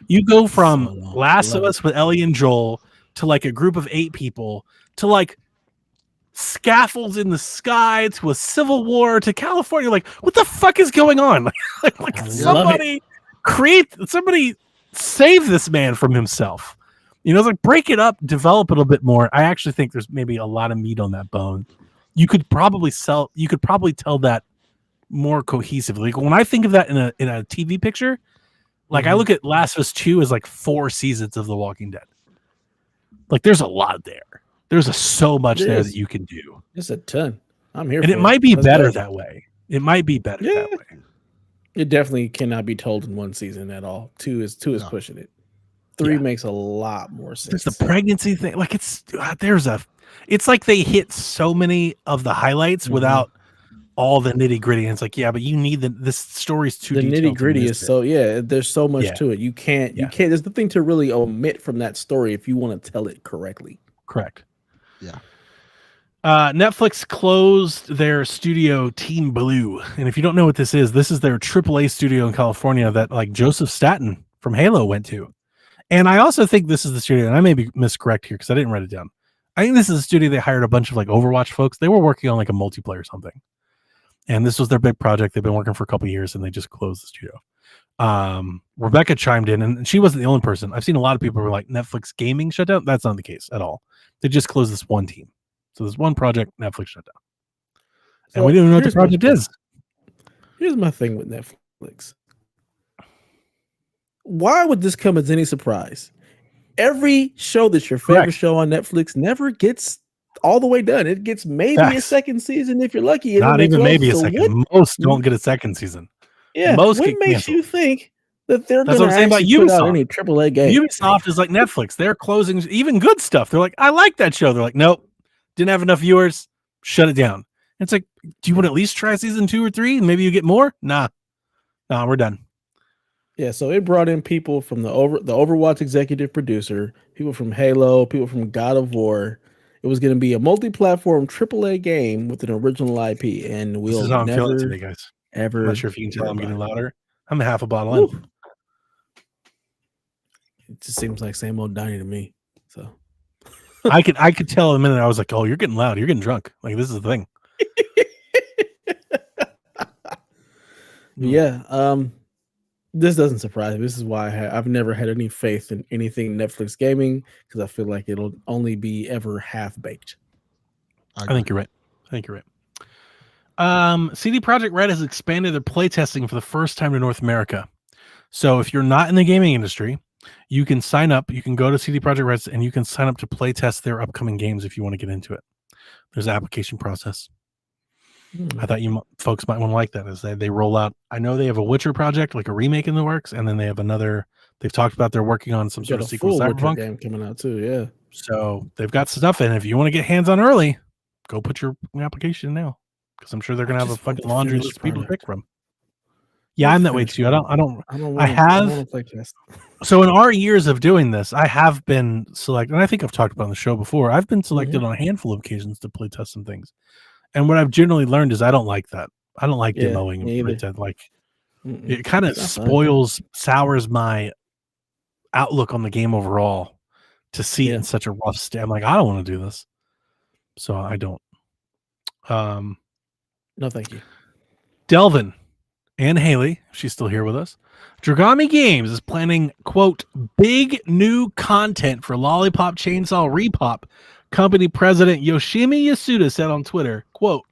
You go from Last of Us with Ellie and Joel to like a group of 8 people to like scaffolds in the sky to a civil war to California. Like, what the fuck is going on? like somebody save this man from himself. You know, it's like break it up, develop it a bit more. I actually think there's maybe a lot of meat on that bone. You could probably tell that more cohesively. Like when I think of that in a TV picture, Like I look at Last of Us 2 as like 4 seasons of The Walking Dead. Like there's a lot there. There's so much there that you can do. It's a ton. I'm here and for it might be Let's better go. that way. It might be better that way. It definitely cannot be told in one season at all. Two is pushing it. 3 makes a lot more sense. There's the pregnancy thing. Like it's like they hit so many of the highlights without all the nitty gritty. And it's like, yeah, but you need this story's too detailed. The nitty gritty is so there's so much to it. You can't there's nothing to really omit from that story if you want to tell it correctly. Correct. Yeah. Netflix closed their studio Team Blue. And if you don't know what this is their AAA studio in California that like Joseph Staten from Halo went to. And I also think this is the studio, and I may be miscorrect here because I didn't write it down. I think this is a studio they hired a bunch of like Overwatch folks. They were working on like a multiplayer or something. And this was their big project. They've been working for a couple of years and they just closed the studio. Rebecca chimed in, and she wasn't the only person. I've seen a lot of people who were like, Netflix gaming shut down. That's not the case at all. They just closed this one team. So this one project, Netflix shut down. And we didn't know what the project is. Here's my thing with Netflix. Why would this come as any surprise? Every show that's your favorite show on Netflix never gets all the way done. It gets maybe a second season if you're lucky. Not even maybe a second. Most don't get a second season. Yeah. Most what makes you think that they're going to actually put out any AAA game? Ubisoft is like Netflix. They're closing even good stuff. They're like, I like that show. They're like, nope, didn't have enough viewers. Shut it down. It's like, do you want to at least try season 2 or 3 and maybe you get more? Nah, we're done. Yeah, so it brought in people from the Overwatch executive producer, people from Halo, people from God of War. It was going to be a multi-platform AAA game with an original IP, and we'll this is how I'm never feeling today, guys. Ever. I'm not sure if you can tell I'm getting louder. I'm a half a bottle in. It just seems like same old Donnie to me. So I could tell in a minute. I was like, oh, you're getting loud. You're getting drunk. Like this is the thing. Yeah. This doesn't surprise me. This is why I've never had any faith in anything Netflix gaming because I feel like it'll only be ever half baked. I think you're right. CD Projekt Red has expanded their playtesting for the first time to North America. So if you're not in the gaming industry, you can sign up. You can go to CD Projekt Red and you can sign up to playtest their upcoming games if you want to get into it. There's an application process. I thought you folks might want to like that as they roll out. I know they have a Witcher project, like a remake in the works, and then they have another. They've talked about they're working on some sort of sequel Cyberpunk game coming out too. Yeah, so they've got stuff, and if you want to get hands on early, go put your application now because I'm sure they're gonna have a fucking laundry list of people to pick from. Yeah, I'm that way too. I have. So in our years of doing this, I have been selected, and I think I've talked about on the show before. I've been selected on a handful of occasions to play test some things. And what I've generally learned is I don't like that. I don't like demoing and like it kind of sours my outlook on the game overall to see it in such a rough state. I'm like, I don't want to do this. So I don't. No, thank you. Delvin and Haley, she's still here with us. Dragami Games is planning, quote, big new content for Lollipop Chainsaw Repop. Company president Yoshimi Yasuda said on Twitter, quote,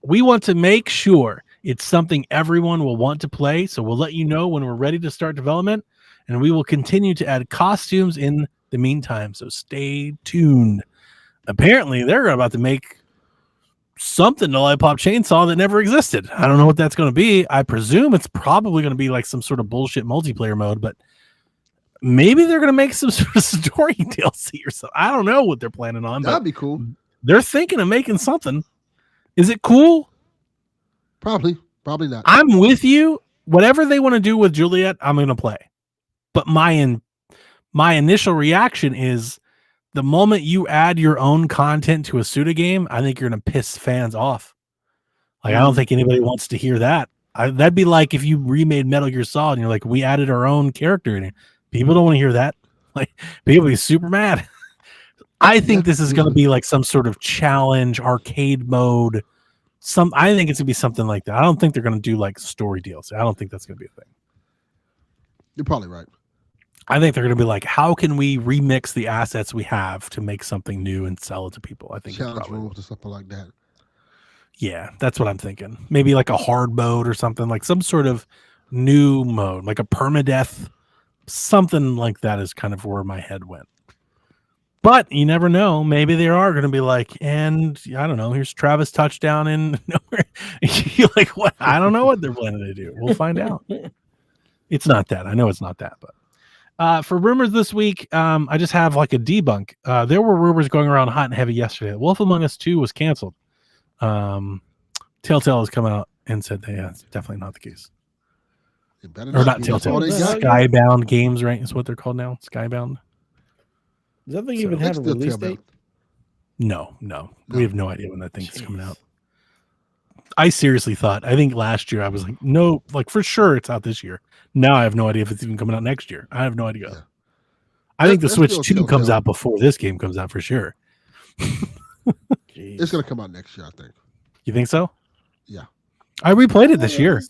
we want to make sure it's something everyone will want to play, so we'll let you know when we're ready to start development, and we will continue to add costumes in the meantime, so stay tuned. Apparently, they're about to make something to Lollipop Chainsaw that never existed. I don't know what that's going to be. I presume it's probably going to be like some sort of bullshit multiplayer mode, but maybe they're going to make some sort of story DLC or something. I don't know what they're planning on. That'd be cool. They're thinking of making something. Is it cool? Probably not. I'm with you. Whatever they want to do with Juliet, I'm going to play. But my initial reaction is the moment you add your own content to a Suda game, I think you're going to piss fans off. Like, I don't think anybody wants to hear that. That'd be like if you remade Metal Gear Solid and you're like, we added our own character in it. People don't want to hear that. Like, people be super mad. I think this is going to be like some sort of challenge, arcade mode. I think it's going to be something like that. I don't think they're going to do like story deals. I don't think that's going to be a thing. You're probably right. I think they're going to be like, how can we remix the assets we have to make something new and sell it to people? I think challenge rules or something like that. Yeah, that's what I'm thinking. Maybe like a hard mode or something, like some sort of new mode, like a permadeath, something like that is kind of where my head went. But you never know. Maybe they are going to be like, and I don't know, here's Travis touchdown in nowhere. You're like, what? I don't know what they're planning to do. We'll find out. It's not that. I know it's not that. But for rumors this week, I just have like a debunk. There were rumors going around hot and heavy yesterday. Wolf Among Us 2 was canceled. Telltale has come out and said that, yeah, it's definitely not the case. Or not Telltale. Skybound Games, right? Is what they're called now. Skybound. Does that thing even have a release date? No. We have no idea when that thing's coming out. I seriously thought, I think last year I was like, no, like for sure it's out this year. Now I have no idea if it's even coming out next year. I have no idea. Yeah. I think the Switch 2 comes out before this game comes out for sure. It's going to come out next year, I think. You think so? Yeah. I replayed it this year.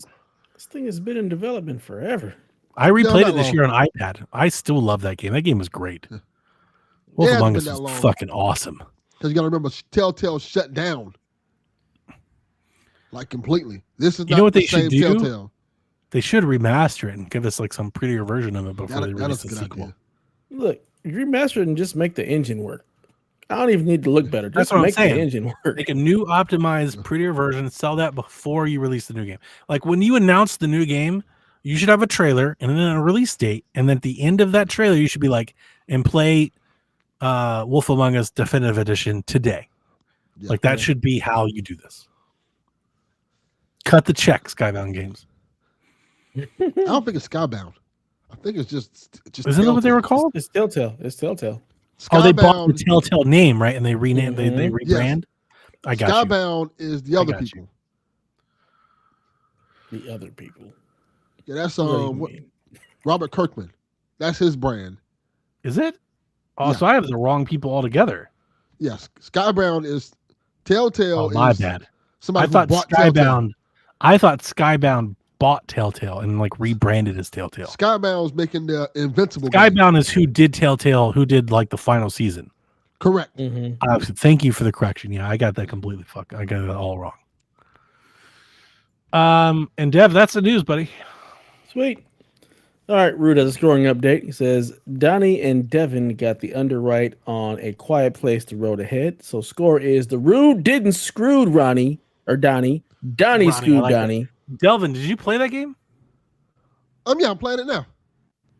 This thing has been in development forever. I replayed it this year on iPad. I still love that game. That game was great. Wolf Among Us is fucking awesome. Because you got to remember, Telltale shut down. Like completely. This is not what the they should do? Telltale. They should remaster it and give us like some prettier version of it before they release the sequel. Idea. Look, you remaster it and just make the engine work. I don't even need to look better. Just make the engine work. Make a new optimized, prettier version. Sell that before you release the new game. Like when you announce the new game, you should have a trailer and then a release date. And then at the end of that trailer, you should be like, and play Wolf Among Us Definitive Edition today. Yeah, like that should be how you do this. Cut the check, Skybound Games. I don't think it's Skybound. I think it's just Isn't that what they were called? It's Telltale. It's Telltale. Skybound, they bought the Telltale name, right? And they renamed, they rebrand. Yes. I got Skybound is the other people. The other people. Yeah, that's Robert Kirkman. That's his brand. Is it? Oh, so I have the wrong people altogether. Yes, Skybound is Telltale. Oh, my bad. Somebody I thought Skybound bought Telltale and like rebranded as Telltale. Skybound's making the Invincible. Skybound is who did Telltale, who did like the final season. Correct. Mm-hmm. Thank you for the correction. Yeah, I got that completely I got it all wrong. And Dev, that's the news, buddy. Sweet. All right, Rude has a scoring update. He says Donnie and Devin got the underwrite on A Quiet Place: The Road Ahead. So score is the Rude didn't screwed Ronnie or Donnie. Donnie screwed Donnie. Delvin, did you play that game? Yeah, I'm playing it now.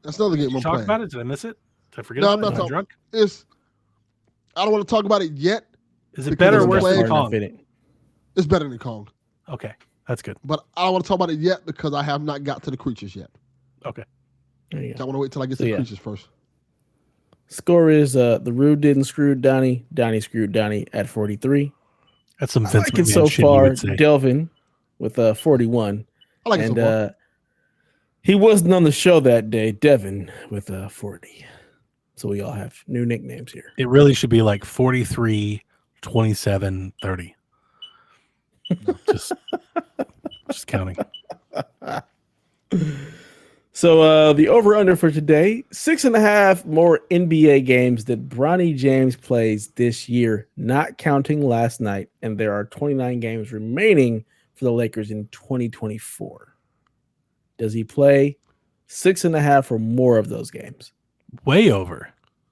That's another game I'm playing. Talk about it? Did I miss it? Did I forget? No, I'm not talking. Drunk? I don't want to talk about it yet. Is it better or worse than Kong? It's better than Kong. Okay, that's good. But I don't want to talk about it yet because I have not got to the creatures yet. Okay. I want to wait till I get to the creatures first. Score is the Rude didn't screw Donnie. Donnie screwed Donnie at 43. That's some Vince McMahon so shit far. You would say. Delvin with 41. I like it so far. He wasn't on the show that day. Devin with 40. So we all have new nicknames here. It really should be like 43, 27, 30. No, just counting. So the over-under for today, 6.5 more NBA games that Bronny James plays this year, not counting last night. And there are 29 games remaining for the Lakers in 2024. Does he play 6.5 or more of those games? Way over.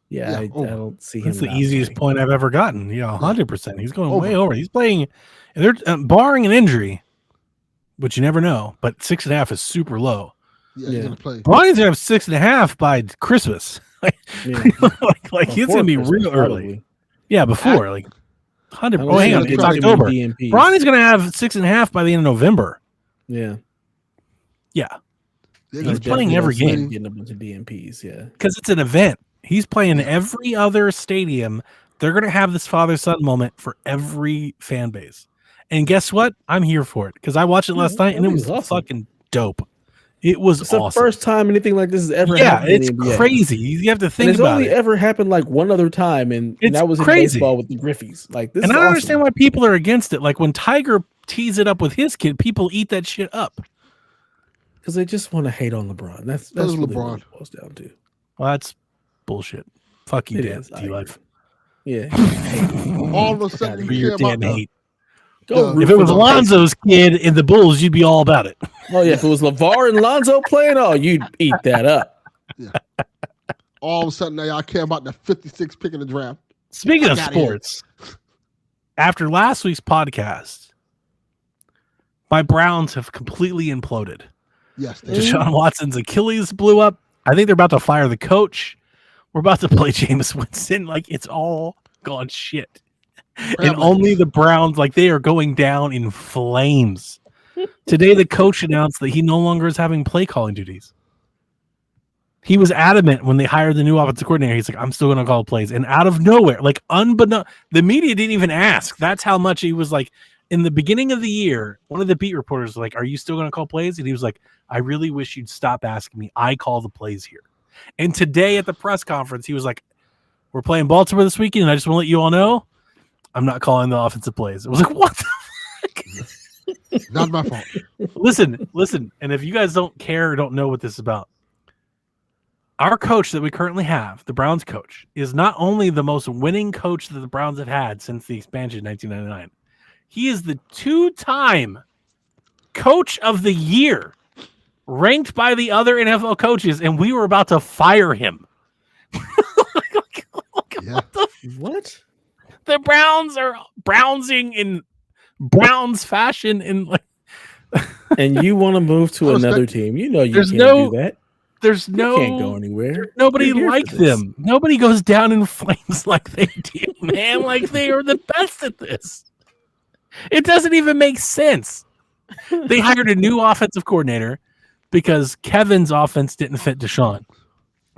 Yeah, I don't see him. That's the easiest point I've ever gotten. Yeah, 100%. He's going way over. He's playing, they're barring an injury, which you never know, but 6.5 is super low. Yeah, he's gonna play. Bronny's gonna have 6.5 by Christmas. like it's gonna be real early. Yeah, before 100. Oh, hang on, it's October. Bronny's gonna have 6.5 by the end of November. Yeah. He's playing every game. Getting a bunch of DMPs. Yeah, because it's an event. He's playing every other stadium. They're gonna have this father-son moment for every fan base. And guess what? I'm here for it because I watched it last night and it was fucking dope. It was awesome. The first time anything like this has ever happened. Yeah, it's crazy. You have to think about it. It's only ever happened like one other time, and that was in baseball with the Griffies. Like this, and I don't understand why people are against it. Like when Tiger tees it up with his kid, people eat that shit up because they just want to hate on LeBron. That's really LeBron what it boils down to. Well, that's bullshit. Fuck you, Dan. D-Life. Yeah. All of a sudden, you care about hate. If it was Lonzo's kid in the Bulls, you'd be all about it. Oh yeah, if it was LeVar and Lonzo playing, you'd eat that up. Yeah. All of a sudden, now I care about the 56 pick in the draft. Speaking of sports, after last week's podcast, my Browns have completely imploded. Yes, Deshaun Watson's Achilles blew up. I think they're about to fire the coach. We're about to play Jameis Winston. Like, it's all gone shit. And only the Browns, like, they are going down in flames. Today, the coach announced that he no longer is having play calling duties. He was adamant when they hired the new offensive coordinator. He's like, I'm still going to call plays. And out of nowhere, like, unbeknownst, the media didn't even ask. That's how much he was like, in the beginning of the year, one of the beat reporters was like, are you still going to call plays? And he was like, I really wish you'd stop asking me. I call the plays here. And today at the press conference, he was like, we're playing Baltimore this weekend, and I just want to let you all know, I'm not calling the offensive plays. It was like, what the fuck? Not my fault. Listen. And if you guys don't care or don't know what this is about, our coach that we currently have, the Browns coach, is not only the most winning coach that the Browns have had since the expansion in 1999, he is the 2-time coach of the year, ranked by the other NFL coaches, and we were about to fire him. Yeah. What? The Browns are browsing in Browns fashion, and like, and you want to move to another team? You know you can't do that. You can't go anywhere. Nobody like them. Nobody goes down in flames like they do, man. Like, they are the best at this. It doesn't even make sense. They hired a new offensive coordinator because Kevin's offense didn't fit Deshaun.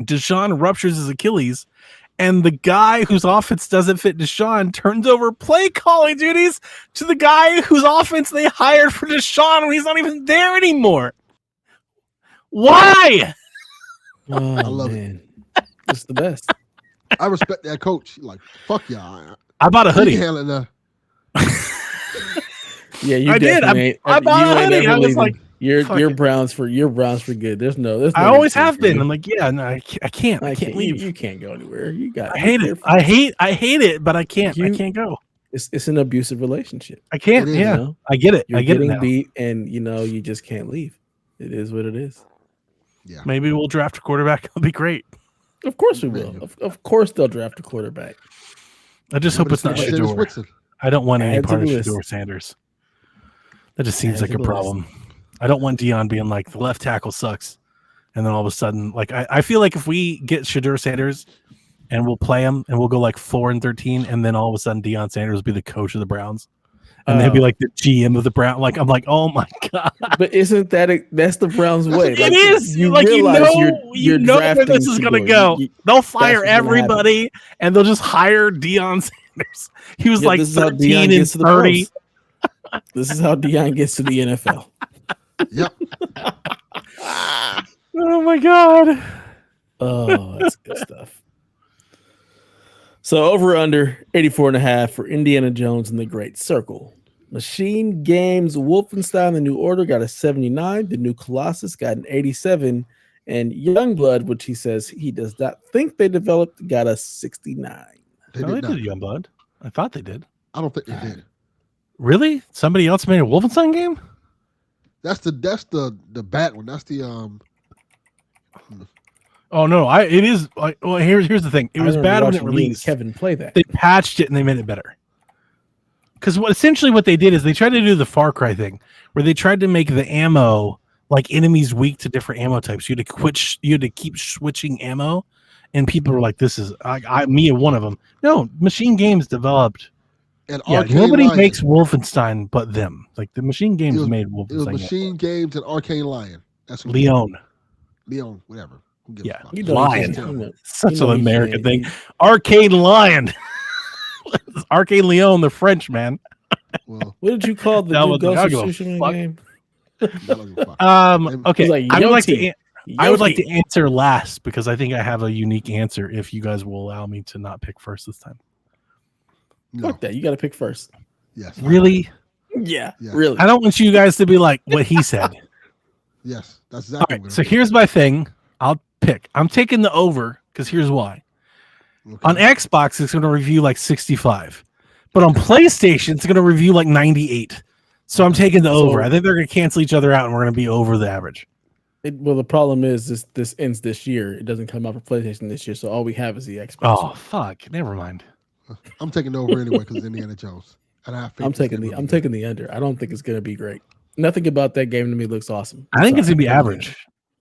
Deshaun ruptures his Achilles, and the guy whose offense doesn't fit Deshaun turns over play calling duties to the guy whose offense they hired for Deshaun when he's not even there anymore. Why? Oh, I love it. It's the best. I respect that coach. Like, fuck y'all. I bought a hoodie. Yeah, you I did. I bought a hoodie. I was like, you're Browns for good. There's no I always have been. I'm like, yeah, no, I can't leave. You can't go anywhere. You got. I hate it. I hate it, but I can't. I can't go. It's an abusive relationship. I can't. Yeah, you know? I get it. You're I get getting it now. beat, and you just can't leave. It is what it is. Yeah. Maybe we'll draft a quarterback. It'll be great. Of course we will. Of course they'll draft a quarterback. I just hope it's not Shedeur. I don't want any part of Shedeur Sanders. That just seems like a problem. I don't want Dion being like, the left tackle sucks. And then all of a sudden, like, I feel like if we get Shedeur Sanders and we'll play him and we'll go like 4-13, and then all of a sudden Deion Sanders will be the coach of the Browns. And he'll be like the GM of the Browns. Like, I'm like, oh my God. But isn't that's the Browns way? It is. You know where this is going to go. They'll fire everybody and they'll just hire Deion Sanders. He was like 13 and 30. This is how Deion gets to the NFL. Yep. Oh my God. Oh, that's good stuff. So over under 84.5 for Indiana Jones and the Great Circle. Machine Games Wolfenstein The New Order got a 79. The New Colossus got an 87. And Youngblood, which he says he does not think they developed, got a 69. They did Youngblood. I thought they did. I don't think they did. Really? Somebody else made a Wolfenstein game? That's the bad one. That's the Oh no! It is. Well, here's the thing. It was bad when it released. Kevin play that. They patched it and they made it better. Because essentially what they did is they tried to do the Far Cry thing, where they tried to make the ammo like enemies weak to different ammo types. You had to keep switching ammo, and people were like, "This is me and one of them." No, Machine Games developed. And nobody makes Wolfenstein but them. Like the Machine Games made Wolfenstein. It was Machine Games and Arcane Lion. That's what Leon, whatever. Yeah, Lion. Such an American thing. Arcane Lion. Arcane Leon, the French man. Well, what did you call the new Ghost of Tsushima game? Okay, like, I would like to answer last because I think I have a unique answer. If you guys will allow me to not pick first this time. No. Fuck that! You got to pick first. Yes. Really? Yeah. Really. I don't want you guys to be like what he said. Yes, that's exactly. All right. So here's my thing. I'll pick. I'm taking the over because here's why. Okay. On Xbox, it's going to review like 65. But on PlayStation, it's going to review like 98. So I'm taking the over. I think they're going to cancel each other out, and we're going to be over the average. Well, the problem is this ends this year. It doesn't come out for PlayStation this year, so all we have is the Xbox. Oh, fuck. Never mind. I'm taking the over anyway because it's Indiana Jones. And I'm taking the under. I don't think it's going to be great. Nothing about that game to me looks awesome. I think it's going to be average.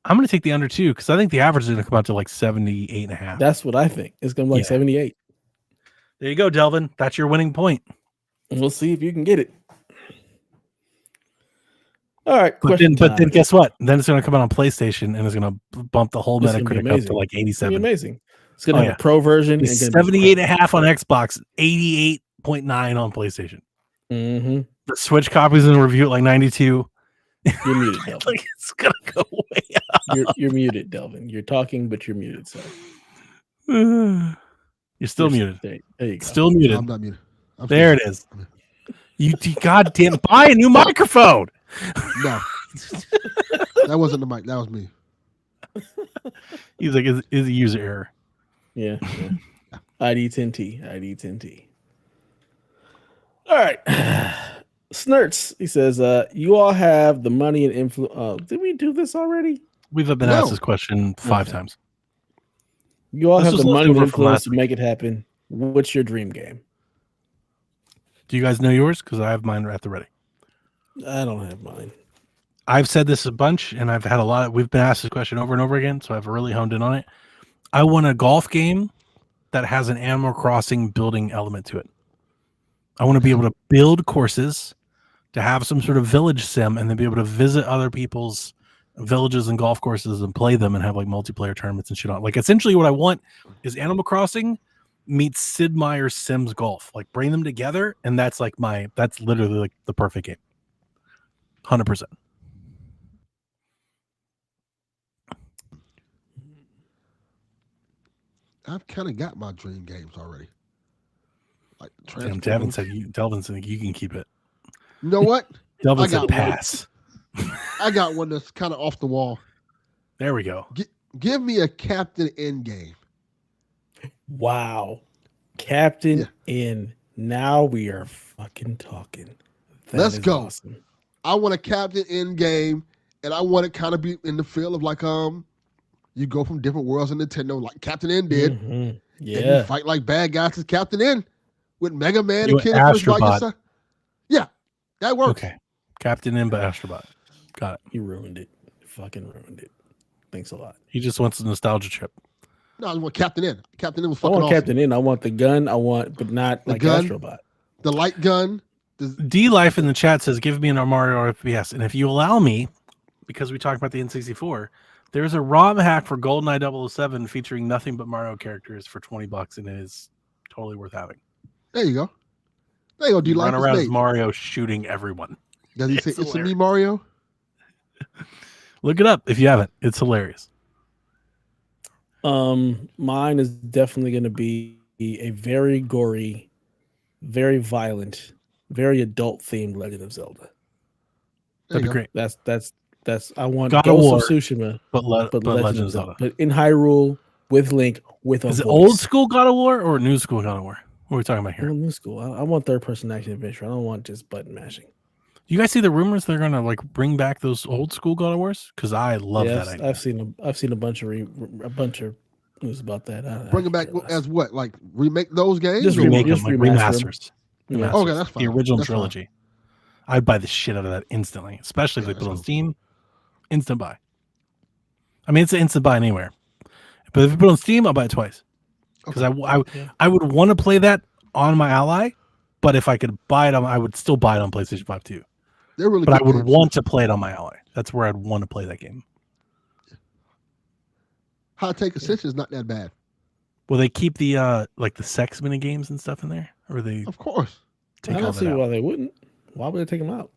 I'm going to take the under too because I think the average is going to come out to like 78.5. That's what I think. It's going to be like 78. There you go, Delvin. That's your winning point. We'll see if you can get it. All right. But then guess what? Then it's going to come out on PlayStation and it's going to bump the whole Metacritic up to like 87. It's going to be amazing. It's going to have a pro version. It's 78.5 on Xbox, 88.9 on PlayStation. Mm-hmm. The Switch copies in the review at like 92. You're muted, Delvin. Like it's going to go way up. You're muted, Delvin. You're talking, but you're muted. So you're still muted. There you go. Still muted. No, I'm not muted. There it is. You goddamn buy a new microphone. No, that wasn't the mic. That was me. He's like, is a user error. Yeah. ID 10T. All right. Snurts, he says, you all have the money and influence. Did we do this already? We've been asked this question 5 times. You all have the money and influence to make it happen. What's your dream game? Do you guys know yours? Because I have mine at the ready. I don't have mine. I've said this a bunch, and I've had a lot. We've been asked this question over and over again, so I've really honed in on it. I want a golf game that has an Animal Crossing building element to it. I want to be able to build courses, to have some sort of village sim, and then be able to visit other people's villages and golf courses and play them and have like multiplayer tournaments and shit on. Like essentially what I want is Animal Crossing meets Sid Meier's Sims Golf. Like bring them together, and that's literally like the perfect game. 100%. I've kind of got my dream games already. Like Delvin said you can keep it. You know what? Delvin said pass. I got one that's kind of off the wall. There we go. Give me a Captain N game. Wow. Captain N. Now we are fucking talking. Let's go. Awesome. I want a Captain N game, and I want it kind of be in the feel of like you go from different worlds in Nintendo, like Captain N did. Mm-hmm. Yeah. And you fight like bad guys as Captain N with Mega Man You and Kid Astrobot. Yeah, that works. Okay. Captain N, but Astrobot. Got it. You ruined it. You fucking ruined it. Thanks a lot. He just wants a nostalgia trip. No, I want Captain N. Captain N was I fucking want awesome. Captain N. I want the gun. But not the like gun, Astrobot. The light gun. D Life in the chat says, "Give me an Mario FPS." And if you allow me, because we talked about the N64, there's a ROM hack for GoldenEye 007 featuring nothing but Mario characters for $20, and it is totally worth having. There you go. There you go. D Life run around as Mario shooting everyone. Does he say it's a me Mario? Look it up if you haven't. It's hilarious. Mine is definitely going to be a very gory, very violent, very adult themed Legend of Zelda. That'd be great. That's I want God Ghost of War, of Tsushima, but Legend of Zelda. But in Hyrule with Link with a Is it voice. old school God of War or new school God of War? What are we talking about here? New school. I want third person action adventure. I don't want just button mashing. You guys see the rumors they're gonna like bring back those old school God of Wars? Because I love that idea. I've seen a bunch of news about that. Bring them back as what? Like remake those games? Just remake them, like remasters. Okay, that's fine. The original that's trilogy. I'd buy the shit out of that instantly, especially if they put it on Steam. Instant buy. I mean, it's an instant buy anywhere, but if you put it on Steam, I'll buy it twice because I would want to play that on my Ally, but if I could buy it on, I would still buy it on PlayStation 5 too. They're really, but I would want to play it on my Ally. That's where I'd want to play that game. Hot Take Ascension is not that bad. Will they keep the like the sex mini games and stuff in there, or they? Of course. I don't see why they wouldn't. Why would they take them out?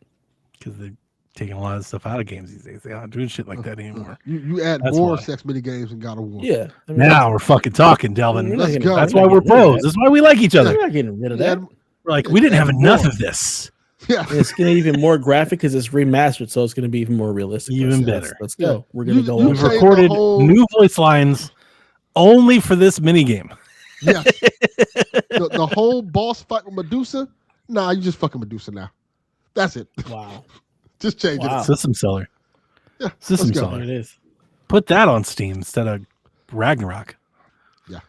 Because they're taking a lot of stuff out of games these days. They're not doing shit like that anymore. You add more sex mini games in God of War. Yeah. I mean, now we're fucking talking, Delvin. Let's go. That's why we're pros. That's why we like each other. We're not getting rid of that. We're like, we didn't have enough of this. Yeah. And it's going to be even more graphic because it's remastered, so it's going to be even more realistic. Even better. Let's go. Yeah. We're going to go. We've recorded new voice lines only for this mini game. Yes. The whole boss fight with Medusa. Nah, you just fucking Medusa now. That's it. Wow. Just change it. System seller. Yeah. System let's go. seller. It is. Put that on Steam instead of Ragnarok. Yeah.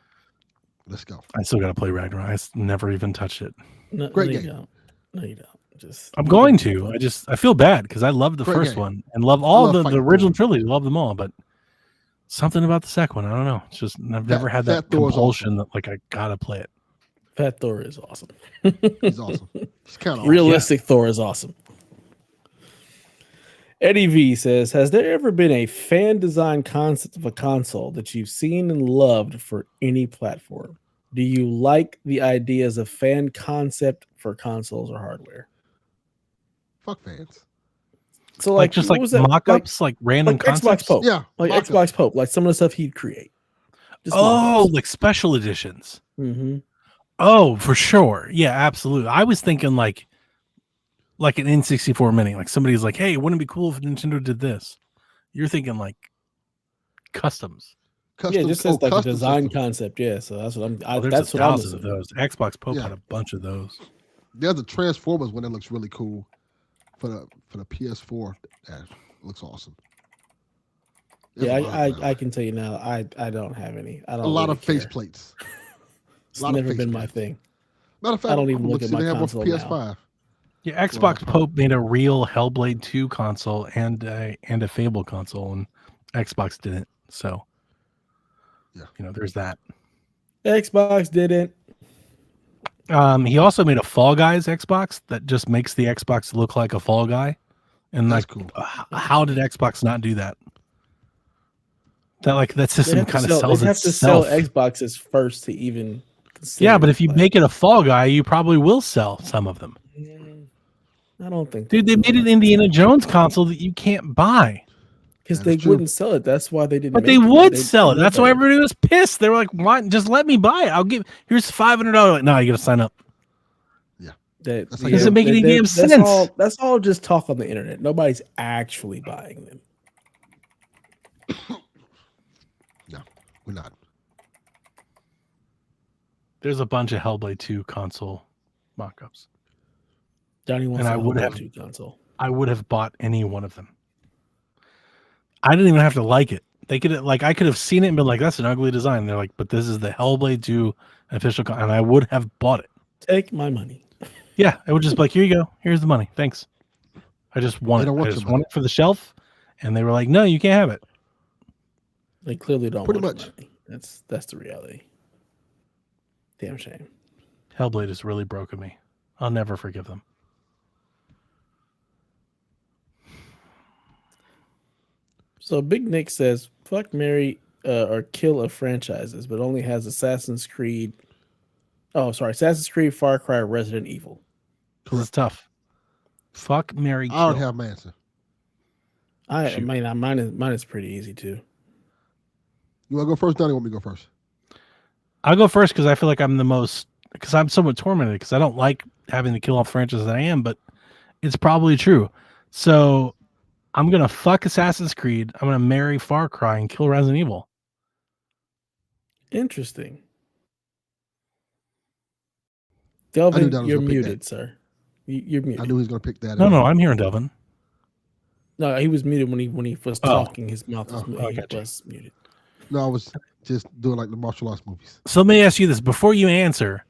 Let's go. I still got to play Ragnarok. I never even touched it. No, Great no, game. You don't. No, you don't. Just I'm going to. I feel bad because I love the Great first game. one and love all love the fighting original Thor. trilogy. Love them all, but something about the second one, I don't know. It's just I've never had that Fat Thor's compulsion that like I gotta play it. Fat Thor is awesome. He's awesome. He's kind of Realistic Thor is awesome. Eddie V says, has there ever been a fan design concept of a console that you've seen and loved for any platform? Do you like the ideas of fan concept for consoles or hardware? Fuck fans. So Like just like mock-ups, like random like concepts. Xbox Pope. Yeah, Like mock-ups. Xbox Pope, like some of the stuff he'd create. Just Oh, like special editions. mm-hmm. Oh, for sure. Yeah, absolutely. I was thinking like an N64 mini. Like somebody's like, hey, wouldn't it be cool if Nintendo did this? You're thinking like customs. Yeah, just as like a custom design system. concept. Yeah, so that's what I'm. There's that's what I'm assuming. of those. Xbox Pope Yeah. had a bunch of those. There's the Transformers one that looks really cool for the PS4. That looks awesome. There's Yeah, a lot I can tell you now. I don't have any. I don't. a lot really of face care. plates. It's lot of never been faceplates. my thing. Matter of fact, I don't even I'm look at see my they have one for console PS5. Yeah, Xbox Pope made a real Hellblade 2 console and a Fable console, and Xbox didn't. So, Yeah, there's that. Xbox didn't. He also made a Fall Guys Xbox that just makes the Xbox look like a Fall Guy. And that's like, cool. how did Xbox not do that? That system kind of sells They have itself. to sell Xboxes first to even. Yeah, but if you make it a Fall Guy, you probably will sell some of them. I don't think. Dude, they made an Indiana Jones console that you can't buy. Because they wouldn't sell it. That's why they didn't. But they would sell it. That's why everybody was pissed. They were like, "Why? Just let me buy it. Here's $500." Like, no, you got to sign up. Yeah, that doesn't make any damn sense. That's all just talk on the internet. Nobody's actually buying them. No, we're not. There's a bunch of Hellblade 2 console mock-ups. Johnny wants And a I would Hellblade have 2 console. I would have bought any one of them. I didn't even have to like it. They could I could have seen it and been like, "That's an ugly design." They're like, "But this is the Hellblade 2 official," and I would have bought it. Take my money. Yeah, I would just be like, "Here you go. Here's the money. Thanks." I just want it. I just want it for the shelf, and they were like, "No, you can't have it." They clearly don't. Pretty want much. Money. That's the reality. Damn shame. Hellblade has really broken me. I'll never forgive them. So Big Nick says, "Fuck, marry, or kill of franchises, but only has Assassin's Creed." Oh, sorry, Assassin's Creed, Far Cry, Resident Evil. Because it's tough. Fuck, marry, kill. I don't have my answer. Mine is pretty easy too. You want to go first, Donnie? Want me to go first? I'll go first because I feel like I'm the most, because I'm somewhat tormented because I don't like having to kill off franchises that I am, but it's probably true. So I'm going to fuck Assassin's Creed. I'm going to marry Far Cry and kill Resident Evil. Interesting. Delvin, you're muted, sir. You're muted. I knew he was going to pick that. No, I'm here, Delvin. No, he was muted when he was talking. His mouth was, was muted. No, I was just doing like the martial arts movies. So let me ask you this. Before you answer,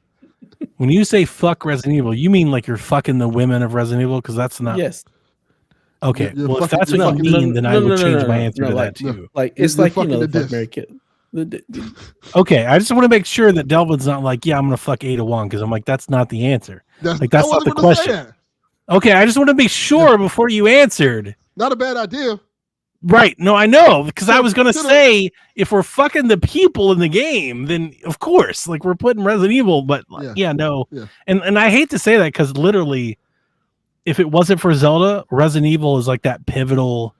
when you say fuck Resident Evil, you mean like you're fucking the women of Resident Evil? Because that's not... Yes. Okay, You're well, if fucking- that's what you're you fucking- mean, then I would change my answer to that too. Like it's You're like fucking the fuck disc. Mary Kill. Okay, I just want to make sure that Delvin's not like, yeah, I'm gonna fuck Ada Wong, because I'm like, that's not the answer. That's I not the wasn't gonna say question. that. Okay, I just want to make sure before you answered. Not a bad idea. Right? No, I know, because I was gonna No, no. say if we're fucking the people in the game, then of course, like we're putting Resident Evil, but no. Yeah. And I hate to say that because literally, if it wasn't for Zelda, Resident Evil is like that pivotal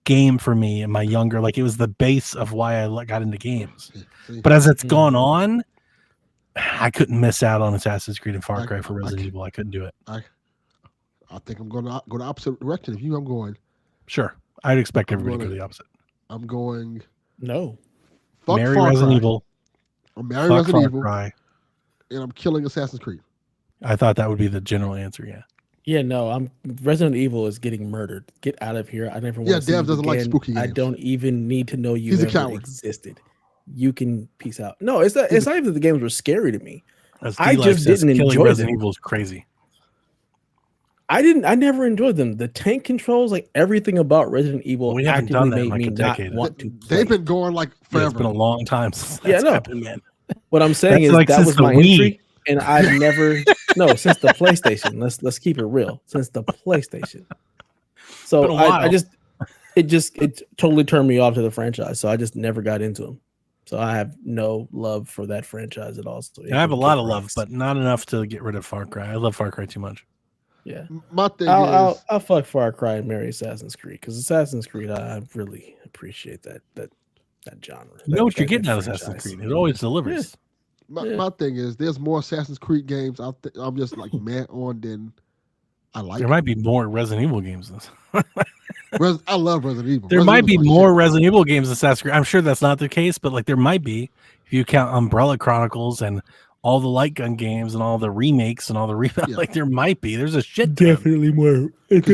game for me in my younger, like it was the base of why I got into games. See? But as it's gone on, I couldn't miss out on Assassin's Creed and Far Cry for Resident Evil. I couldn't do it. I think I'm going to go the opposite direction. If you, I'm going. Sure, I'd expect I'm everybody to gonna- go the opposite. I'm going. No. Fuck Marry Far Resident Cry. Evil. I'm marrying Resident Evil, Cry. and I'm killing Assassin's Creed. I thought that would be the general answer. Yeah. Yeah, no, Resident Evil is getting murdered. Get out of here. I never want Yeah, to see Dev you doesn't again. like spooky games. I don't even need to know you He's a ever coward. existed. You can peace out. No, it's not even that the games were scary to me. As I D-Life just says, didn't killing enjoy Resident them. Evil is crazy. I never enjoyed them. The tank controls, like everything about Resident Evil, We haven't done that in made like me a decade. not want to play. They've been going like forever. It's been a long time since Yeah, that's no. happened, man. What I'm saying That's is like that since was the my Wii. entry, and I've never since the PlayStation. Let's keep it real. Since the PlayStation. So Been a while. it totally turned me off to the franchise. So I just never got into them. So I have no love for that franchise at all. So I have a lot of love, but not enough to get rid of Far Cry. I love Far Cry too much. Yeah, My thing I'll fuck Far Cry and marry Assassin's Creed because Assassin's Creed I really appreciate that genre. You know what you're getting out of Assassin's Creed. It always delivers. my thing is there's more Assassin's Creed games I'm just like mad on than I like. There might be more Resident Evil games. I love Resident Evil. There might be more Resident Evil games than Assassin's Creed. I'm sure that's not the case, but like there might be if you count Umbrella Chronicles and all the light gun games and all the remakes and all the like there might be. There's a shit ton. Definitely more. Like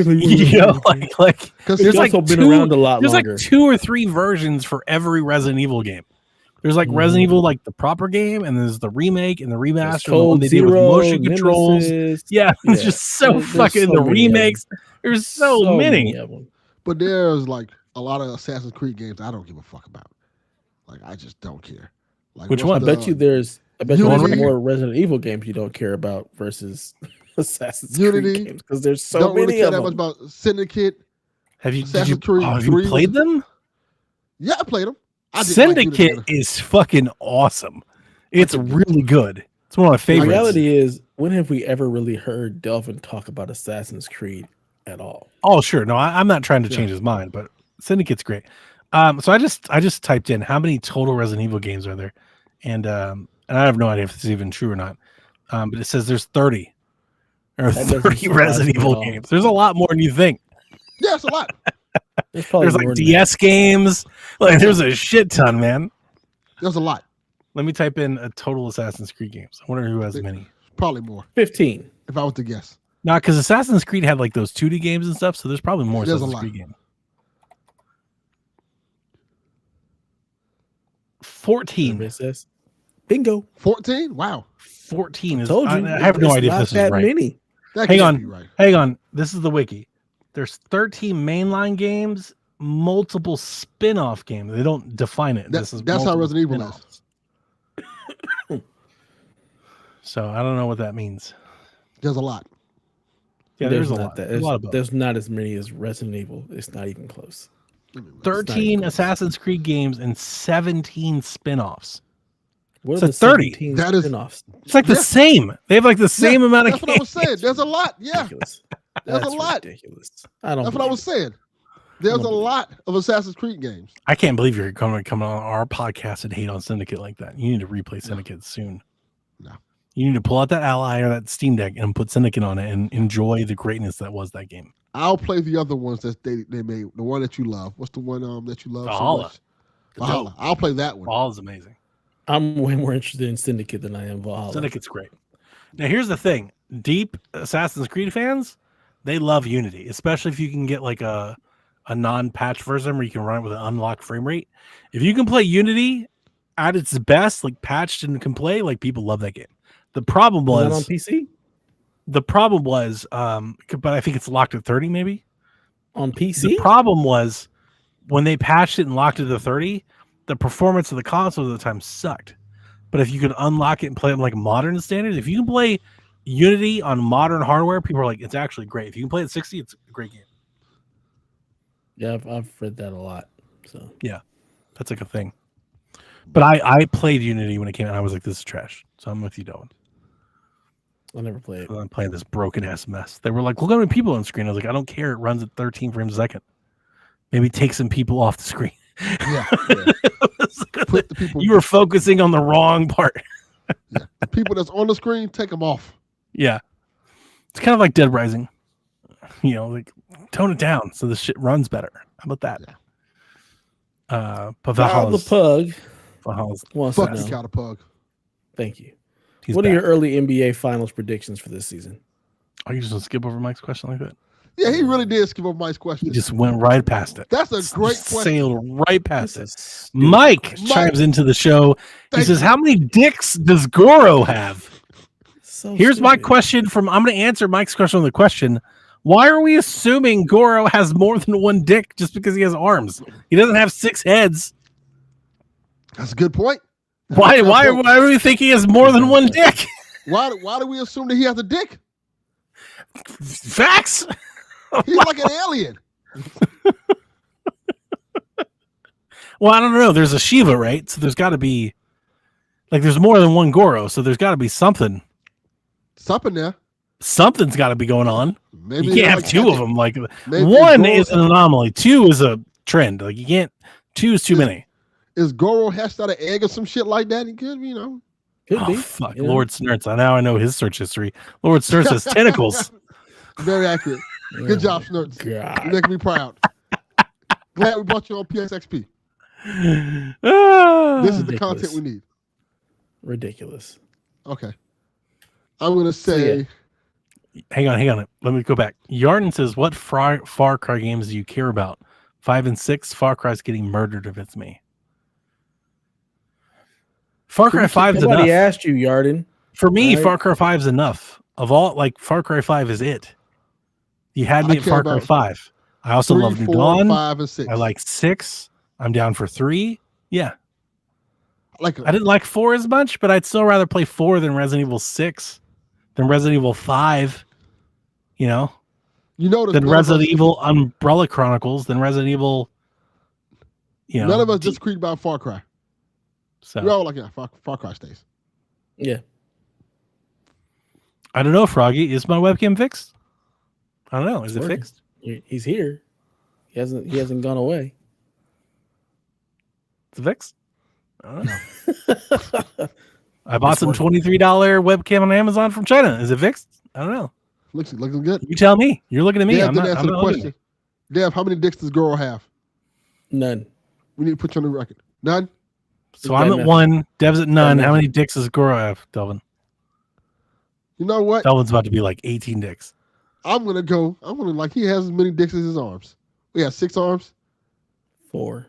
there's like also been around a lot there's longer. like 2 or 3 versions for every Resident Evil game. There's like Resident Evil, like the proper game, and there's the remake and the remaster, the one they did with motion controls. Yeah, it's just so fucking the remakes. There's so many of them. But there's like a lot of Assassin's Creed games I don't give a fuck about. Like I just don't care. Like which one? I bet you there's more Resident Evil games you don't care about versus Assassin's Creed games because there's so don't many really care of that them. much about Syndicate. Have you Creed played them? Yeah, I played them. Syndicate is fucking awesome. It's really good. It's one of my favorites. The reality is, when have we ever really heard Delvin talk about Assassin's Creed at all? Oh, sure. No, I'm not trying to change his mind, but Syndicate's great. So I just typed in how many total Resident Evil games are there, and I have no idea if this is even true or not. But it says there's 30 or 30 Resident Evil games. There's a lot more than you think. Yeah, it's a lot. There's like DS games. Like there's a shit ton, man. There's a lot. Let me type in a total Assassin's Creed games. I wonder who has many. Probably more. 15. If I was to guess. Nah, because Assassin's Creed had like those 2D games and stuff, so there's probably more Assassin's Creed games. 14. Bingo. 14? Wow. 14 is. I have no idea if this is right. Many. Hang on. This is the wiki. There's 13 mainline games, multiple spin-off games. They don't define it. That's how Resident Evil is. So I don't know what that means. There's a lot. Yeah, there's a lot. There's not as many as Resident Evil. It's not even close. 13 Assassin's Creed games and 17 spin-offs. What are the 30? That is spin-offs? It's like the same. They have like the same amount of games. That's what I was saying. There's a lot. Yeah. There's a lot. Ridiculous. That's what I was saying. There's a lot of Assassin's Creed games. I can't believe you're going to come on our podcast and hate on Syndicate like that. You need to replay Syndicate soon. No. You need to pull out that Ally or that Steam Deck and put Syndicate on it and enjoy the greatness that was that game. I'll play the other ones that they made. The one that you love. What's the one that you love Valhalla. so much? Valhalla. I'll play that one. Valhalla's amazing. I'm way more interested in Syndicate than I am Valhalla. Syndicate's great. Now, here's the thing. Deep Assassin's Creed fans, they love Unity, especially if you can get like a non-patch version where you can run it with an unlocked frame rate. If you can play Unity at its best, like patched and can play, like people love that game. The problem was on PC. The problem was, but I think it's locked at 30 maybe on PC. The problem was when they patched it and locked it to 30, the performance of the console at the time sucked. But if you could unlock it and play it like modern standards, if you can play Unity on modern hardware, people are like, it's actually great. If you can play at 60, it's a great game. Yeah, I've read that a lot. So yeah, that's like a thing. But I played Unity when it came out. I was like, this is trash. So I'm with you, Dylan. I never played it. I'm playing this broken ass mess. They were like, look how many people on screen. I was like, I don't care. It runs at 13 frames a second. Maybe take some people off the screen. Yeah. Put the people. You were focusing on the wrong part. Yeah. The people that's on the screen, take them off. Yeah. It's kind of like Dead Rising. You know, like tone it down so the shit runs better. How about that? Yeah. But Valhalla's, the pug. Valhalla's Fuck you, Cow the Pug. Thank you. He's What back. are your early NBA Finals predictions for this season? Are you just gonna skip over Mike's question like that? Yeah, he really did skip over Mike's question. He just went right past it. That's a great Just question. sailed right past it. Stupid. Mike chimes into the show. He says, "How many dicks does Goro have?" So Here's my stupid. question I'm going to answer Mike's question on the question. Why are we assuming Goro has more than one dick just because he has arms? He doesn't have 6 heads. That's a good point. Why do we think he has more than one dick? Why do we assume that he has a dick? Facts. He's like an alien. Well, I don't know. There's a Shiva, right? So there's got to be, like, there's more than one Goro. So there's got to be something. Something there. Something's got to be going on. Maybe You can't have like 2 magic. of them. Like, Maybe 1 Goro- is an anomaly. 2 is a trend. Like, you can't. 2 is too many. Is Goro hatched out an egg or some shit like that? He could, Could be. Fuck. you know? Lord Snurts. I know his search history. Lord Snurts has tentacles. Very accurate. Good job, Snurts. God. You're making me proud. Glad we brought you on PSXP. This is the content we need. Ridiculous. Okay. I'm going to say... Hang on. Let me go back. Yarden says, what Far Cry games do you care about? 5 and 6? Far Cry's getting murdered if it's me. Far Cry 5 is enough. Nobody asked you, Yarden. For me, right? Far Cry 5 is enough. Of all, like, Far Cry 5 is it. You had me at Far Cry 5. I also 3, love New 4, Dawn. 5, and 6. I like 6. I'm down for 3. Yeah. I didn't like 4 as much, but I'd still rather play 4 than Resident Evil 6, than Resident Evil 5, you know, than Resident Evil Umbrella Chronicles, than Resident Evil, you know. None of us disagreed about Far Cry. So We're all like, Far Cry stays. Yeah. I don't know, Froggy. Is my webcam fixed? I don't know. Is it fixed? He's here. He hasn't gone away. It's fixed? I don't know. I bought some $23 webcam on Amazon from China. Is it fixed? I don't know. Looks good. You tell me. You're looking at me. Dev I'm didn't not. answer I'm the not question. Dev, how many dicks does Goro have? None. We need to put you on the record. None? So I'm at 1. Dev's at none. How many dicks does Goro have, Delvin? You know what? Delvin's about to be like 18 dicks. I'm gonna like he has as many dicks as his arms. We have 6 arms. 4.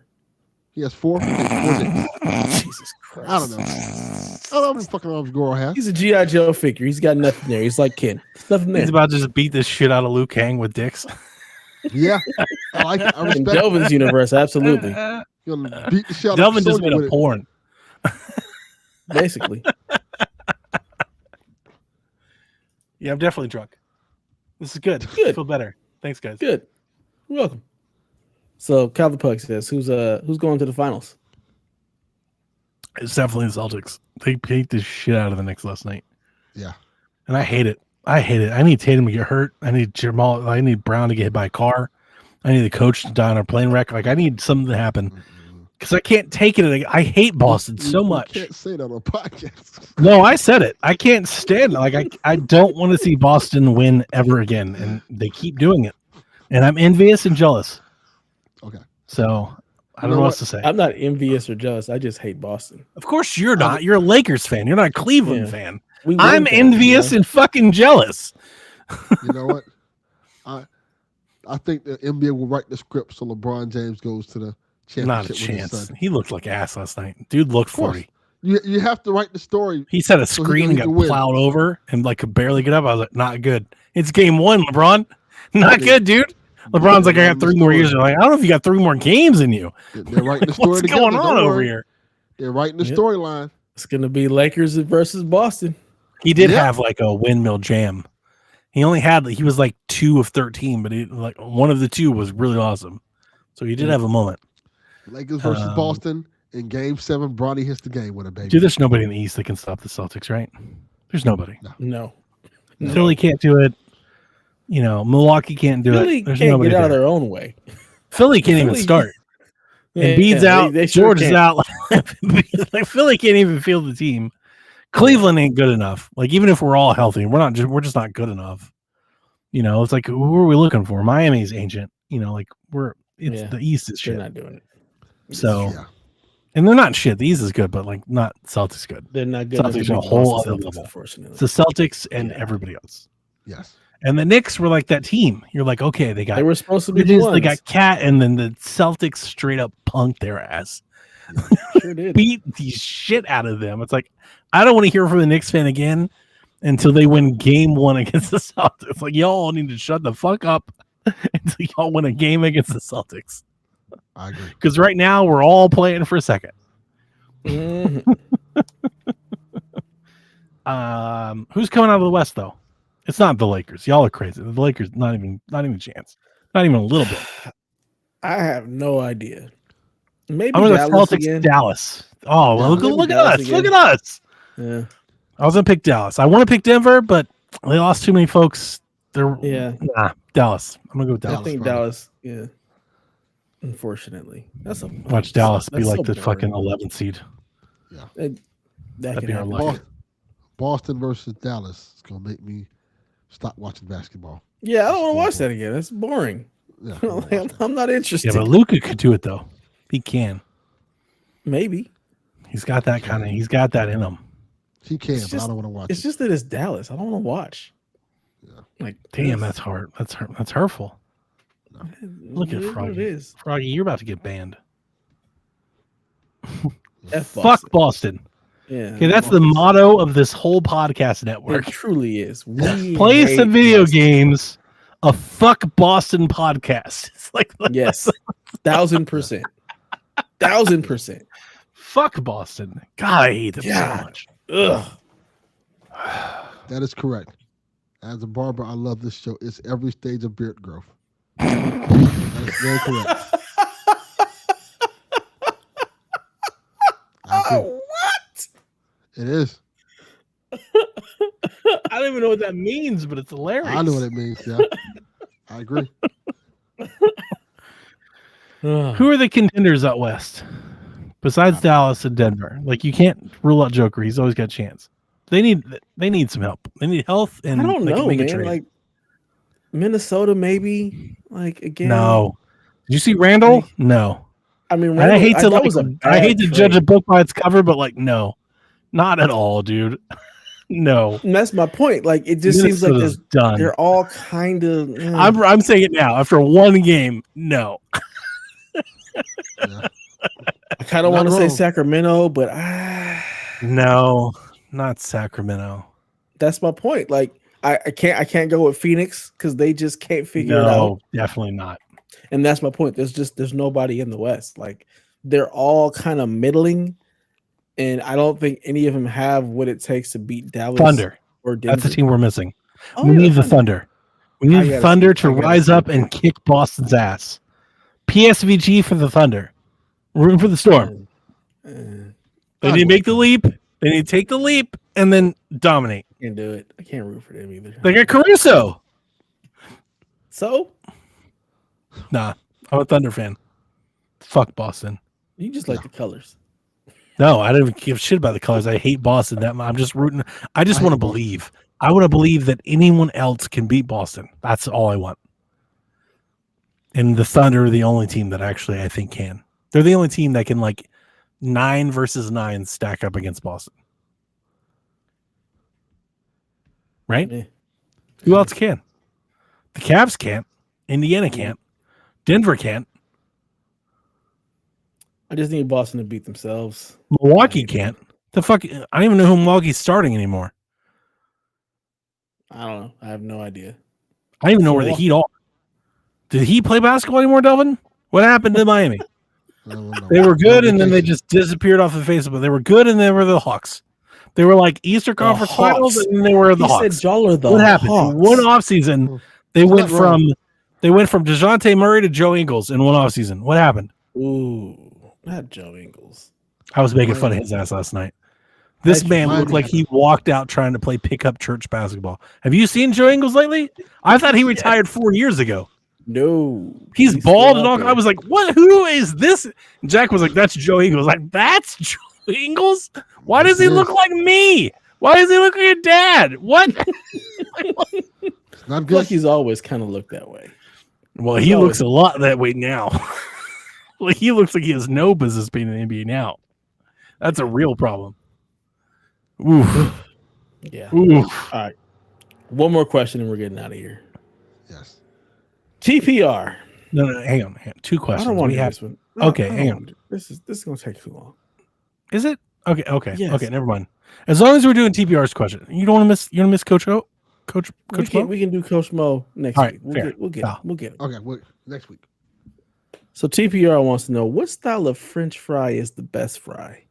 He has 4. Okay, 4 dicks. Jesus Christ. I don't know. I don't know how many fucking arms Goro has. He's a G.I. Joe figure. He's got nothing there. He's like Ken. There's nothing there. He's about to just beat the shit out of Liu Kang with dicks. Yeah, I like it. I In respect it. Delvin's universe, absolutely. You're gonna beat the shit out Delvin of just Sonya made with a it. porn. Basically. Yeah, I'm definitely drunk. This is good. Good. I feel better. Thanks, guys. Good. You're welcome. So Cal the Pug says, who's going to the finals? It's definitely the Celtics. They beat the shit out of the Knicks last night. Yeah. And I hate it. I need Tatum to get hurt. I need Jamal. I need Brown to get hit by a car. I need the coach to die on a plane wreck. Like, I need something to happen. Because I can't take it. I hate Boston so much. You can't say that on a podcast. No, I said it. I can't stand it. Like, I don't want to see Boston win ever again. And they keep doing it. And I'm envious and jealous. Okay. So I don't know what else to say. I'm not envious or jealous. I just hate Boston. Of course you're not. You're a Lakers fan. You're not a Cleveland Yeah. fan. We I'm win things, envious and fucking jealous. You know what? I think the NBA will write the script so LeBron James goes to the championship. Not a with his chance. son. He looked like ass last night. Dude looked Of course. 40. You have to write the story. He said a So he screen can got win. plowed over and like could barely get up. I was like, not good. It's game 1, LeBron. Not good, dude. LeBron's like, I got 3 more years. I'm like, I don't know if you got 3 more games in you. They're writing the story What's together. going on Don't over worry. here? They're writing the Yep. storyline. It's gonna be Lakers versus Boston. He did Yeah. have like a windmill jam. He was like 2 of 13, but like one of the 2 was really awesome. So he did have a moment. Lakers versus Boston in Game 7. Bronny hits the game with a baby. Dude, there's nobody in the East that can stop the Celtics, right? There's nobody. No. Philly can't do it. You know, Milwaukee can't do Philly it. There's can't nobody get out of there. their own way. Philly can't even Philly- start. Yeah, Embiid's out. they sure George is can't. out. Like Philly can't even field the team. Cleveland ain't good enough. Like even if we're all healthy, we're just not good enough. You know, it's like who are we looking for? Miami's ancient. You know, like the East is They're shit. not doing it. So Yeah. And they're not shit. The East is good, but like not Celtics good. They're not good. Celtics are a whole other level. Unfortunately, It's the Celtics and everybody else. Yes. And the Knicks were like that team. You're like, okay, they were supposed to be the ones. They got Cat, and then the Celtics straight up punked their ass. Sure did. Beat the shit out of them. It's like, I don't want to hear from the Knicks fan again until they win game 1 against the Celtics. It's like, y'all need to shut the fuck up until y'all win a game against the Celtics. I agree. Because right now we're all playing for second. Mm-hmm. Who's coming out of the West though? It's not the Lakers. Y'all are crazy. The Lakers, not even a chance. Not even a little bit. I have no idea. Maybe I'm gonna Dallas Celtics again. Dallas. Oh, well, look at us. Again. Look at us. Yeah. I was gonna pick Dallas. I want to pick Denver, but they lost too many folks. Dallas. I'm gonna go with Dallas. I think Dallas. Yeah. Unfortunately, watch Dallas be like the boring. fucking 11th seed. Yeah. That'd be our luck. Boston versus Dallas. It's gonna make me stop watching basketball. Yeah, I don't want to watch that again. That's boring. Yeah, I'm not interested. Yeah, but Luka could do it though. He can. Maybe. He's got that kind of. He's got that in him. He can, but I don't want to watch. It's just that it's Dallas. I don't want to watch. Yeah. Like, damn, that's hard. That's hurtful. No. Look at Froggy. It is. Froggy, you're about to get banned. Fuck Boston. Yeah. Okay, that's the motto of this whole podcast network. It truly is. Play some video games. A fuck Boston podcast. It's like yes, 1000%, 1000%. Fuck Boston. God, I hate them so much. Ugh. That is correct. As a barber, I love this show. It's every stage of beard growth. That's very correct. What? It is. I don't even know what that means, but it's hilarious. I know what it means. Yeah, I agree. Who are the contenders out west besides Dallas and Denver? Like, you can't rule out Joker. He's always got a chance. They need some help. They need health, and I don't know, make a man. trade. Like Minnesota, maybe. Like again. No. Did you see Randall? No. I mean, Randall, I hate to judge a book by its cover, but like, no, not at all, dude. No. And that's my point. Like, it just seems like they're all kind of. I'm saying it now. After one game, no. Yeah. I kind of want to say Sacramento, but no, not Sacramento. That's my point. Like, I can't go with Phoenix because they just can't figure it out. No, definitely not. And that's my point. There's nobody in the West. Like, they're all kind of middling, and I don't think any of them have what it takes to beat Dallas. Thunder or Denver. That's the team we're missing. We need the Thunder. We need Thunder to rise up and kick Boston's ass. PSVG for the Thunder. Rooting for the Storm. They need to make the leap. They need to take the leap and then dominate. Can't do it. I can't root for them either. They got Caruso. So? Nah, I'm a Thunder fan. Fuck Boston. You just like the colors. No, I don't even give a shit about the colors. I hate Boston that much. I'm just rooting. I just want to believe. I want to believe that anyone else can beat Boston. That's all I want. And the Thunder are the only team that actually I think can. They're the only team that can, like, 9 versus 9 stack up against Boston. Right? Yeah. Who else can? The Cavs can't. Indiana can't. Denver can't. I just need Boston to beat themselves. Milwaukee can't. The fuck? I don't even know who Milwaukee's starting anymore. I don't know. I have no idea. I don't even know where the Heat are. Did he play basketball anymore, Delvin? What happened to Miami? They were good, and then they just disappeared off the face of it. They were good, and they were the Hawks. They were like Eastern Conference Finals, and then they were the Hawks. Said y'all are the what happened? Hawks. In one offseason, they went from DeJounte Murray to Joe Ingles in one offseason. What happened? Ooh, not Joe Ingles. I was making fun of his ass last night. This man looked like he walked out trying to play pickup church basketball. Have you seen Joe Ingles lately? I thought he retired 4 years ago. No, he's bald and all. I was like, "What? Who is this?" And Jack was like, "That's Joe Ingles." Like, that's Joe Ingles? Why does he look like me? Why does he look like your dad? What? Not good. Like he's always kind of looked that way. Well, he looks a lot that way now. Like he looks like he has no business being in the NBA now. That's a real problem. Oof. Yeah. Oof. All right. One more question and we're getting out of here. Yes. TPR. No, hang on. Two questions. I don't want to do this one. No, Okay, hang on. This is gonna take too long. Is it? Okay. Yes. Okay, never mind. As long as we're doing TPR's question. You don't want to miss Coach Mo? We can do Coach Mo next All right, week. We'll get it. Okay, next week. So TPR wants to know what style of French fry is the best fry?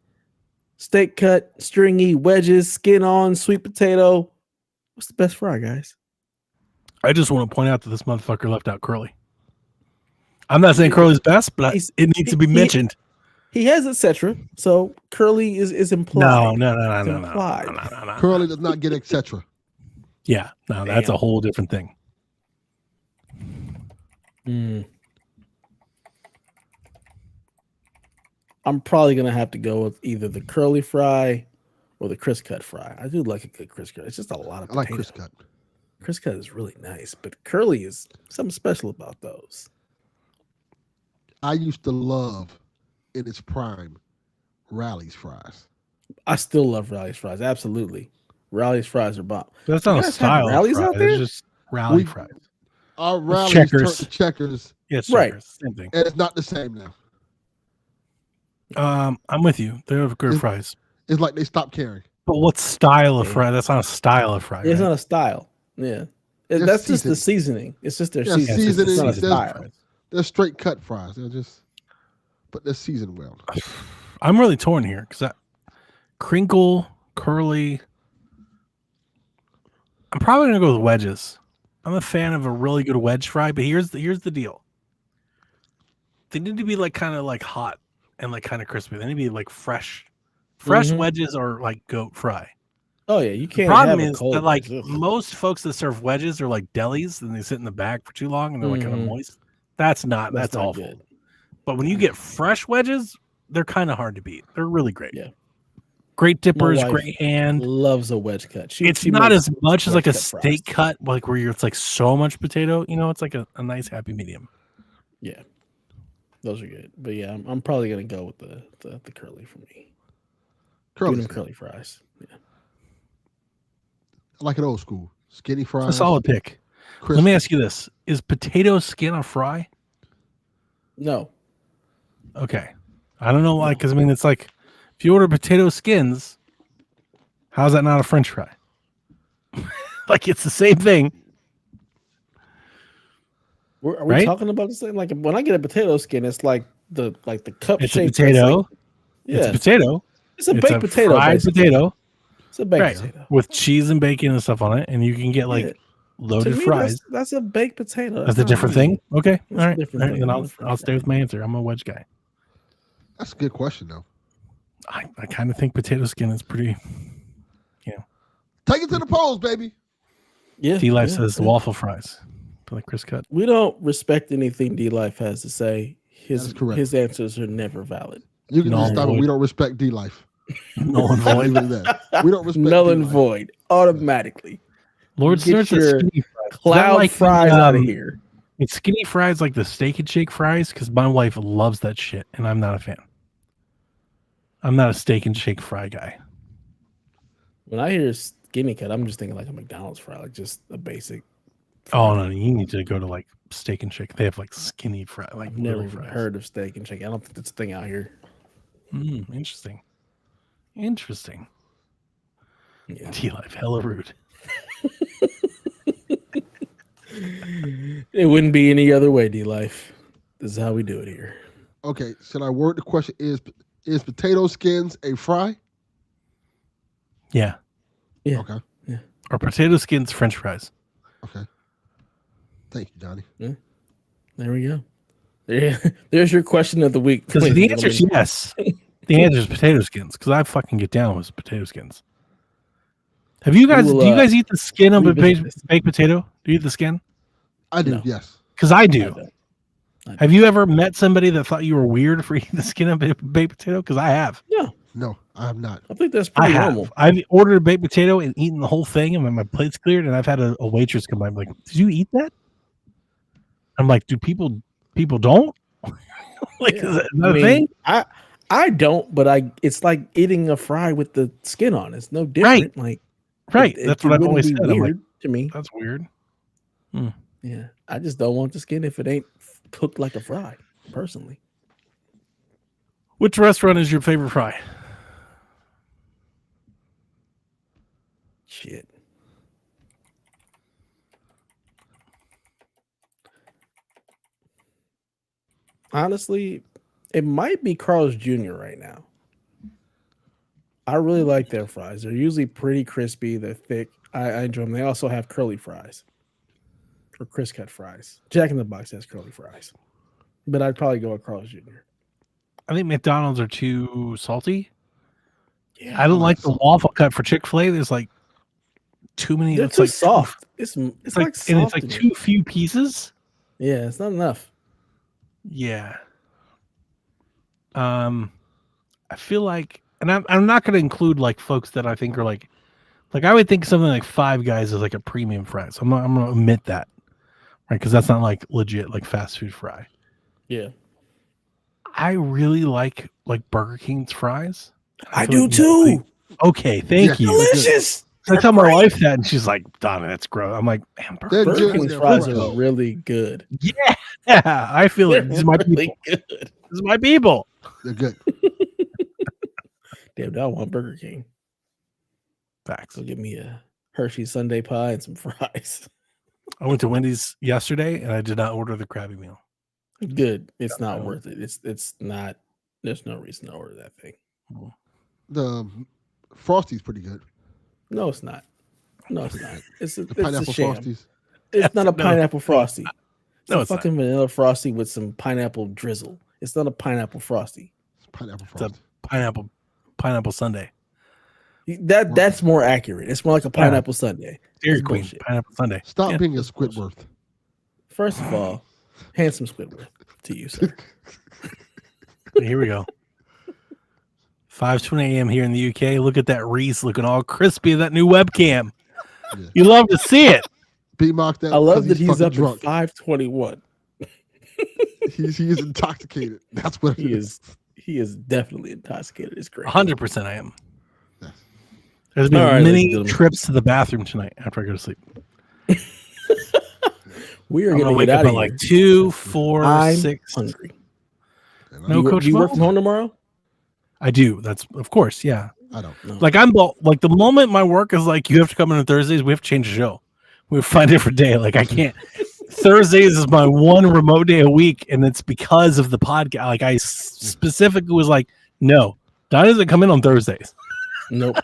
Steak cut, stringy, wedges, skin on, sweet potato. What's the best fry, guys? I just want to point out that this motherfucker left out Curly. I'm not saying Curly's best, but it needs to be mentioned. He has etc. So Curly is implied. No. Curly does not get etc. Yeah, no, that's a whole different thing. I'm probably gonna have to go with either the curly fry or the crisp cut fry. I do like a good crisp cut. It's just a lot of potato. I like crisp cut. Crisp cut is really nice, but curly is something special about those. I used to love, in its prime, Rally's fries. I still love Rally's fries. Absolutely, Rally's fries are bomb. That's not a style. Rally's out there. It's just Rally fries. Our Rally's turned to Checkers. Yeah, it's right. Checkers. Same thing. And it's not the same now. I'm with you. They're good fries. It's like they stopped caring. But what style of fry? That's not a style of fry. It's right? not a style. Yeah, that's just the seasoning. It's just their seasoning. It's not a style. They're straight cut fries. But they're seasoned well. I'm really torn here because crinkle, curly. I'm probably gonna go with wedges. I'm a fan of a really good wedge fry, but here's the deal. They need to be kind of hot and kind of crispy. They need to be fresh. Fresh wedges are like goat fry. Oh yeah, you can't. The problem is that most folks that serve wedges are like delis, and they sit in the bag for too long, and they're kind of moist. That's awful. Good. But when you get fresh wedges, they're kind of hard to beat. They're really great. Yeah. Great dippers, great hand. Loves a wedge cut. It's not as much as a steak cut, where it's so much potato. It's like a nice happy medium. Yeah, those are good. But yeah, I'm probably gonna go with the curly for me. Curly fries. Yeah, I like it old school. Skinny fries. It's a solid pick. Crispy. Let me ask you this: is potato skin a fry? No. Okay, I don't know why. Because it's like if you order potato skins, how's that not a French fry? It's the same thing. Are we talking about the same? Like when I get a potato skin, it's like the cup shape. It's a potato. Yeah. It's a potato. It's a baked potato. Fried potato. It's a baked potato with cheese and bacon and stuff on it, and you can get loaded fries. That's a baked potato. That's a different thing. Okay, all right. Then I'll stay with my answer. I'm a wedge guy. That's a good question, though. I kind of think potato skin is pretty. Take it to the polls, baby. Yeah. D-Life says waffle fries. Like Chris Cut. We don't respect anything D-Life has to say. His answers are never valid. You can just stop it. We don't respect D-Life. Null and void. We don't respect null and void automatically. Lord Search your cloud fries out of here. It's skinny fries like the Steak and Shake fries because my wife loves that shit, and I'm not a fan. I'm not a Steak and Shake fry guy. When I hear skinny cut, I'm just thinking like a McDonald's fry, just a basic. Oh no, you need to go to Steak and Shake. They have skinny fry. I've never even heard of Steak and Shake. I don't think that's a thing out here. Interesting. Yeah. D-Life, hella rude. It wouldn't be any other way, D-Life. This is how we do it here. Okay, should I word the question? Is potato skins a fry? Yeah. Okay. Yeah. Or potato skins French fries. Okay. Thank you, Johnny. Yeah. There we go. There's your question of the week. Because the answer is yes. The answer is potato skins. Because I fucking get down with potato skins. Have you guys? Do you guys eat the skin of a baked potato? Do you eat the skin? I do. No. Yes. Because I do. Have you ever met somebody that thought you were weird for eating the skin of a baked potato? Because I have. Yeah. No, I have not. I think that's pretty normal. I've ordered a baked potato and eaten the whole thing, and my plate's cleared, and I've had a waitress come by and be like, "Did you eat that?" I'm like, "Do people don't?" Is that a thing? I don't, but it's like eating a fry with the skin on. It's no different. Right. That's what I've always said. Weird I'm like, to me. that's weird. Yeah, I just don't want the skin if it ain't cooked like a fry, personally. Which restaurant is your favorite fry? Shit. Honestly, it might be Carl's Jr. right now. I really like their fries. They're usually pretty crispy. They're thick. I enjoy them. They also have curly fries or crisp cut fries. Jack in the Box has curly fries, but I'd probably go with Carl's Jr. I think McDonald's are too salty. Yeah, I don't like the waffle cut for Chick-fil-A. There's like too many. They're it's too like soft. It's and like it's soft like to me. too few pieces. Yeah, it's not enough. Yeah. I feel like, and I'm not going to include like folks that I think are like I would think something like Five Guys is like a premium fry. So I'm going to omit that, right? Because that's not like legit like fast food fry. Yeah, I really like Burger King's fries. I do too. Okay, thank you. Delicious. I tell my wife that, and she's like, "Donna, that's gross." I'm like, "Man, Burger King's fries are really good." Yeah, I feel it. This is my people. Good. This is my people. They're good. Damn, I want Burger King. Facts. So give me a Hershey Sundae pie and some fries. I went to Wendy's yesterday, and I did not order the Krabby Meal. Good. It's not worth it. It's not. There's no reason to order that thing. The Frosty's pretty good. No, it's not. No, it's not. It's a Pineapple sham. Frosties. It's not a pineapple frosty. It's a it's fucking vanilla frosty with some pineapple drizzle. It's not a pineapple frosty. It's pineapple It's a Frosty. pineapple sundae. That's more accurate. It's more like a pineapple sundae. Dairy Queen pineapple sundae. Stop being a Squidward. First of all, handsome Squidward to you, sir. Here we go. 5:20 a.m. here in the UK. Look at that Reese looking all crispy. That new webcam. Yeah. You love to see it. B-Mock that. I love that he's up drunk. at 5:21. He's intoxicated. That's what he is. He is definitely intoxicated. It's great. 100% I am. Yes. There's been many trips to the bathroom tonight after I go to sleep. We are going to wake up at like 2, 4, 6. Hungry. No, Coach. You work from home tomorrow? I do. That's of course. Yeah. I don't know. Like like the moment my work is like, you have to come in on Thursdays, we have to change the show. We have to find a different day. Like I can't. Thursdays is my one remote day a week, and it's because of the podcast. Like I specifically was like, no, Don doesn't come in on Thursdays. Nope.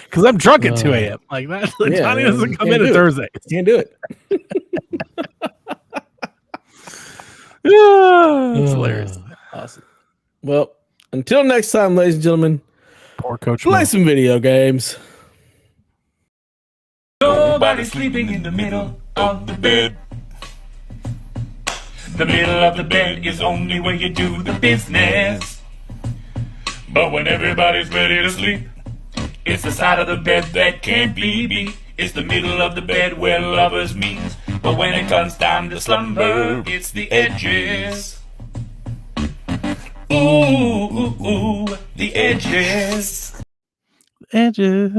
Because I'm drunk at 2 a.m. Like that. Like, yeah, Donnie doesn't come in on Thursdays. Can't do it. It's hilarious. Awesome. Well, until next time, ladies and gentlemen, poor Coach. Play some video games. Nobody's sleeping in the middle of the bed. The middle of the bed is only where you do the business. But when everybody's ready to sleep, it's the side of the bed that can't be beat. It's the middle of the bed where lovers meet. But when it comes time to slumber, it's the edges. Ooh, ooh, ooh, the edges. Edges.